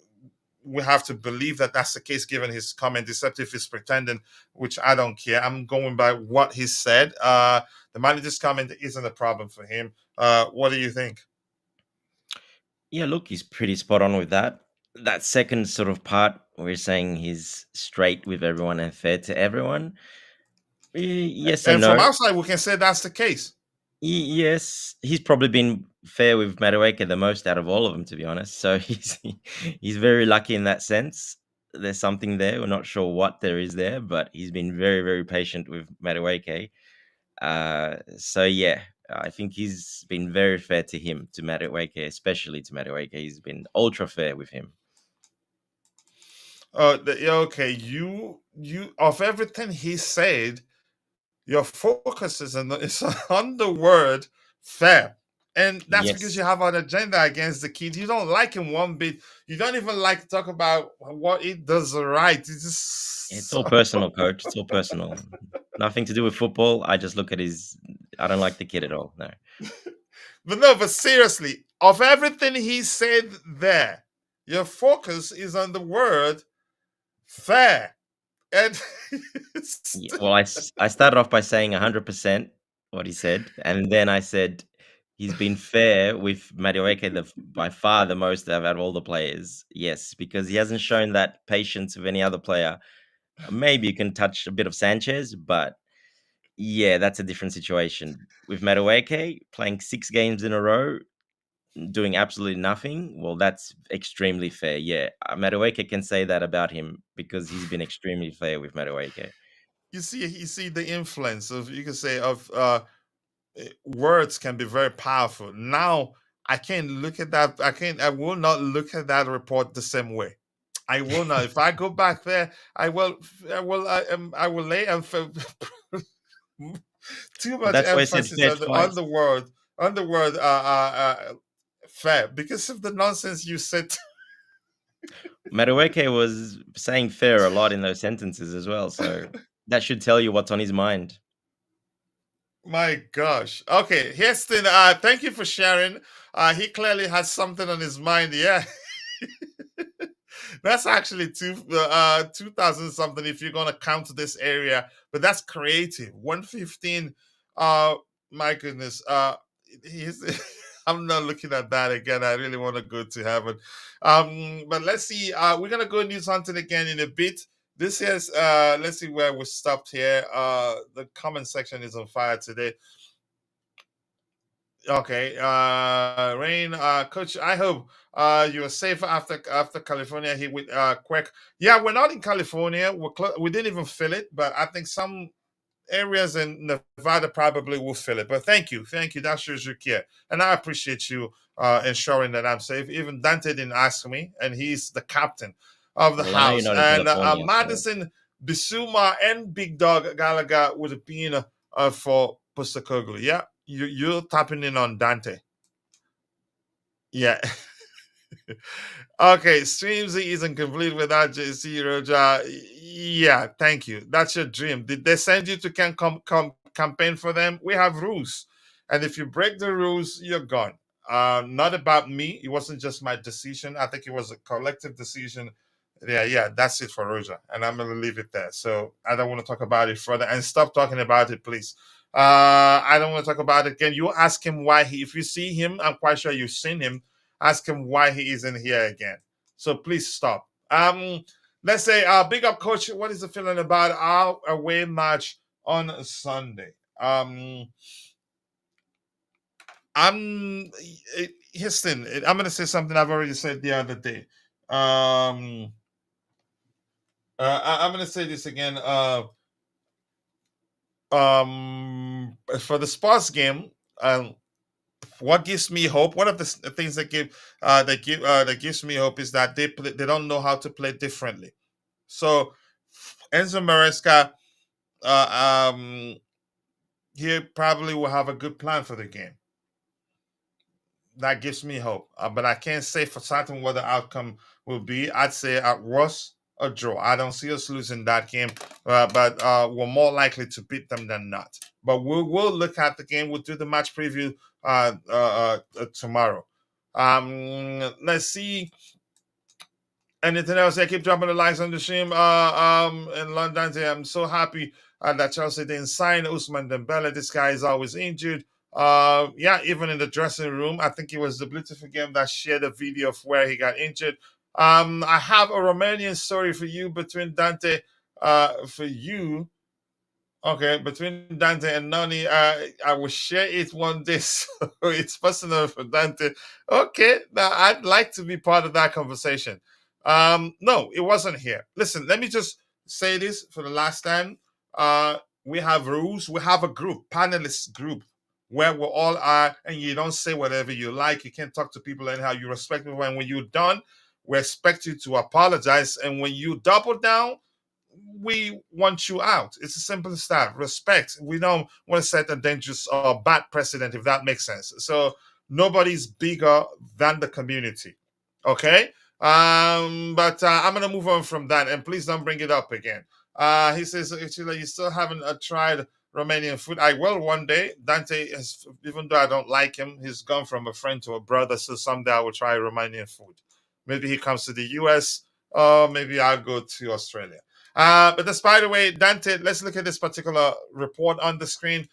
we have to believe that that's the case given his comment, except if he's pretending, which I don't care. I'm going by what he said. The manager's comment isn't a problem for him. What do you think? Yeah, look, he's pretty spot on with that. That second sort of part, we're saying he's straight with everyone and fair to everyone. Yes and And from no. outside, we can say that's the case. Yes, he's probably been fair with Madueke the most out of all of them, to be honest. So he's very lucky in that sense. There's something there. We're not sure what there is there, but he's been very, very patient with Madueke. So yeah, I think he's been very fair to him, to Madueke, especially to Madueke. He's been ultra fair with him. Yeah, okay, you of everything he said, your focus is is on the word fair. And that's because Yes, you have an agenda against the kid. You don't like him one bit. You don't even like to talk about what he does right. It's it's just all personal, coach. It's all personal. Nothing to do with football. I just look at his. I don't like the kid at all. No. but no, but seriously, of everything he said there, your focus is on the word fair. And Yeah, well, I started off by saying 100%. what he said, and then I said he's been fair with Madueke by far the most out of all the players. Yes, because he hasn't shown that patience of any other player. Maybe you can touch a bit of Sanchez, but yeah, that's a different situation. With Madueke playing 6 games in a row, doing absolutely nothing, well, that's extremely fair. Yeah, Madueke can say that about him because he's been extremely fair with Madueke. You see the influence of, you can say, of words can be very powerful. Now I can't look at that. I will not look at that report the same way. I will not. If I go back there, I will lay too But much that's why I said emphasis fair on twice. the word fair, because of the nonsense you said. Madueke was saying fair a lot in those sentences as well, so that should tell you what's on his mind. My gosh. Okay, Heston, thank you for sharing. He clearly has something on his mind. Yeah. That's actually 2000 something if you're gonna count this area, but that's creative. 115. Uh, my goodness. He's. I'm not looking at that again. I really want to go to heaven. But let's see. We're gonna go news hunting again in a bit. This is let's see where we stopped here. The comment section is on fire today. Okay, Rain, Coach. I hope you are safe after California. He with quick. Yeah, we're not in California. We didn't even feel it, but I think some areas in Nevada probably will feel it. But thank you. That shows you care, and I appreciate you ensuring that I'm safe. Even Dante didn't ask me, and he's the captain of the Well, I know you're house. not in And California, so Madison, Bisuma, and Big Dog Gallagher would have been for Postacoglu. Yeah, you're tapping in on Dante. Yeah. Okay, Streamsy isn't complete without JC Roja. Yeah, thank you. That's your dream. Did they send you to campaign for them? We have rules, and if you break the rules, you're gone. Not about me. It wasn't just my decision. I think it was a collective decision. Yeah, that's it for Roja, and I'm gonna leave it there. So I don't want to talk about it further, and stop talking about it, please. I don't want to talk about it again. You ask him why he. If you see him, I'm quite sure you've seen him. Ask him why he isn't here again. So please stop. Let's say, big up, coach. What is the feeling about our away match on Sunday? I'm Houston. I'm gonna say something I've already said the other day. I'm gonna say this again. For the Spurs game, what gives me hope? One of the things that gives me hope is that they don't know how to play differently. So Enzo Maresca, uh, um, he probably will have a good plan for the game. That gives me hope, but I can't say for certain what the outcome will be. I'd say at worst a draw. I don't see us losing that game, but we're more likely to beat them than not. But we'll look at the game. We'll do the match preview tomorrow. Let's see. Anything else? I keep dropping the likes on the stream. In London, I'm so happy that Chelsea didn't sign Usman Dembele. This guy is always injured. Yeah, even in the dressing room, I think it was the beautiful game that shared a video of where he got injured. I have a Romanian story for you between Dante. For you, okay, between Dante and Noni, I will share it one day. So it's personal for Dante. Okay, now I'd like to be part of that conversation. No, it wasn't here. Listen, let me just say this for the last time. We have rules. We have a group, panelist group, where we all are, and you don't say whatever you like. You can't talk to people anyhow. You respect people, and when you're done, we expect you to apologize. And when you double down, we want you out. It's as simple as that. Respect. We don't want to set a dangerous or bad precedent, if that makes sense. So nobody's bigger than the community. Okay. But I'm gonna move on from that, and please don't bring it up again. He says, actually, you still haven't tried Romanian food. I will one day. Dante has, even though I don't like him, he's gone from a friend to a brother. So someday I will try Romanian food. Maybe he comes to the US, or maybe I'll go to Australia. But that's, by the way, Dante, let's look at this particular report on the screen.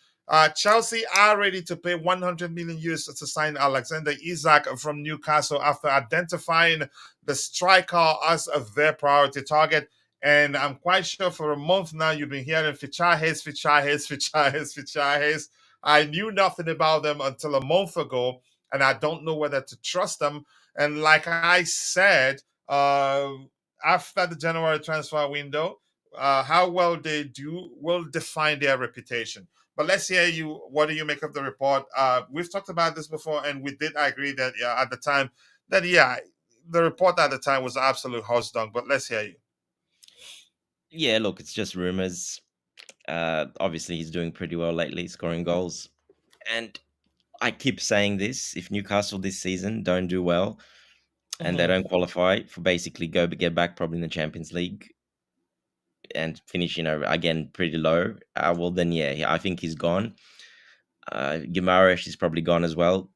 Chelsea are ready to pay 100 million euros to sign Alexander Isak from Newcastle after identifying the striker as their priority target. And I'm quite sure for a month now you've been hearing Fichajes, Fichajes, Fichajes, Fichajes. I knew nothing about them until a month ago, and I don't know whether to trust them. And like I said, after the January transfer window, how well they do will define their reputation. But let's hear you. What do you make of the report? We've talked about this before, and we did agree that at the time that the report at the time was absolute horse dung. But let's hear you. Yeah, look, it's just rumors. Obviously, he's doing pretty well lately, scoring goals. And I keep saying this: if Newcastle this season don't do well and they Mhm. don't qualify for basically get back probably in the Champions League and finish, again pretty low, well then yeah, I think he's gone. Guimaraes is probably gone as well.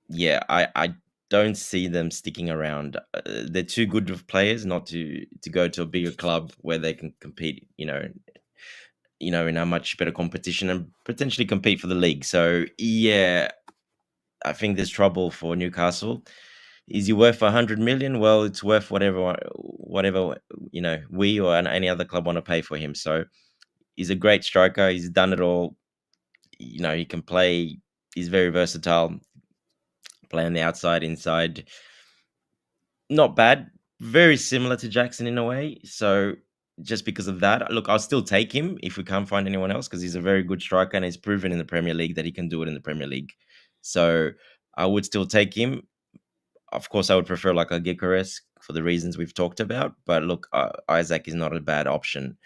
Yeah, I don't see them sticking around. They're too good of players not to go to a bigger club where they can compete. In a much better competition and potentially compete for the league. So yeah, I think there's trouble for Newcastle. Is he worth 100 million? Well, it's worth whatever we or any other club want to pay for him. So he's a great striker. He's done it all. He can play. He's very versatile. Play on the outside, inside. Not bad. Very similar to Jackson in a way. So just because of that, look, I'll still take him if we can't find anyone else because he's a very good striker and he's proven in the Premier League that he can do it in the Premier League. So I would still take him. Of course, I would prefer like a Gyökeres for the reasons we've talked about. But look, Isaac is not a bad option.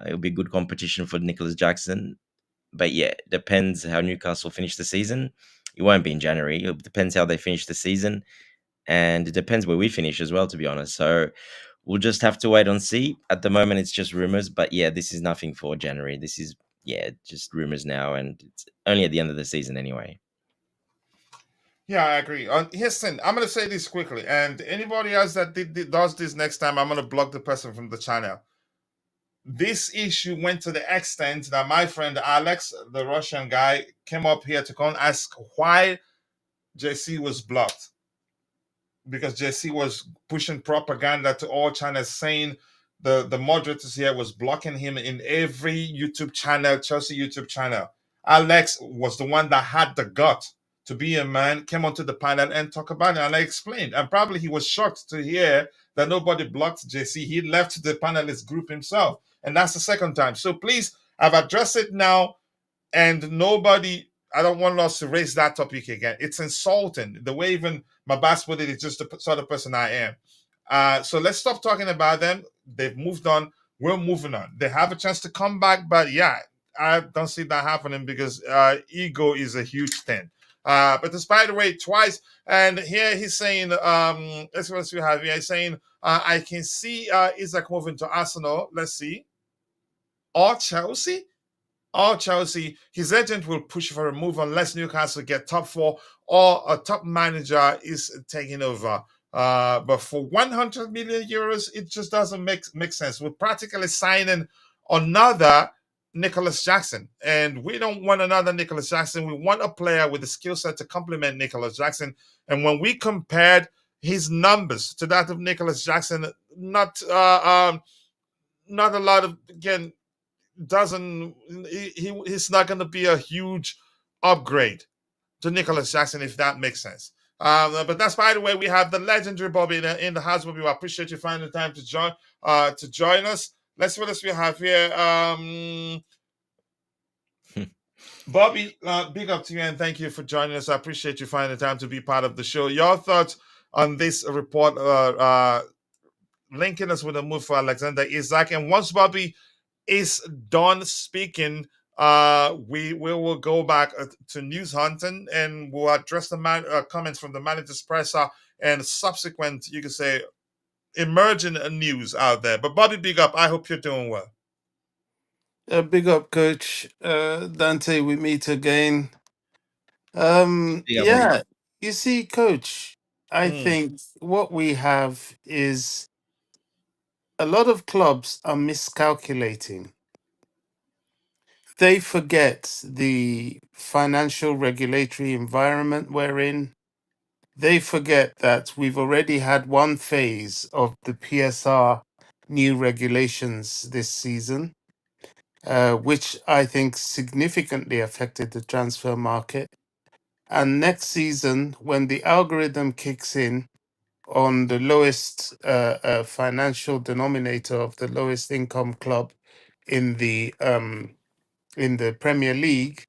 It'll be good competition for Nicholas Jackson. But yeah, it depends how Newcastle finish the season. It won't be in January. It depends how they finish the season. And it depends where we finish as well, to be honest. So we'll just have to wait and see. At the moment, it's just rumors. But yeah, this is nothing for January. This is, yeah, just rumors now. And it's only at the end of the season anyway. Yeah, I agree. Here's thing. I'm gonna say this quickly, and anybody else that does this next time, I'm gonna block the person from the channel. This issue went to the extent that my friend Alex, the Russian guy, came up here to come and ask why JC was blocked because JC was pushing propaganda to all channels saying the moderators here was blocking him in every YouTube channel, Chelsea YouTube channel. Alex was the one that had the gut to be a man, came onto the panel and talk about it. And I explained. And probably he was shocked to hear that nobody blocked JC. He left the panelist group himself. And that's the second time. So please, I've addressed it now and nobody, I don't want us to raise that topic again. It's insulting. The way even my boss put it is just the sort of person I am. So let's stop talking about them. They've moved on. We're moving on. They have a chance to come back, but yeah, I don't see that happening because ego is a huge thing. But despite the way twice, and here he's saying, let's see what we have here. He's saying, I can see Isaac moving to Arsenal. Let's see. Or Chelsea. Or Chelsea, his agent will push for a move unless Newcastle get top four or a top manager is taking over. But for 100 million euros, it just doesn't make sense. We're practically signing another Nicholas Jackson, and we don't want another Nicholas Jackson. We want a player with the skill set to complement Nicholas Jackson. And when we compared his numbers to that of Nicholas Jackson, not a lot of again doesn't he's not going to be a huge upgrade to Nicholas Jackson if that makes sense. But that's by the way we have the legendary Bobby in the house. Bobby, I appreciate you finding the time to join us. Let's see what else we have here. Bobby, big up to you and thank you for joining us. I appreciate you finding the time to be part of the show. Your thoughts on this report linking us with a move for Alexander Isak. And once Bobby is done speaking, we will go back to news hunting and we'll address the comments from the manager's presser and subsequent, you could say, emerging news out there. But Bobby, big up. I hope you're doing well. Big up, Coach Dante. We meet again. Yeah, buddy. Yeah, you see, Coach, I Mm. think what we have is a lot of clubs are miscalculating. they forget the financial regulatory environment we're in. They forget that we've already had one phase of the PSR new regulations this season, which I think significantly affected the transfer market. And next season, when the algorithm kicks in on the lowest financial denominator of the lowest income club in the Premier League,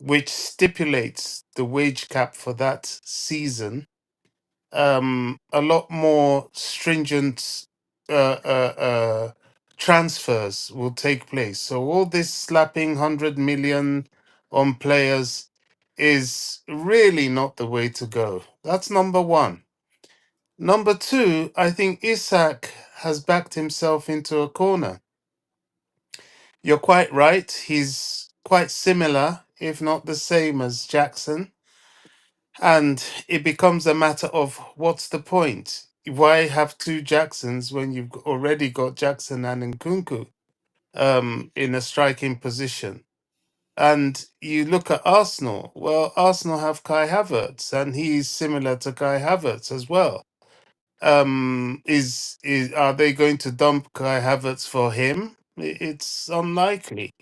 which stipulates the wage cap for that season, a lot more stringent transfers will take place. So all this slapping 100 million on players is really not the way to go. That's number one. Number two, I think Isak has backed himself into a corner. You're quite right. He's quite similar, if not the same, as Jackson. And it becomes a matter of what's the point? Why have two Jacksons when you've already got Jackson and Nkunku in a striking position? And you look at Arsenal. Well, Arsenal have Kai Havertz, and he's similar to Kai Havertz as well. Is are they going to dump Kai Havertz for him? It's unlikely.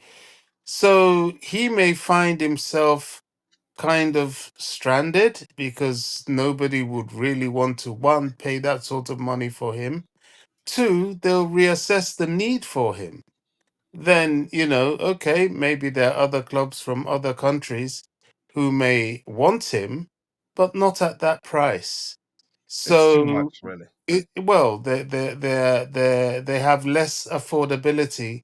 So he may find himself kind of stranded because nobody would really want to, one, pay that sort of money for him. Two, they'll reassess the need for him. Then, okay, maybe there are other clubs from other countries who may want him, but not at that price. It's too So, much, really. well, they have less affordability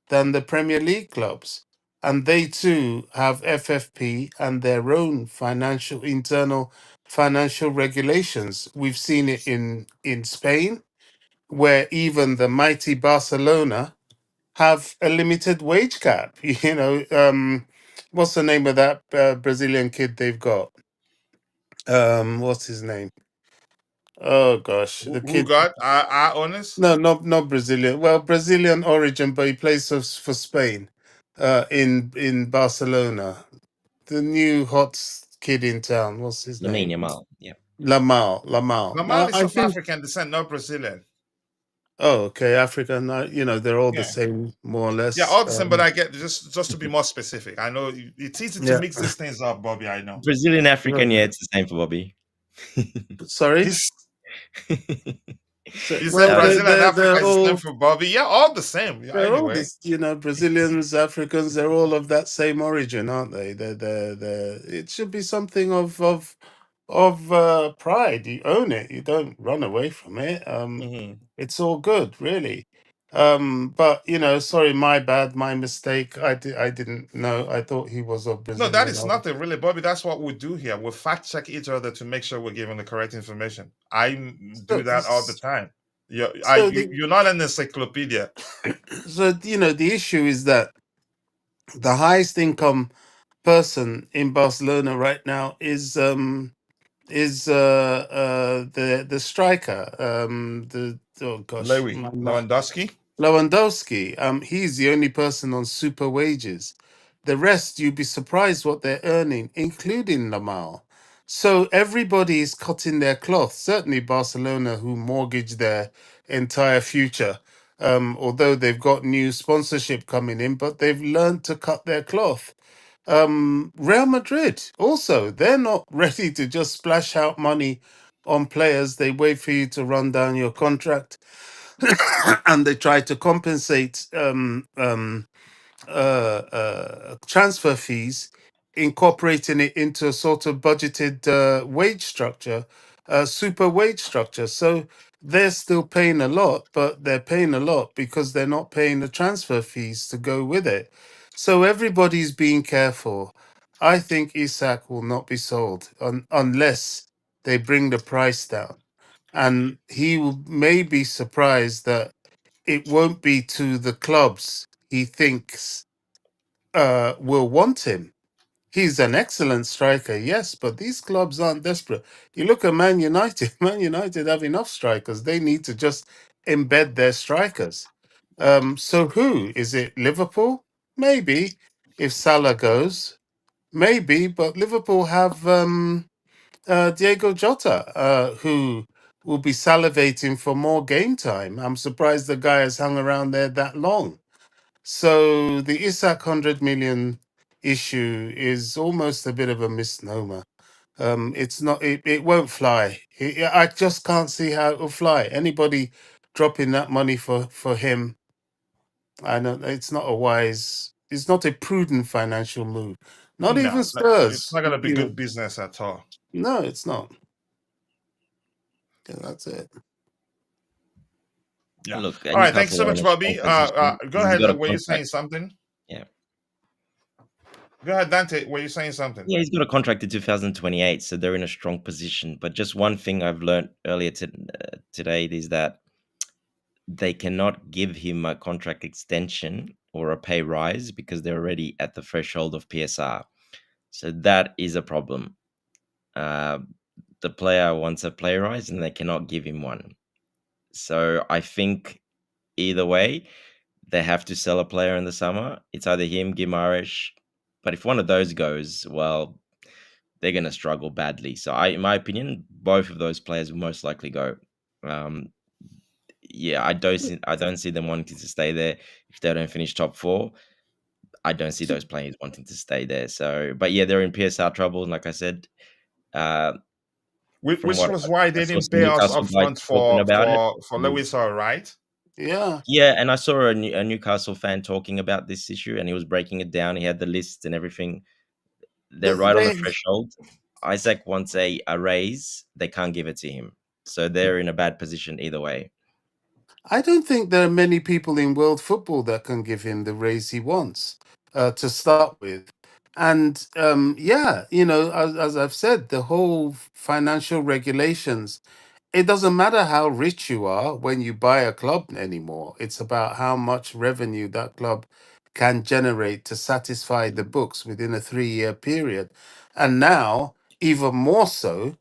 than the Premier League clubs, and they too have FFP and their own internal financial regulations. We've seen it in Spain, where even the mighty Barcelona have a limited wage cap. What's the name of that Brazilian kid they've got? What's his name? Oh gosh, the Who kid. got honest? No, not Brazilian. Well, Brazilian origin, but he plays for Spain, in Barcelona. The new hot kid in town. What's his Lamine name? Yamal. Yeah. Lamal. Lamal is I of think. African descent, not Brazilian. Oh, okay, African. They're all the Yeah. same, more or Yeah, less. all the same, but I get just to be more specific. I know it's easy to Yeah. mix these things up, Bobby. I know. Brazilian African, No, yeah, it's the same for Bobby. sorry. He's, So, you said well, Uh, Brazil and Africa they're is the same all for Bobby. Yeah, all the same. Yeah, they're all anyway. this. Brazilians, Africans. They're all of that same origin, aren't they? They're. It should be something of pride. You own it. You don't run away from it. Hmm. It's all good, really. But sorry, my bad, my mistake. I didn't know. I thought he was of No, that Brazilian is origin. nothing really, Bobby. That's what we do here. We fact check each other to make sure we're giving the correct information. Do So, that all the time. so the You're not an encyclopedia. so the issue is that the highest income person in Barcelona right now is the striker, the oh gosh, Lewandowski. Lewandowski. He's the only person on super wages. The rest, you'd be surprised what they're earning, including Lamal. So everybody is cutting their cloth. Certainly Barcelona, who mortgage their entire future, although they've got new sponsorship coming in, but they've learned to cut their cloth. Real Madrid also, they're not ready to just splash out money on players. They wait for you to run down your contract and they try to compensate transfer fees, incorporating it into a sort of budgeted wage structure, super wage structure. So they're still paying a lot, but they're paying a lot because they're not paying the transfer fees to go with it. So everybody's being careful. I think Isak will not be sold unless they bring the price down. And may be surprised that it won't be to the clubs he thinks will want him. He's an excellent striker, yes, but these clubs aren't desperate. You look at Man United. Man United have enough strikers. They need to just embed their strikers. So who is it? Liverpool, maybe, if Salah goes. Maybe, but Liverpool have Diego Jota, who will be salivating for more game time. I'm surprised the guy has hung around there that long. So the Isak 100 million issue is almost a bit of a misnomer. It's not. It won't fly. I just can't see how it will fly. Anybody dropping that money for him, I know it's not a wise. It's not a prudent financial move. Not No, even it's Spurs. not gonna be You know, good business at all. no, it's not. Yeah, that's it. Yeah. Look, All right. Thanks Newcastle so are in much, a strong Bobby. position. Go He's ahead. got a Were you saying contract. something? Yeah. Go ahead, Dante. Were you saying something? Yeah, he's got a contract to 2028, so they're in a strong position. But just one thing I've learned earlier today is that they cannot give him a contract extension or a pay rise because they're already at the threshold of PSR. So that is a problem. Uh, the player wants a play rise and they cannot give him one. So I think either way, they have to sell a player in the summer. It's either him, Guimaraes. But if one of those goes, well, they're going to struggle badly. So in my opinion, both of those players will most likely go. Um, yeah, I don't see them wanting to stay there if they don't finish top four. I don't see those players wanting to stay there. So, but yeah, they're in PSR trouble. And like I said, uh, from Which what was why I they saw didn't some pay us Newcastle guys upfront talking about it. for Lewis, all right? Yeah. Yeah, and I saw a Newcastle fan talking about this issue, and he was breaking it down. He had the lists and everything. They're They, right on the they, threshold. Isaac wants a raise. They can't give it to him, so they're in a bad position either way. I don't think there are many people in world football that can give him the raise he wants to start with. And yeah, as I've said, the whole financial regulations, it doesn't matter how rich you are when you buy a club anymore. It's about how much revenue that club can generate to satisfy the books within a 3-year period. And now, even more so,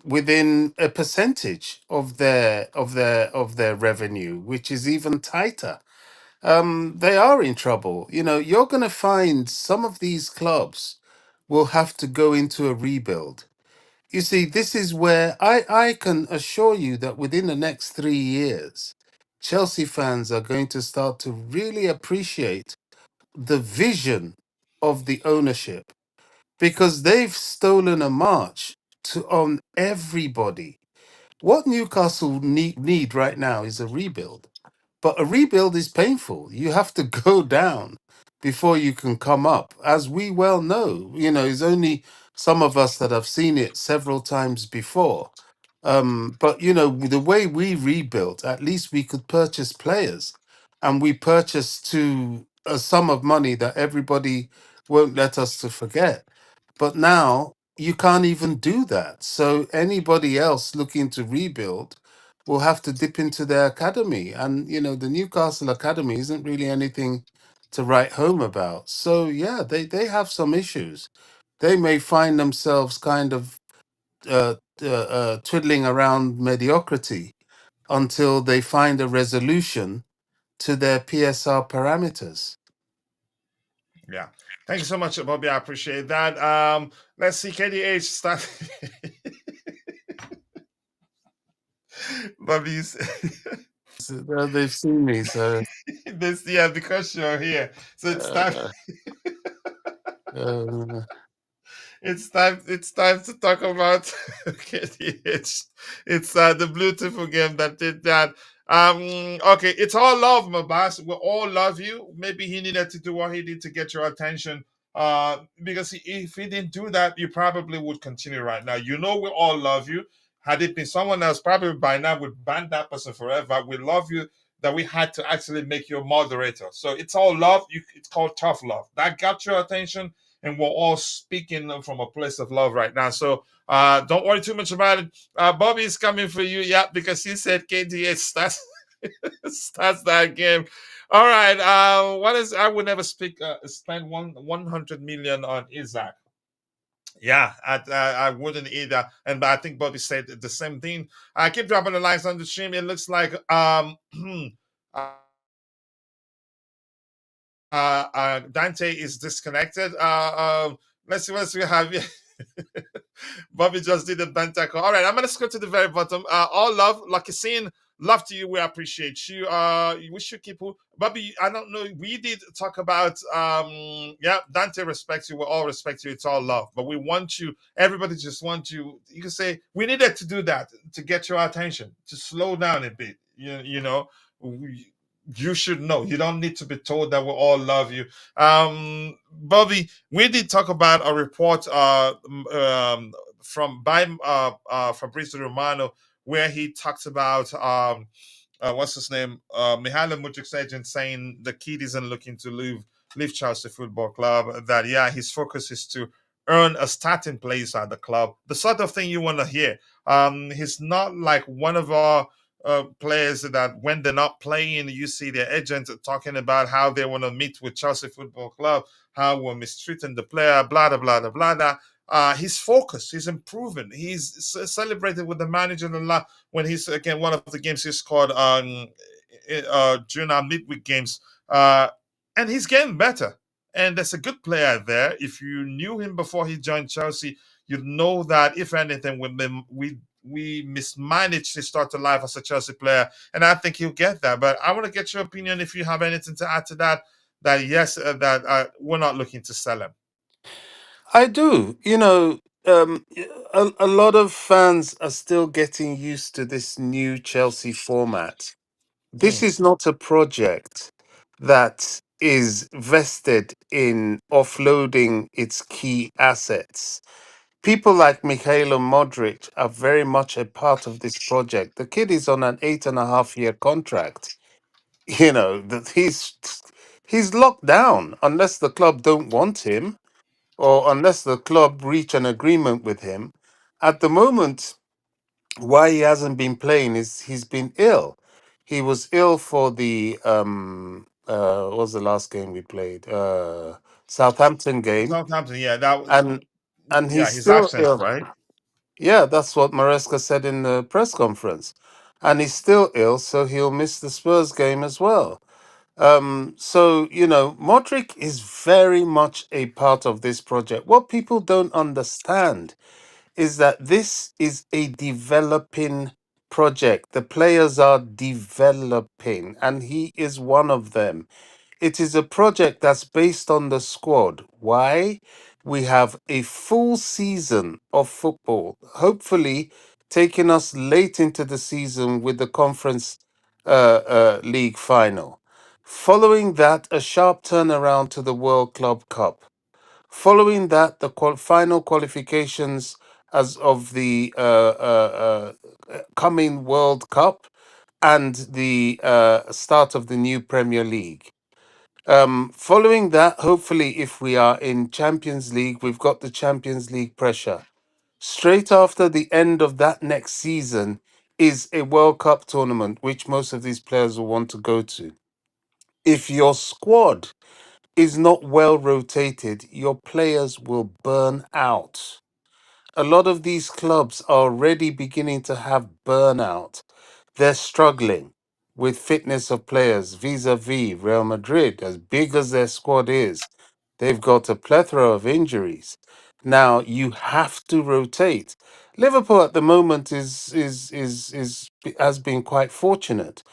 within a percentage of their revenue, which is even tighter. They are in trouble. You're going to find some of these clubs will have to go into a rebuild. You see, this is where I can assure you that within the next 3 years, Chelsea fans are going to start to really appreciate the vision of the ownership because they've stolen a march to on everybody. What Newcastle need right now is a rebuild. But a rebuild is painful. You have to go down before you can come up. As we well know, it's only some of us that have seen it several times before. But the way we rebuilt, at least we could purchase players, and we purchased to a sum of money that everybody won't let us to forget. But now you can't even do that. So anybody else looking to rebuild will have to dip into their academy. And, the Newcastle Academy isn't really anything to write home about. So, yeah, they have some issues. They may find themselves kind of twiddling around mediocrity until they find a resolution to their PSR parameters. Yeah. Thank you so much, Bobby. I appreciate that. Let's see, KDH start. Bobby's So, they've seen me, so this, yeah, because you're here. So it's time. uh, uh, It's time to talk about KDH. It's the beautiful game that did that. Okay, it's all love, Mabas. We all love you. Maybe he needed to do what he did to get your attention. Because if he didn't do that, you probably would continue right now. We all love you. Had it been someone else, probably by now would ban that person forever. We love you that we had to actually make you a moderator. So it's all love. It's called tough love. That got your attention, and we're all speaking from a place of love right now. So don't worry too much about it. Bobby is coming for you, yeah, because he said KDH starts starts that game. All right. What is? I would never spend 100 million on Isaac. Yeah, I wouldn't either. And I think Bobby said the same thing. I keep dropping the lines on the stream. It looks like Dante is disconnected. Let's see what we have here. Bobby just did a bent tackle. All right, I'm gonna scroll to the very bottom. All love, Lucky Scene. Love to you. We appreciate you. We should keep. Bobby, I don't know. We did talk about. Yeah, Dante respects you. We all respect you. It's all love, but we want you. Everybody just wants you. You can say we needed to do that to get your attention. To slow down a bit. You know. You should know. You don't need to be told that we all love you. Bobby, we did talk about a report from by Fabrizio Romano where he talks about what's his name, Mykhailo Mudryk's agent saying the kid isn't looking to leave Chelsea Football Club. That yeah, his focus is to earn a starting place at the club. The sort of thing you want to hear. He's not like one of our players that when they're not playing, you see their agent talking about how they want to meet with Chelsea Football Club, how we're mistreating the player, blah, blah, blah, blah, blah. Blah. He's focused. He's improving. He's celebrated with the manager a lot when he's again one of the games he scored during our midweek games, and he's getting better. And there's a good player there. If you knew him before he joined Chelsea, you'd know that if anything, we mismanaged his start to life as a Chelsea player, and I think he'll get that. But I want to get your opinion if you have anything to add to that. That yes, that we're not looking to sell him. I do. A lot of fans are still getting used to this new Chelsea format. This Mm. is not a project that is vested in offloading its key assets. People like Mykhailo Mudryk are very much a part of this project. The kid is on an 8.5 year contract. That he's locked down unless the club don't want him or unless the club reach an agreement with him. At the moment, why he hasn't been playing is he's been ill. He was ill for the what was the last game we played? Southampton game. Southampton, yeah, that was And and yeah he's his still absence, ill. right? Yeah, that's what Maresca said in the press conference. And he's still ill, so he'll miss the Spurs game as well. Modric is very much a part of this project. What people don't understand is that this is a developing project. The players are developing, and he is one of them. It is a project that's based on the squad. Why? We have a full season of football, hopefully taking us late into the season with the Conference League final. Following that, a sharp turnaround to the World Club Cup. Following that, the final qualifications as of the coming World Cup and the start of the new Premier League. Following that, hopefully, if we are in Champions League, we've got the Champions League pressure. Straight after the end of that next season is a World Cup tournament, which most of these players will want to go to. If your squad is not well rotated, your players will burn out. A lot of these clubs are already beginning to have burnout. They're struggling with fitness of players vis-a-vis Real Madrid, as big as their squad is. They've got a plethora of injuries. Now you have to rotate. Liverpool at the moment is has been quite fortunate,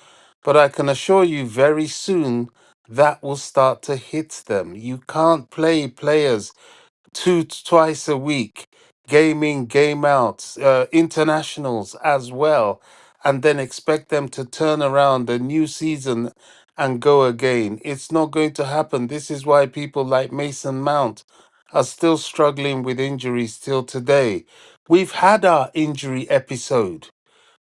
but I can assure you very soon that will start to hit them. You can't play players twice a week, game in, game out, internationals as well, and then expect them to turn around a new season and go again. It's not going to happen. This is why people like Mason Mount are still struggling with injuries till today. We've had our injury episode.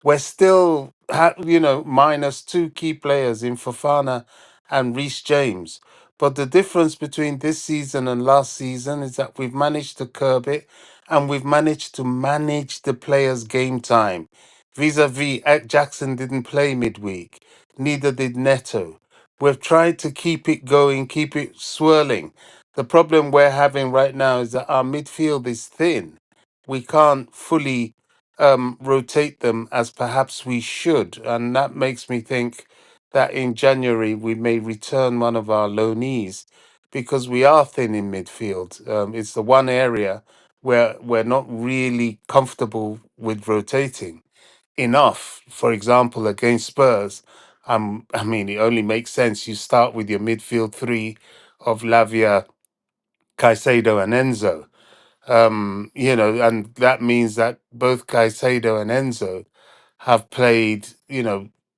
We're still, minus two key players in Fofana and Reece James. But the difference between this season and last season is that we've managed to curb it and we've managed to manage the players' game time. Vis-a-vis, Jackson didn't play midweek, neither did Neto. We've tried to keep it going, keep it swirling. The problem we're having right now is that our midfield is thin. We can't fully rotate them as perhaps we should. And that makes me think that in January we may return one of our loanees because we are thin in midfield. It's the one area where we're not really comfortable with rotating enough. For example, against Spurs, I mean, it only makes sense you start with your midfield three of Lavia, Caicedo, and Enzo. And that means that both Caicedo and Enzo have played,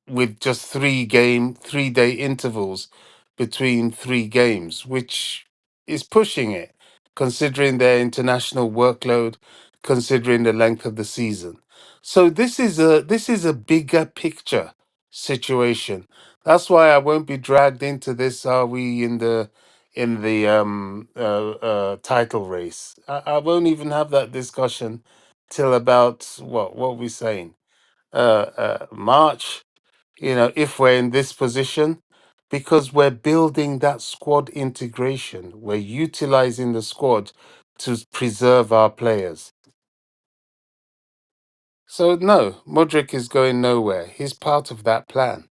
with just 3-day intervals between three games, which is pushing it, considering their international workload, considering the length of the season. So this is a bigger picture situation. That's why I won't be dragged into this. Are we in the title race? I won't even have that discussion till about what we saying March, if we're in this position, because we're building that squad integration. We're utilizing the squad to preserve our players. So, no, Mudryk is going nowhere. He's part of that plan.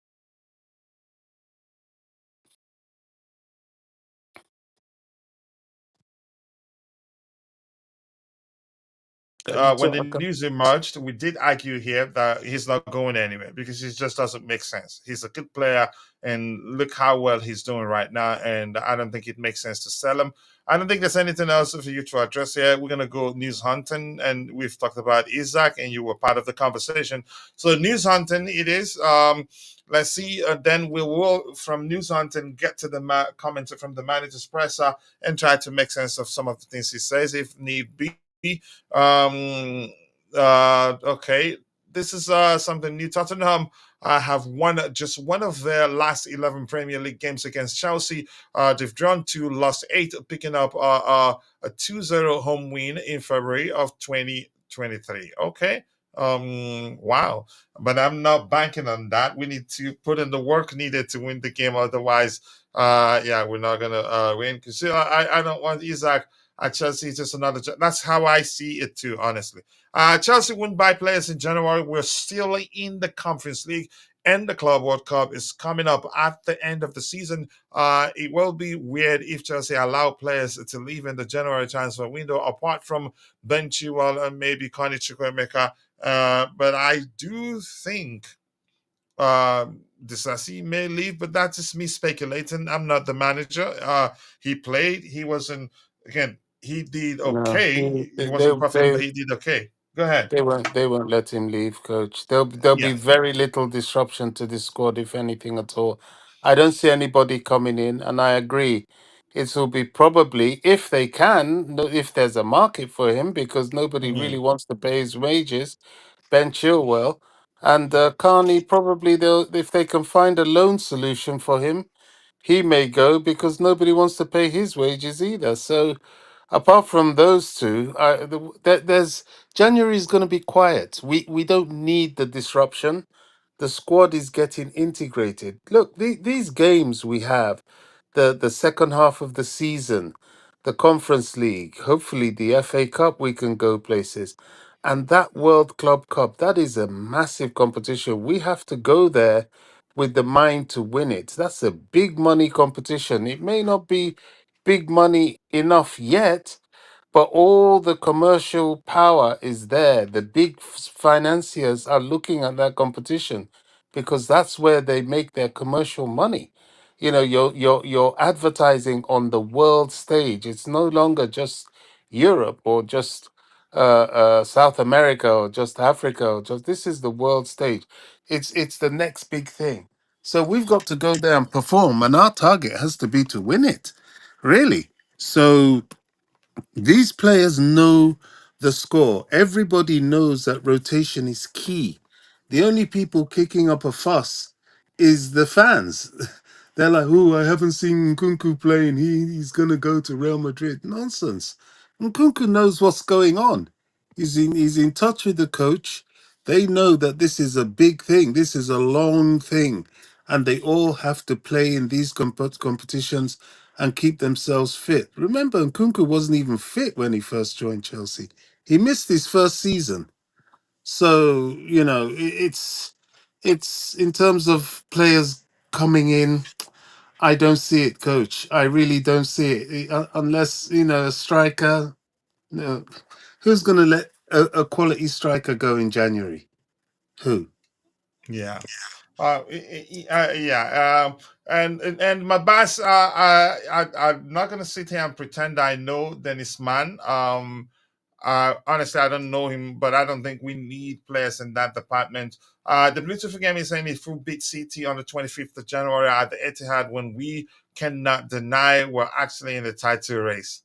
Have you When talked? the news emerged, we did argue here that he's not going anywhere because it just doesn't make sense. He's a good player, and look how well he's doing right now. And I don't think it makes sense to sell him. I don't think there's anything else for you to address here. We're gonna go news hunting, and we've talked about Isak, and you were part of the conversation. So news hunting, it is. Let's see. Then we will, from news hunting, get to the comments from the manager's presser and try to make sense of some of the things he says, if need be. um. Okay. This is something new. Tottenham have won just one of their last 11 Premier League games against Chelsea. They've drawn two, lost eight, picking up a 2-0 home win in February of 2023. Okay. Wow. But I'm not banking on that. We need to put in the work needed to win the game. Otherwise, yeah, we're not gonna win. Because I don't want Isak at Chelsea. It's just another. That's how I see it too, honestly. Chelsea wouldn't buy players in January. We're still in the Conference League, and the Club World Cup is coming up at the end of the season. It will be weird if Chelsea allow players to leave in the January transfer window, apart from Ben Chilwell and maybe Connie Chukwuemeka. But I do think Disasi may leave, but that's just me speculating. I'm not the manager. He played. He wasn't. Again, he did No, okay. He they, wasn't perfect, they, but he did okay. Go ahead. they won't let him leave, coach. There'll be Yeah. very little disruption to this squad, if anything at all. I don't see anybody coming in, and I agree. It will be probably, if they can, if there's a market for him, because nobody really Mhm. wants to pay his wages. Ben Chilwell and Carney, probably they'll, if they can find a loan solution for him, he may go because nobody wants to pay his wages either. So, apart from those two, there's January is going to be quiet. We don't need the disruption. The squad is getting integrated. Look, these games we have, the second half of the season, the Conference League, hopefully the FA Cup, we can go places. And that World Club Cup, that is a massive competition. We have to go there with the mind to win it. That's a big money competition. It may not be big money enough yet, but all the commercial power is there. The big financiers are looking at that competition because that's where they make their commercial money. You're advertising on the world stage. It's no longer just Europe or just South America or just Africa or just this is the world stage. It's the next big thing. So we've got to go there and perform, and our target has to be to win it, really. So these players know the score. Everybody knows that rotation is key. The only people kicking up a fuss is the fans. They're like, "Oh, I haven't seen Nkunku playing. He's gonna go to Real Madrid." Nonsense. Nkunku knows what's going on. He's in touch with the coach. They know that this is a big thing. This is a long thing, and they all have to play in these competitions and keep themselves fit. Remember, Nkunku wasn't even fit when he first joined Chelsea. He missed his first season. So, it's in terms of players coming in. I don't see it, coach. I really don't see it. Unless, a striker. No. Who's going to let a quality striker go in January? Who? Yeah. Yeah. And my boss, I'm not gonna sit here and pretend I know Dennis Mann. Honestly, I don't know him, but I don't think we need players in that department. The beautiful game is saying if we beat City on the 25th of January at the Etihad, when we cannot deny we're actually in the title race.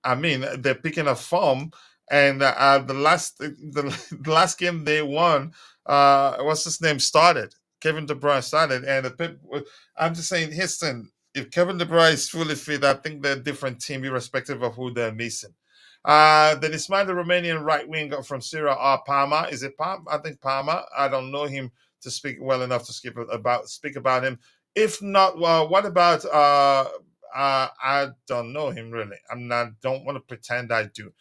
I mean, they're picking a form, and the last game they won, what's his name started. Kevin De Bruyne started, and I'm just saying, Houston. If Kevin De Bruyne is fully fit, I think they're a different team, irrespective of who they're missing. Then it's the Romanian right winger from Syria, Parma. Is it Parma? I think Parma. I don't know him to speak well enough to speak about him. If not, well, what about I don't know him really. Don't want to pretend I do.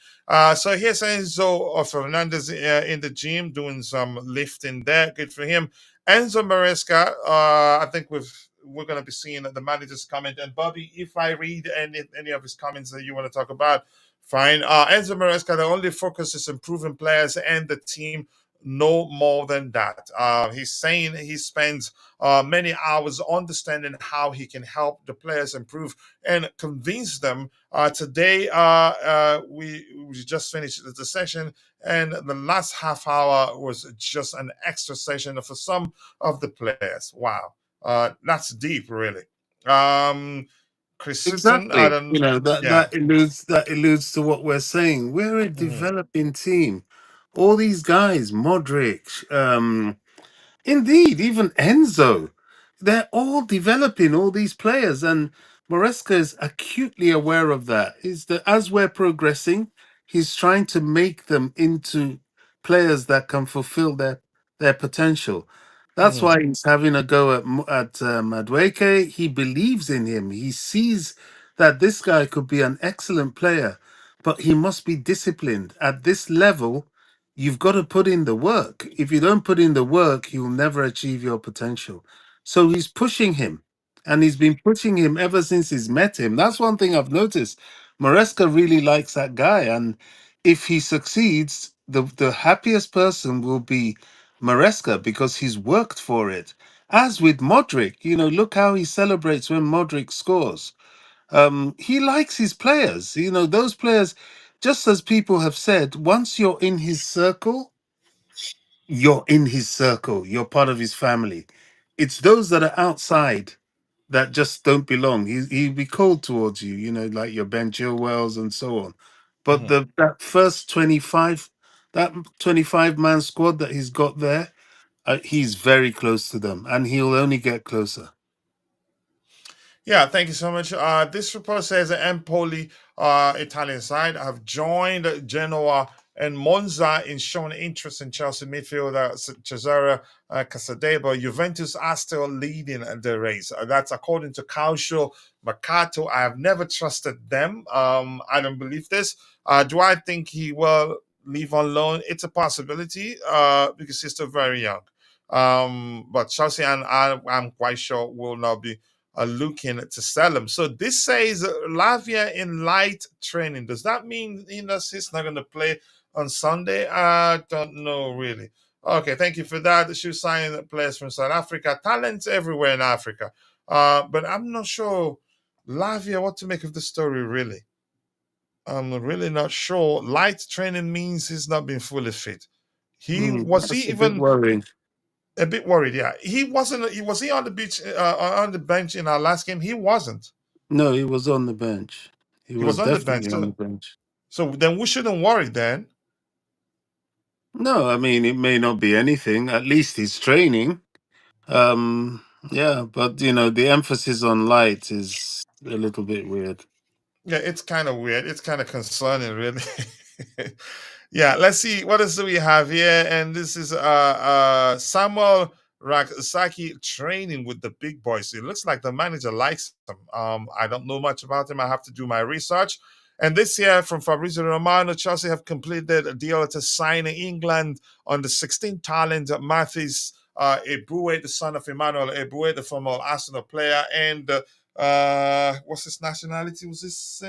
So here's Enzo Fernandez in the gym doing some lifting there. Good for him. Enzo Maresca. I think we're going to be seeing the manager's comment. And Bobby, if I read any of his comments that you want to talk about, fine. Enzo Maresca. The only focus is improving players and the team. No more than that. He's saying he spends many hours understanding how he can help the players improve and convince them. Today, we just finished the session, and the last half hour was just an extra session for some of the players. Wow, that's deep, really. Chris Sutton, I Exactly. don't. That Yeah. that alludes to what we're saying. We're a Mhm. developing team. All these guys, Modric, indeed, even Enzo, they're all developing, all these players, and Maresca is acutely aware of that. Is that as we're progressing, he's trying to make them into players that can fulfill their potential. That's Mhm. why he's having a go at Madueke. He believes in him. He sees that this guy could be an excellent player, but he must be disciplined at this level. You've got to put in the work. If you don't put in the work, you'll never achieve your potential. So he's pushing him, and he's been pushing him ever since he's met him. That's one thing I've noticed. Maresca really likes that guy, and if he succeeds, the happiest person will be Maresca because he's worked for it. As with Modric, look how he celebrates when Modric scores. He likes his players. Those players, just as people have said, once you're in his circle, you're in his circle. You're part of his family. It's those that are outside that just don't belong. He'd be cold towards you, like your Ben Chilwells and so on. But Mhm. that first 25, that 25 man squad that he's got there, he's very close to them, and he'll only get closer. Yeah, thank you so much. This report says that Empoli, Italian side, have joined Genoa and Monza in showing interest in Chelsea midfielder Cesare Casadebo. Juventus are still leading the race. That's according to Calcio Mercato. I have never trusted them. I don't believe this. Do I think he will leave on loan? It's a possibility because he's still very young. But Chelsea and I'm quite sure will not be are looking to sell him. So this says Lavia in light training. Does that mean he's not going to play on Sunday? I don't know really. Okay, thank you for that. The shoe sign players from South Africa. Talents everywhere in Africa. But I'm not sure, Lavia, what to make of the story really. I'm really not sure. Light training means he's not been fully fit. He That's a bit even worrying. a bit worried? Yeah, he wasn't. Was he on the beach on the bench in our last game? He wasn't. No, he was on the bench. He He was was on the bench. definitely on the bench. So then we shouldn't worry then. No, I mean it may not be anything. At least he's training. Yeah, but the emphasis on light is a little bit weird. Yeah, it's kind of weird. It's kind of concerning, really. Yeah, let's see what else do we have here. And this is Samuel Rakasaki training with the big boys. It looks like the manager likes him. I don't know much about him. I have to do my research. And this year from Fabrizio Romano, Chelsea have completed a deal to sign in England on the 16 talent Mathis Eboue, the son of Emmanuel Eboué, the former Arsenal player, and what's his nationality? Was this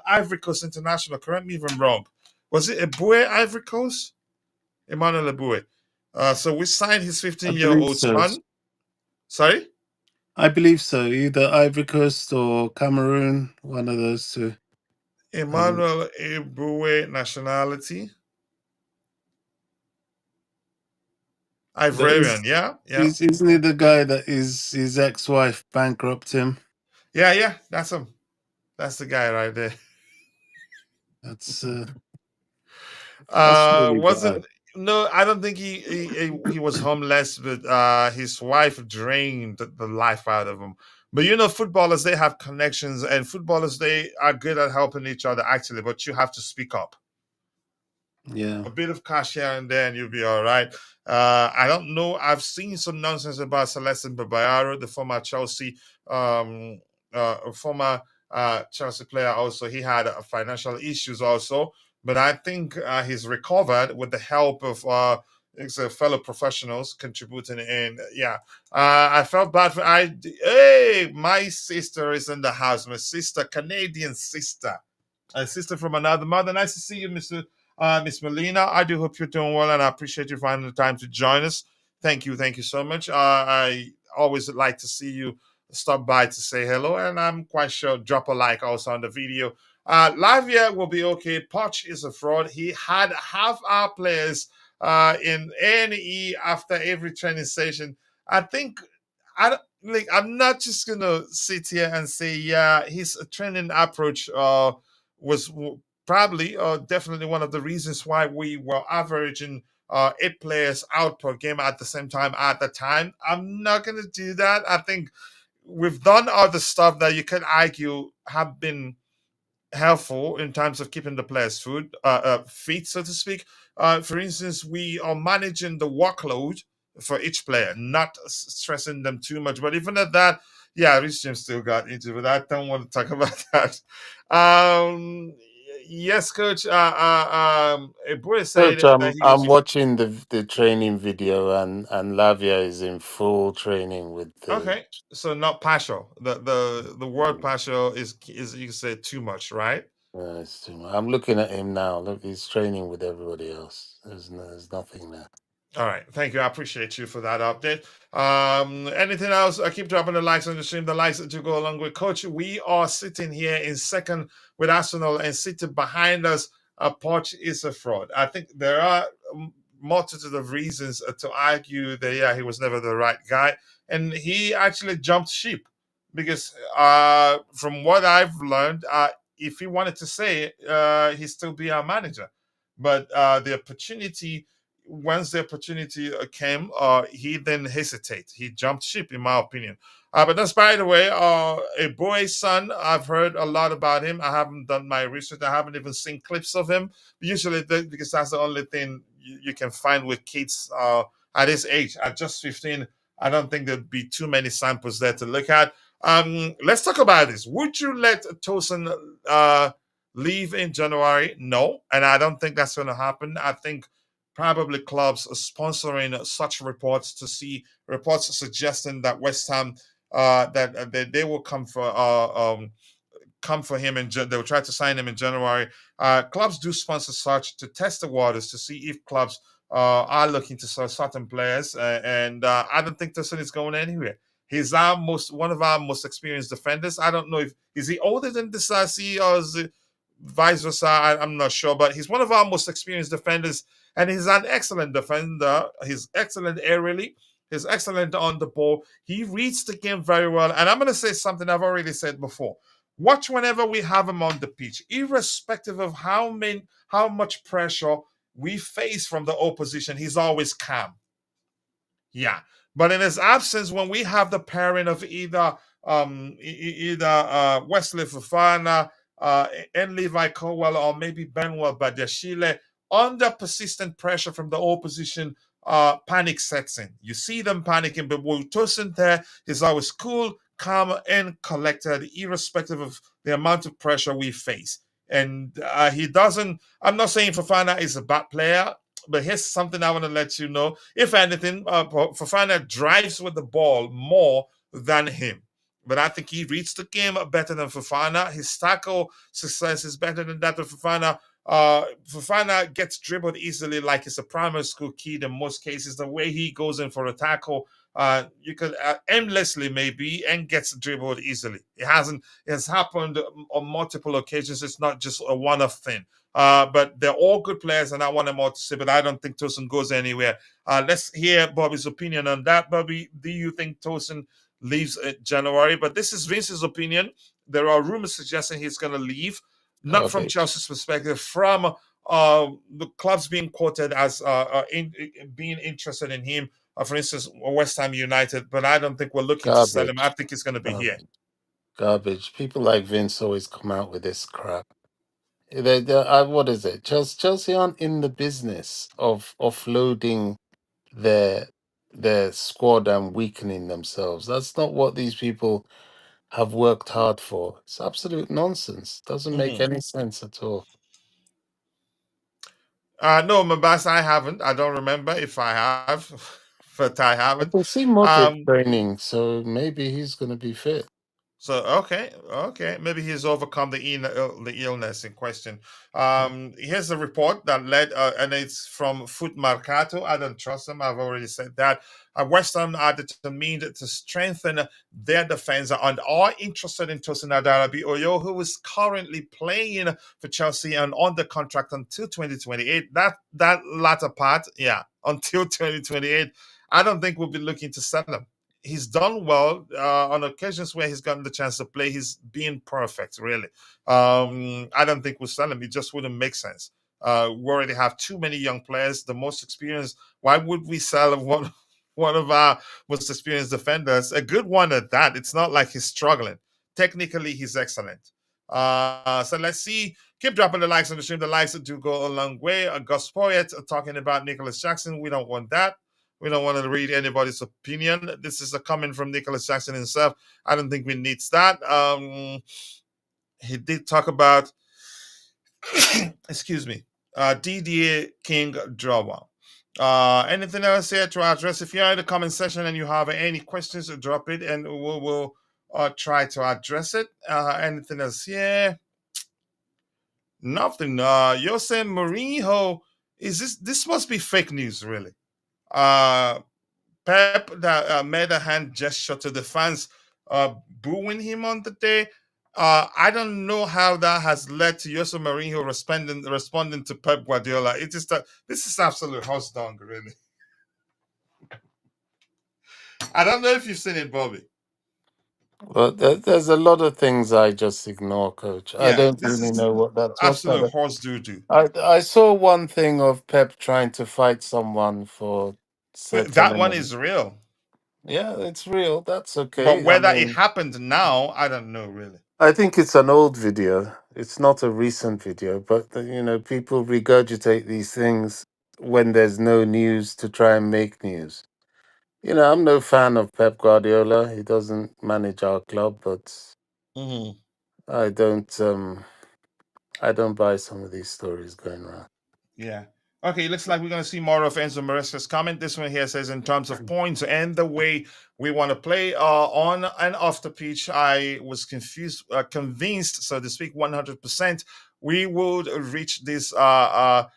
Ivory Coast international? Correct me if I'm wrong. Was it Eboue, Ivory Coast? Emmanuel Eboué. So we signed his I believe 15-year-old so. son. Sorry? I believe so. Either Ivory Coast or Cameroon, one of those two. Emmanuel Eboué nationality. Ivorian, yeah? Yeah. Isn't he the guy that his ex-wife bankrupt him? Yeah, that's him. That's the guy right there. That's really bad. Wasn't no, I don't think he was homeless, but his wife drained the life out of him. But footballers, they have connections, and footballers, they are good at helping each other actually, but you have to speak up. Yeah. A bit of cash here and there, and you'll be all right. I don't know. I've seen some nonsense about Celestin Babayaro, the former Chelsea player. Also, he had financial issues also, but I think he's recovered with the help of his fellow professionals contributing. And yeah, I felt bad for Hey, my sister is in the house. My sister, Canadian sister. A sister from another mother. Nice to see you, Miss Melina. I do hope you're doing well, and I appreciate you finding the time to join us. Thank you so much. I always like to see you stop by to say hello, and I'm quite sure drop a like also on the video. Lavia will be okay. Poch is a fraud. He had half our players in A&E after every training session. I think I don't, like. I'm not just gonna sit here and say, yeah, his training approach was probably definitely one of the reasons why we were averaging 8 players out per game at the same time at the time. I'm not going to do that. I think we've done other stuff that you can argue have been helpful in terms of keeping the players fit, so to speak. For instance, we are managing the workload for each player, not stressing them too much. But even at that, yeah, Rich James still got into it. I don't want to talk about that. Yes, coach. Eboue said Coach, that he I'm was watching the training video, and Lavia is in full training with the. okay. So not partial. The word partial is you can say too much, right? It's too much. I'm looking at him now. Look, he's training with everybody else. There's nothing there. All right. Thank you. I appreciate you for that update. Anything else? I keep dropping the likes on the stream, the likes that you go along with. Coach, we are sitting here in second with Arsenal, and sitting behind us, Poch is a fraud. I think there are multitude of reasons to argue that, yeah, he was never the right guy. And he actually jumped ship because from what I've learned, if he wanted to say he'd still be our manager. But the opportunity once the opportunity came, he then hesitated. He jumped ship, in my opinion. But that's by the way, a boy's son. I've heard a lot about him. I haven't done my research. I haven't even seen clips of him. Usually, because that's the only thing you can find with kids at his age. At just 15, I don't think there'd be too many samples there to look at. Let's talk about this. Would you let Tosin leave in January? No, and I don't think that's going to happen. I think probably clubs are sponsoring such reports to see reports suggesting that West Ham that they will come for him they will try to sign him in January. Clubs do sponsor such to test the waters to see if clubs are looking to sell certain players, and I don't think Tosin is going anywhere. He's one of our most experienced defenders. I don't know if is he older than Disasi or is it vice versa. I'm not sure, but he's one of our most experienced defenders, and he's an excellent defender. He's excellent aerially. He's excellent on the ball. He reads the game very well. And I'm going to say something I've already said before. Watch whenever we have him on the pitch, irrespective of how much pressure we face from the opposition. He's always calm. Yeah, but in his absence, when we have the pairing of either Wesley Fofana and Levi Colwell, or maybe Benwell Badiashile, under persistent pressure from the opposition, panic sets in. You see them panicking, but with Tosin there, he's always cool, calm, and collected, irrespective of the amount of pressure we face. And he doesn't. I'm not saying Fofana is a bad player. But here's something I want to let you know. If anything, Fofana drives with the ball more than him. But I think he reads the game better than Fofana. His tackle success is better than that of Fofana. Fofana gets dribbled easily, like it's a primary school kid in most cases. The way he goes in for a tackle, you could aimlessly maybe, and gets dribbled easily. It has happened on multiple occasions. It's not just a one-off thing. But they're all good players, and I want them all to say. But I don't think Tosin goes anywhere. Let's hear Bobby's opinion on that. Bobby, do you think Tosin leaves in January? But this is Vince's opinion. There are rumors suggesting he's going to leave, not from Garbage. Chelsea's perspective, from the clubs being quoted as being interested in him. For instance, West Ham United. But I don't think we're looking to sell him. I Garbage. think he's going to be here. Garbage. Garbage. People like Vince always come out with this crap. What is it? Chelsea aren't in the business of offloading their their squad and weakening themselves. That's not what these people have worked hard for. It's absolute nonsense. Doesn't make Mhm. any sense at all. No, Mabas, I haven't. I don't remember if I have, but I I haven't. can see Modric Um, training, so maybe he's going to be fit. so okay, maybe he's overcome the illness in question. Here's a report that led, and it's from Foot Mercato. I don't trust them. I've already said that. West Ham are determined to strengthen their defense and are interested in Tosin Adarabi Oyo, who is currently playing for Chelsea and under contract until 2028. That latter part, yeah, until 2028. I don't think we'll be looking to sell him. He's done well on occasions where he's gotten the chance to play. He's been perfect, really. I don't think we'll sell him. It just wouldn't make sense. We already have too many young players, the most experienced. Why would we sell one of our most experienced defenders? A good one at that. It's not like he's struggling. Technically, he's excellent. So let's see. Keep dropping the likes on the stream. The likes do go a long way. Gus Poyet talking about Nicholas Jackson. We don't want that. We don't want to read anybody's opinion. This is a comment from Nicholas Jackson himself. I don't think we need that. He did talk about, excuse me, DDA King Drama. Anything else here to address? If you're in the comment section and you have any questions, drop it and we'll try to address it. Anything else here? Nothing. You're saying Mourinho, this must be fake news, really. Pep that made a hand gesture to the fans, booing him on the day. I don't know how that has led to Jose Mourinho responding to Pep Guardiola. It is that this is absolute horse dung, really. I don't know if you've seen it, Bobby. But there's a lot of things I just ignore, Coach. I Yeah, don't this really is know what's absolute that. horse doo doo. I saw one thing of Pep trying to fight someone for That telling one him, is real, yeah, it's real. That's but okay. I whether it mean, happened now, I don't know really. I think it's an old video. It's not a recent video, but people regurgitate these things when there's no news to try and make news. I'm no fan of Pep Guardiola. He doesn't manage our club, but Mhm. I don't buy some of these stories going around. Yeah. Okay, it looks like we're going to see more of Enzo Maresca's comment. This one here says, in terms of points and the way we want to play on and off the pitch, I was convinced, so to speak, 100%. We would reach this, but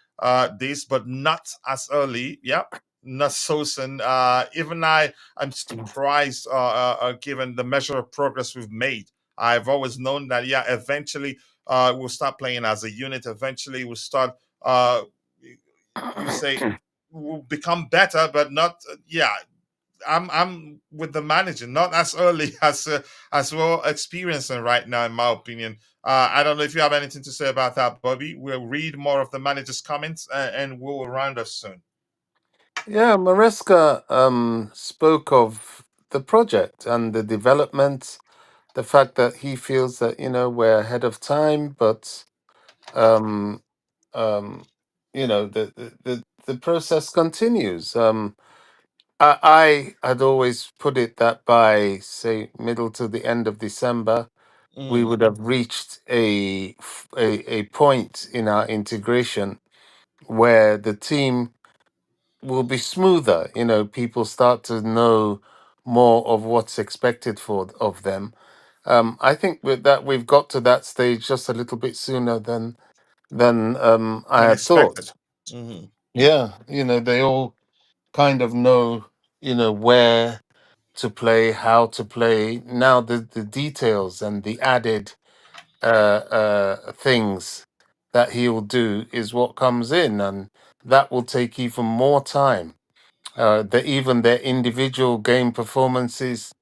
not as early. Yeah, not so soon. Even I'm surprised, given the measure of progress we've made. I've always known that, yeah, eventually we'll start playing as a unit. Eventually, we'll start you say will become better, but not. Yeah, I'm with the manager, not as early as we're experiencing right now, in my opinion. I don't know if you have anything to say about that, Bobby. We'll read more of the manager's comments and we'll round up soon. Yeah, Maresca spoke of the project and the development, the fact that he feels that we're ahead of time, but um, um, the process continues. I had always put it that by, say, middle to the end of December, we Mm, would have reached a point in our integration where the team will be smoother. You know, people start to know more of what's expected of them. I think with that we've got to that stage just a little bit sooner than I Than had expected. thought. Hmm. Yeah, you know, they all kind of know, you know, where to play, how to play. Now the details and the added things that he'll do is what comes in, and that will take even more time. Even their individual game performances,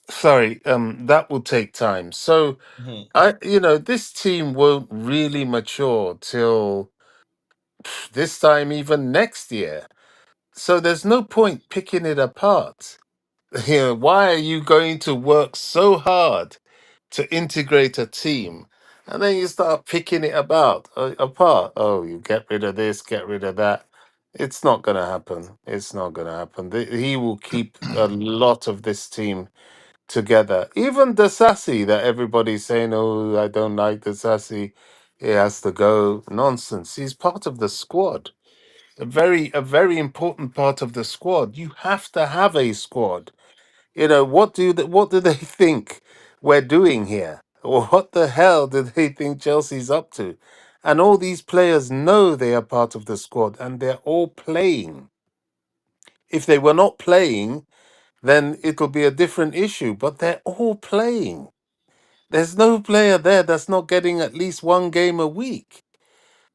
sorry, that will take time. So Hmm. you know, this team won't really mature till this time, even next year. So there's no point picking it apart. You know, why are you going to work so hard to integrate a team, and then you start picking it apart? Oh, you get rid of this, get rid of that. It's not going to happen. It's not going to happen. He will keep a lot of this team together. Even the Sassy that everybody's saying, "Oh, I don't like the Sassy. He has to go." Nonsense. He's part of the squad. A very important part of the squad. You have to have a squad. You know, what do they think we're doing here? Or what the hell do they think Chelsea's up to? And all these players know they are part of the squad and they're all playing. If they were not playing, then it could be a different issue, but they're all playing. There's no player there that's not getting at least one game a week.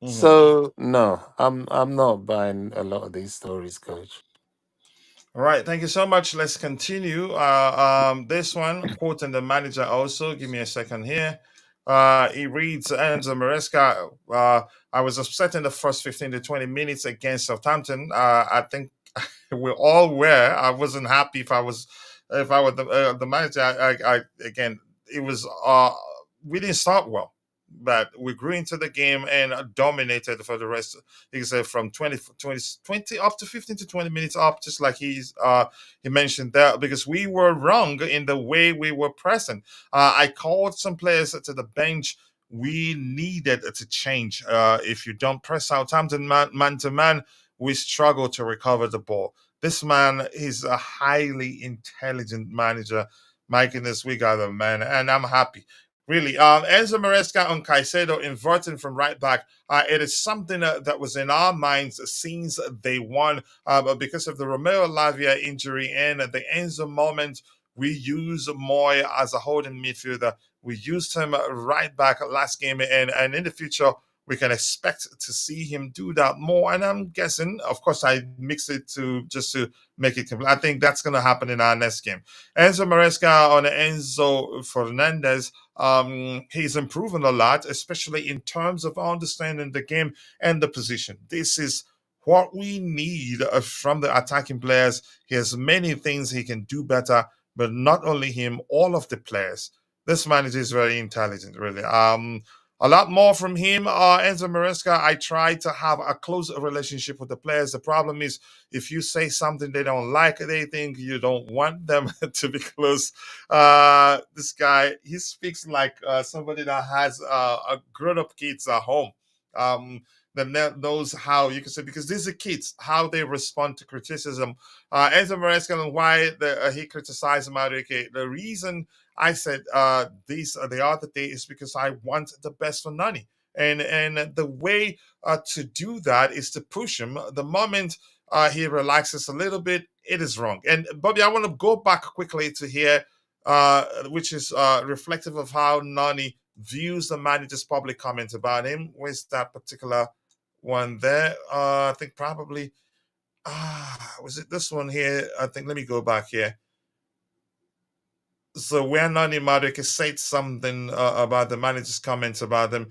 Hmm. So no, I'm not buying a lot of these stories, coach. All right, thank you so much. Let's continue. This one, quoting the manager also. Give me a second here. He reads Enzo Maresca. I was upset in the first 15 to 20 minutes against Southampton. I think we all were. I wasn't happy if I were the manager. I again, it was we didn't start well, but we grew into the game and dominated for the rest. He said from 20 up to 15 to 20 minutes up, just like he mentioned there, because we were wrong in the way we were pressing. I called some players to the bench. We needed to change. If you don't press Southampton man to man, we struggle to recover the ball. This man is a highly intelligent manager, making this week out of a man, and I'm happy. Really, Enzo Maresca on Caicedo inverting from right back. It is something that was in our minds since day one, but because of the Romeo Lavia injury and the Enzo moment, we use Moy as a holding midfielder. We used him right back last game, and in the future, we can expect to see him do that more. And I'm guessing, of course, I mix it to just to make it complete. I think that's going to happen in our next game. Enzo Maresca on Enzo Fernandez. He's improving a lot, especially in terms of understanding the game and the position. This is what we need from the attacking players. He has many things he can do better, but not only him, all of the players. This manager is very intelligent, really. A lot more from him. Enzo Maresca, I try to have a close relationship with the players. The problem is if you say something they don't like, they think you don't want them to be close. This guy, he speaks like somebody that has a grown-up kids at home. That knows how you can say, because these are kids, how they respond to criticism. Enzo Maresca and why he criticized Madueke. The reason I said this the other day is because I want the best for Noni. And the way to do that is to push him. The moment he relaxes a little bit, it is wrong. And Bobby, I want to go back quickly to here, which is reflective of how Nani views the manager's public comment about him. Where's that particular one there? I think probably was it this one here? I think let me go back here. So when Nani Madueke said something about the manager's comments about him,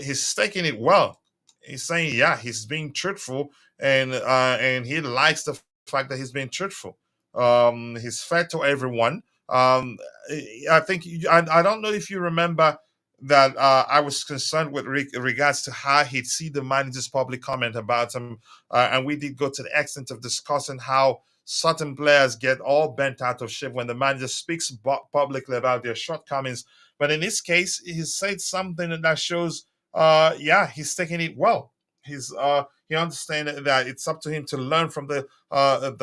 he's taking it well. He's saying, yeah, he's being truthful, and he likes the fact that he's being truthful. He's fair to everyone. I think I don't know if you remember that I was concerned with regards to how he'd see the manager's public comment about him, and we did go to the extent of discussing how certain players get all bent out of shape when the manager speaks publicly about their shortcomings. But in this case, he said something that shows yeah, he's taking it well. He understands that it's up to him to learn from the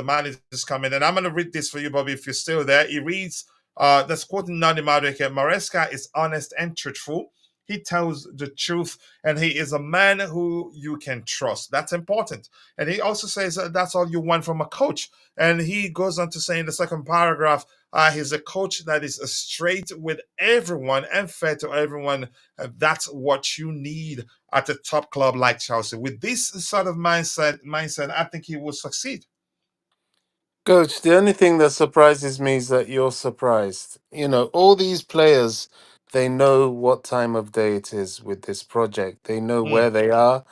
managers coming. And I'm going to read this for you, Bobby, if you're still there. He reads, that's quoting Noni Madueke. Maresca is honest and truthful. He tells the truth, and he is a man who you can trust. That's important. And he also says that that's all you want from a coach. And he goes on to say in the second paragraph, he's a coach that is straight with everyone and fair to everyone. That's what you need at a top club like Chelsea. With this sort of mindset, I think he will succeed. Coach, the only thing that surprises me is that you're surprised. You know, all these players, they know what time of day it is with this project. They know Mm. where they are.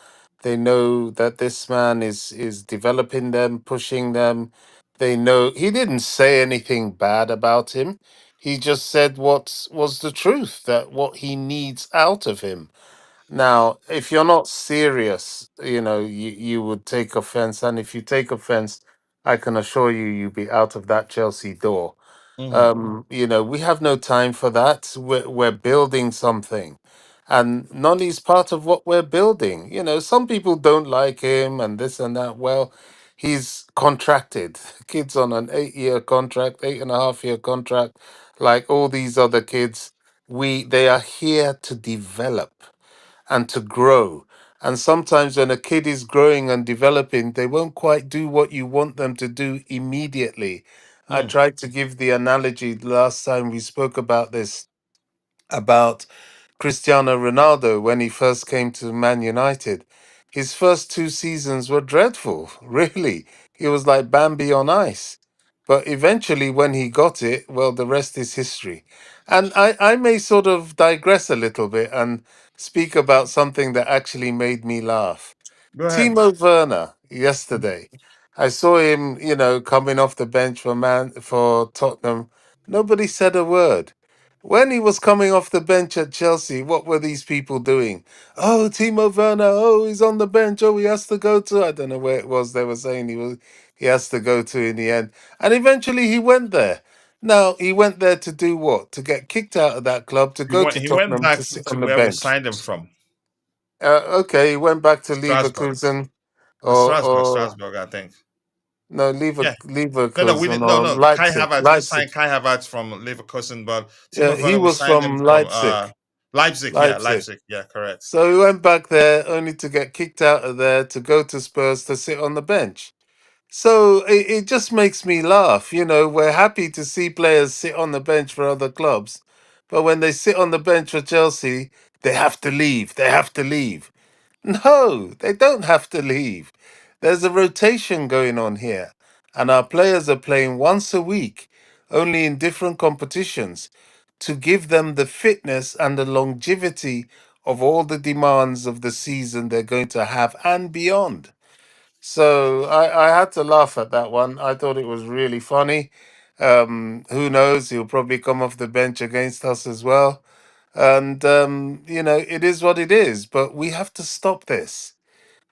They know that this man is developing them, pushing them. They know he didn't say anything bad about him. He just said what was the truth, that what he needs out of him. Now, if you're not serious, you know, you would take offense. And if you take offense, I can assure you, you'll be out of that Chelsea door. Hmm. You know, we have no time for that. We're building something. And Noni's part of what we're building. You know, some people don't like him and this and that. Well, he's contracted. Kid's on an 8-year contract, 8.5-year contract, like all these other kids. They are here to develop and to grow. And sometimes when a kid is growing and developing, they won't quite do what you want them to do immediately. I Mm. tried to give the analogy last time we spoke about this, about Cristiano Ronaldo when he first came to Man United. His first 2 seasons were dreadful, really. He was like Bambi on ice. But eventually, when he got it, well, the rest is history. And I may sort of digress a little bit and speak about something that actually made me laugh. Go ahead. Timo Werner yesterday. I saw him, you know, coming off the bench for Tottenham. Nobody said a word. When he was coming off the bench at Chelsea, what were these people doing? Oh, Timo Werner, oh, he's on the bench. Oh, he has to go to, I don't know where it was they were saying he has to go to in the end. And eventually he went there. Now, he went there to do what? To get kicked out of that club, to He go went. to He went Tottenham back to sit to on the where we bench. signed him from, Okay, he went back to Strasbourg. Leverkusen or Strasbourg, I think. no, Yeah. No, we Leverkusen didn't. No, or no. Kai Leipzig. Havertz. We Leipzig. signed Kai Havertz from Leverkusen, but Yeah, Timo he Werner, we was signed him from from Leipzig. Leipzig. Yeah, Leipzig. Leipzig. Yeah, correct. So he went back there only to get kicked out of there to go to Spurs to sit on the bench. So it just makes me laugh. You know, we're happy to see players sit on the bench for other clubs, but when they sit on the bench for Chelsea, they have to leave. They have to leave. No, they don't have to leave. There's a rotation going on here, and our players are playing once a week, only in different competitions, to give them the fitness and the longevity of all the demands of the season they're going to have and beyond. So I had to laugh at that one. I thought it was really funny. Who knows? He'll probably come off the bench against us as well. And, you know, it is what it is. But we have to stop this.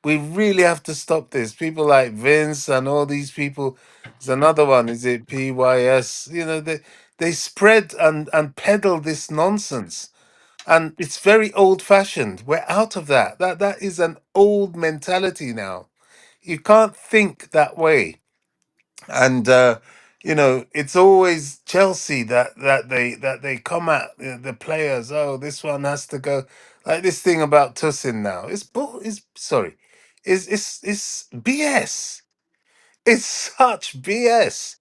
We really have to stop this. People like Vince and all these people. There's another one. Is it PYS? You know, they spread and peddle this nonsense. And it's very old fashioned. We're out of that. That is an old mentality now. You can't think that way. And you know, it's always Chelsea that they come at the players. Oh, this one has to go. Like this thing about Tosin now. It's sorry. It's BS. It's such BS.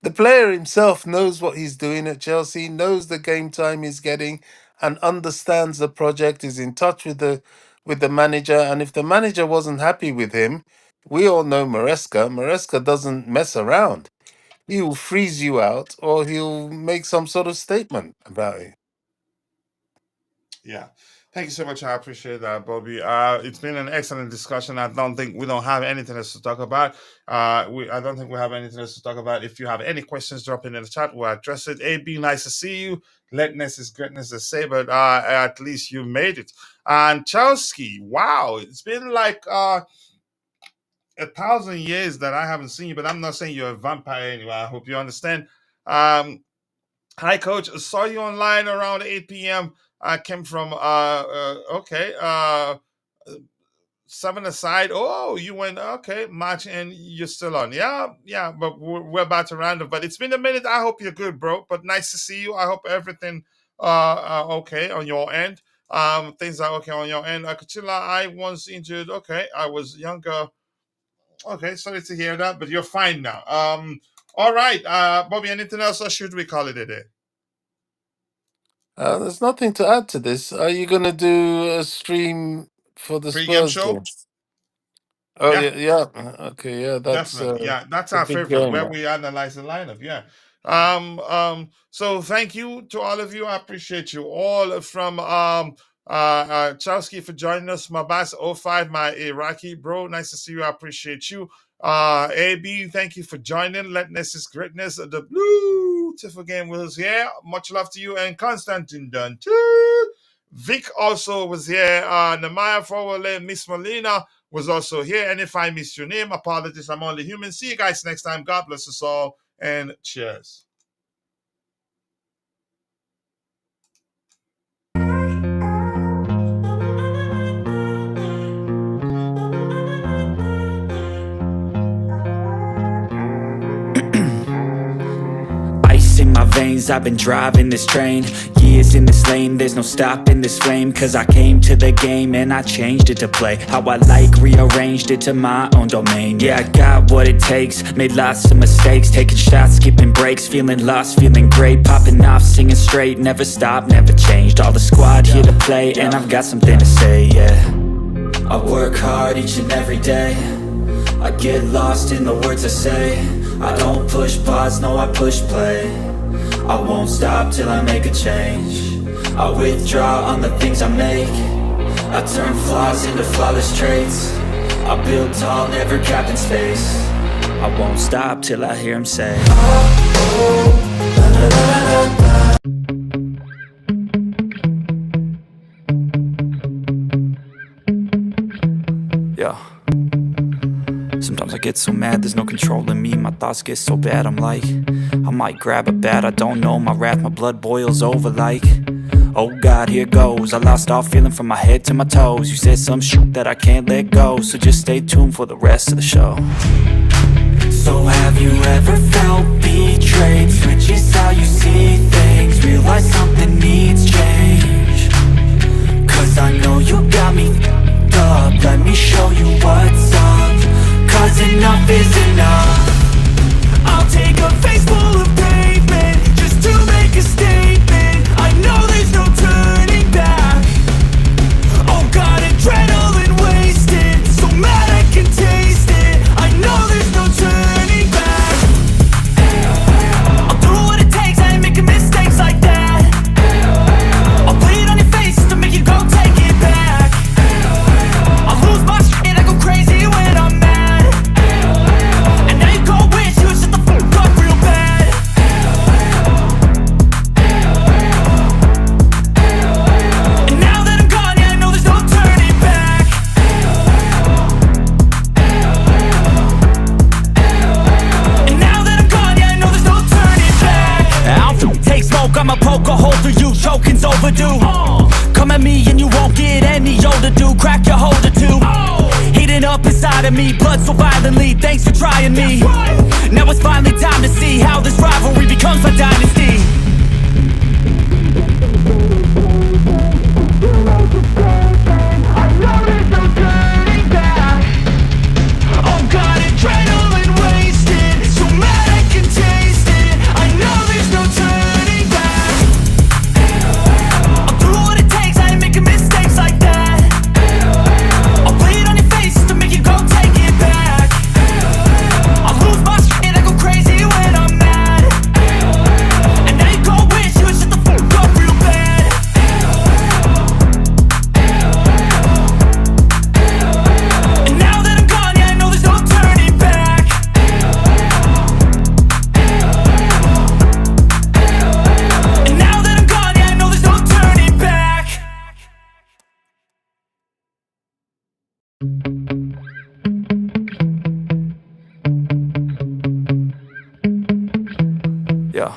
The player himself knows what he's doing at Chelsea, knows the game time he's getting, and understands the project, is in touch with the manager. And if the manager wasn't happy with him, we all know Maresca. Maresca doesn't mess around. He'll freeze you out or he'll make some sort of statement about it. Yeah. Thank you so much. I appreciate that, Bobby. It's been an excellent discussion. I don't think we don't have anything else to talk about. I don't think we have anything else to talk about. If you have any questions, drop in the chat. We'll address it. AB, nice to see you. Lateness is greatness, they say, but at least you made it. And Chelsea, wow, it's been like 1,000 years that I haven't seen you, but I'm not saying you're a vampire anyway. I hope you understand. Hi, coach. I saw you online around 8 p.m. I came from okay. 7 aside. Oh, you went okay, match, and you're still on. Yeah, yeah. But we're about to round up. But it's been a minute. I hope you're good, bro. But nice to see you. I hope everything okay on your end. Things are okay on your end. Kachila, I was injured. Okay, I was younger. Okay, sorry to hear that, but you're fine now. All right, Bobby. Anything else, or should we call it a day? There's nothing to add to this. Are you going to do a stream for the Pre-game Spurs show. game? Oh Yeah, yeah, yeah. Okay, yeah. That's definitely. Yeah, that's a our big favorite game. where we analyze the lineup. Yeah. So thank you to all of you. I appreciate you all from Chowski for joining us. My boss 05, my Iraqi bro. Nice to see you. I appreciate you. AB, thank you for joining. Letness is greatness. The blue Tiffle game was here. Much love to you. And Constantine done too. Vic also was here. Namaya Fowale, Miss Molina was also here. And if I missed your name, apologies. I'm only human. See you guys next time. God bless us all. And cheers. Ice in my veins, I've been driving this train. Years in this lane, there's no stopping this flame. Cause I came to the game and I changed it to play how I like, rearranged it to my own domain. Yeah, I got what it takes, made lots of mistakes, taking shots, skipping breaks, feeling lost, feeling great, popping off, singing straight, never stopped, never changed. All the squad here to play, and I've got something to say, yeah. I work hard each and every day, I get lost in the words I say. I don't push pause, no I push play. I won't stop till I make a change. I withdraw on the things I make. I turn flaws into flawless traits. I build tall, never capped in space. I won't stop till I hear him say, oh, la, la, la, la, la. Yeah. Sometimes I get so mad, there's no controlling me. My thoughts get so bad, I'm like, I might grab a bat, I don't know. My wrath, my blood boils over like, oh God, here goes. I lost all feeling from my head to my toes. You said some shit that I can't let go, so just stay tuned for the rest of the show. So have you ever felt betrayed? Switches how you see things, realize something needs change. Cause I know you got me f***ed up. Let me show you what's up. Cause enough is enough. I'll take a face full of pavement just to make a statement. I know there's no turning back. Oh God, adrenaline wasted, so mad I can taste it. I know there's no turning back. I'll do what it takes, I ain't making mistakes like that. I'll play it on your face to make you go take it back. I'll lose my shit, I go crazy when I'm mad. I'ma poke a hole through you, choking's overdue. Come at me and you won't get any older, dude. Crack your holder too. Heating up inside of me, blood so violently. Thanks for trying me. Now it's finally time to see how this rivalry becomes my dynasty. I know there's no turning back. Oh God, adrenaline wasted, so mad I can taste it. I know there's no turning back. I'll do what it takes, I ain't making mistakes like that. I'll play it on your face to make you go take it back. I'll lose my shit, I go crazy when I'm mad. And now you gon' wish you would shut the fuck up real bad. And now that I'm gone, yeah, I know there's no turning back. And now that I'm gone, yeah, I know there's no turning back. Yeah.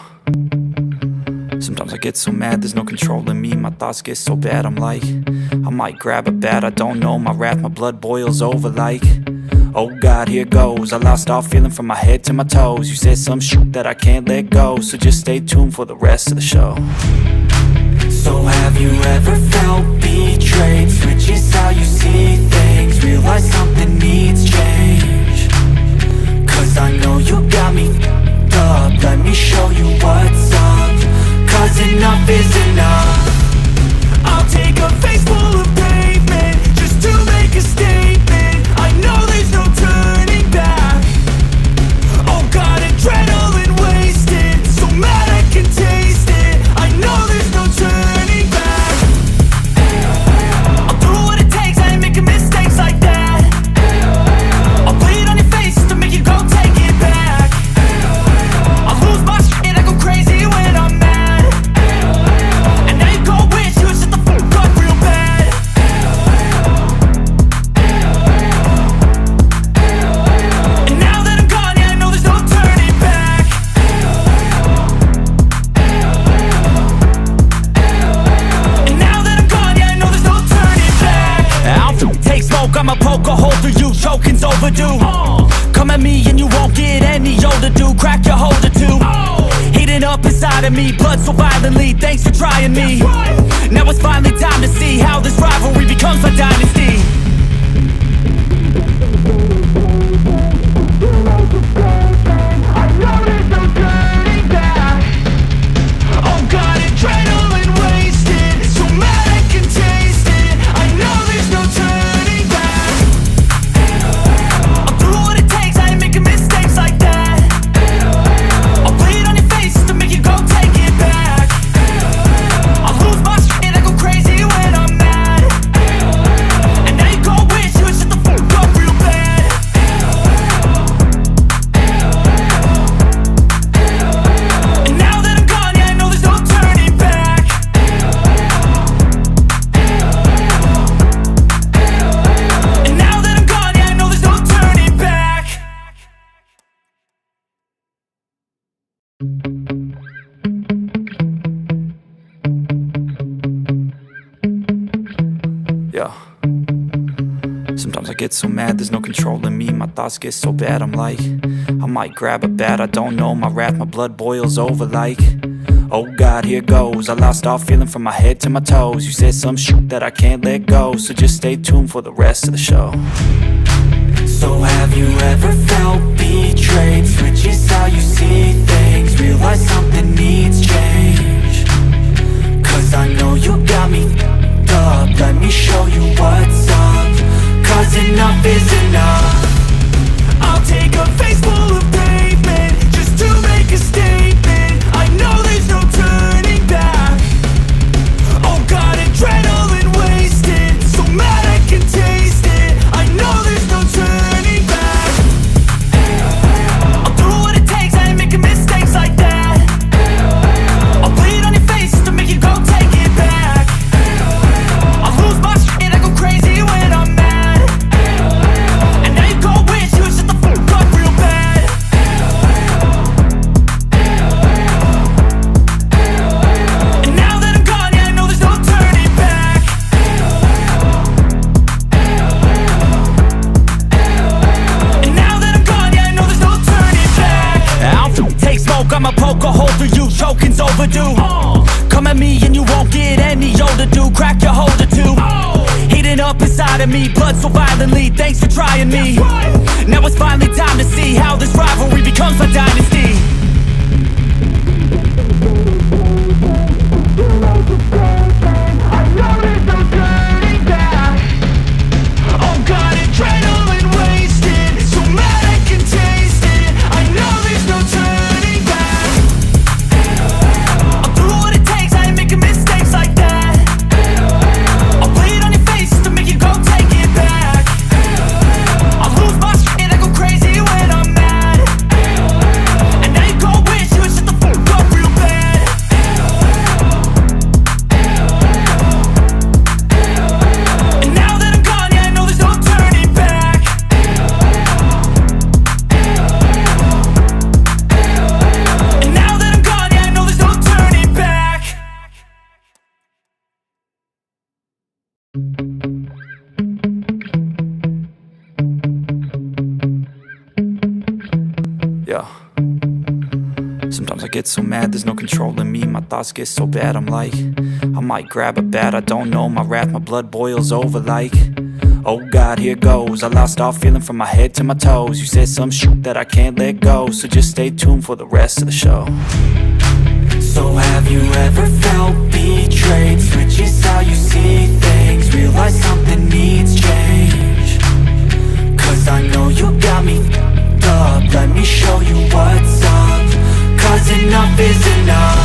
Sometimes I I get so mad, there's no controlling me. My thoughts get so bad, I'm like, I might grab a bat, I don't know. My wrath, my blood boils over like, oh God, here goes. I lost all feeling from my head to my toes. You said some shit that I can't let go, so just stay tuned for the rest of the show. So have you ever felt betrayed? Switches how you see things, realize something needs change. Cause I know you got me f***ed up, let me show you what's up. Cause enough is enough. I'll take a face full of pavement just to make a statement. I know there's no turning back. Oh God, adrenaline wasted, so mad I can taste it. I know there's no turning back. I'll do what it takes, I ain't making mistakes like that. I'll play it on your face to make you go take it back. I'll lose my shit, I go crazy when I'm mad. And now you go wish you would shut the fuck up real bad. And now that I'm gone, yeah, I know there's no turning back. And now that I'm gone, yeah, I know there's no turning back. I'll take smoke, I'ma poke a hole through you, choking's overdue. Come at me and you won't get any older, dude. Crack your holder too. Heating up inside of me, blood so violently, thanks for trying me. Now it's finally time to see how this rivalry becomes a dynasty. I know there's no turning back. Oh God, adrenaline wasted, so mad I can taste it. I know there's no turning back. I'll do what it takes, I ain't making mistakes like that. I'll play it on your face to make you go take it back. I'll lose my shit, I go crazy when I'm mad. And now you go wish you would shut the fuck up real bad. And now that I'm gone, yeah, I know there's no turning back. And now that I'm gone, yeah, I know there's no turning back. Yeah. Sometimes I get so mad, there's no controlling me. My thoughts get so bad, I'm like, I might grab a bat, I don't know. My wrath, my blood boils over like, oh God, here goes. I lost all feeling from my head to my toes. You said some shit that I can't let go, so just stay tuned for the rest of the show. So have you ever felt betrayed? Switches how you see things, realize something needs change. Cause I know you got me f***ed up, let me show you what's up. Cause enough is enough. I'll take a face full of pavement just to make a statement. I know there's no turning back. Oh God, adrenaline wasted, so mad I can taste it. I know there's no turning back. I'll do what it takes, I ain't making mistakes like that. I'll play it on your face to make you go take it back. I'll lose my shit, I go crazy when I'm mad. And now you go wish you would shut the fuck up real bad. And now that I'm gone, yeah, I know there's no turning back. And now that I'm gone, yeah, I know there's no turning back. I'll take smoke, I'ma poke a hole through you, choking's overdue. Come at me and you won't get any older, dude. Crack your holder too. Heating up inside of me, blood so violently, thanks for trying me. Now it's finally time to see how this rivalry becomes a dynasty. I know there's no turning back. Oh God, adrenaline wasted, so mad I can taste it. I know there's no turning back. I'll do what it takes, I ain't making mistakes like that. I'll play it on your face to make you go take it back. I'll lose my shit, I go Yeah. Sometimes I get so mad, there's no controlling me. My thoughts get so bad, I'm like, I might grab a bat, I don't know. My wrath, my blood boils over like, oh God, here goes. I lost all feeling from my head to my toes. You said some shit that I can't let go, so just stay tuned for the rest of the show. So have you ever felt betrayed? Switches how you see things, realize something needs change. Cause I know you got me f***ed up, let me show you what's up. Cause enough is enough.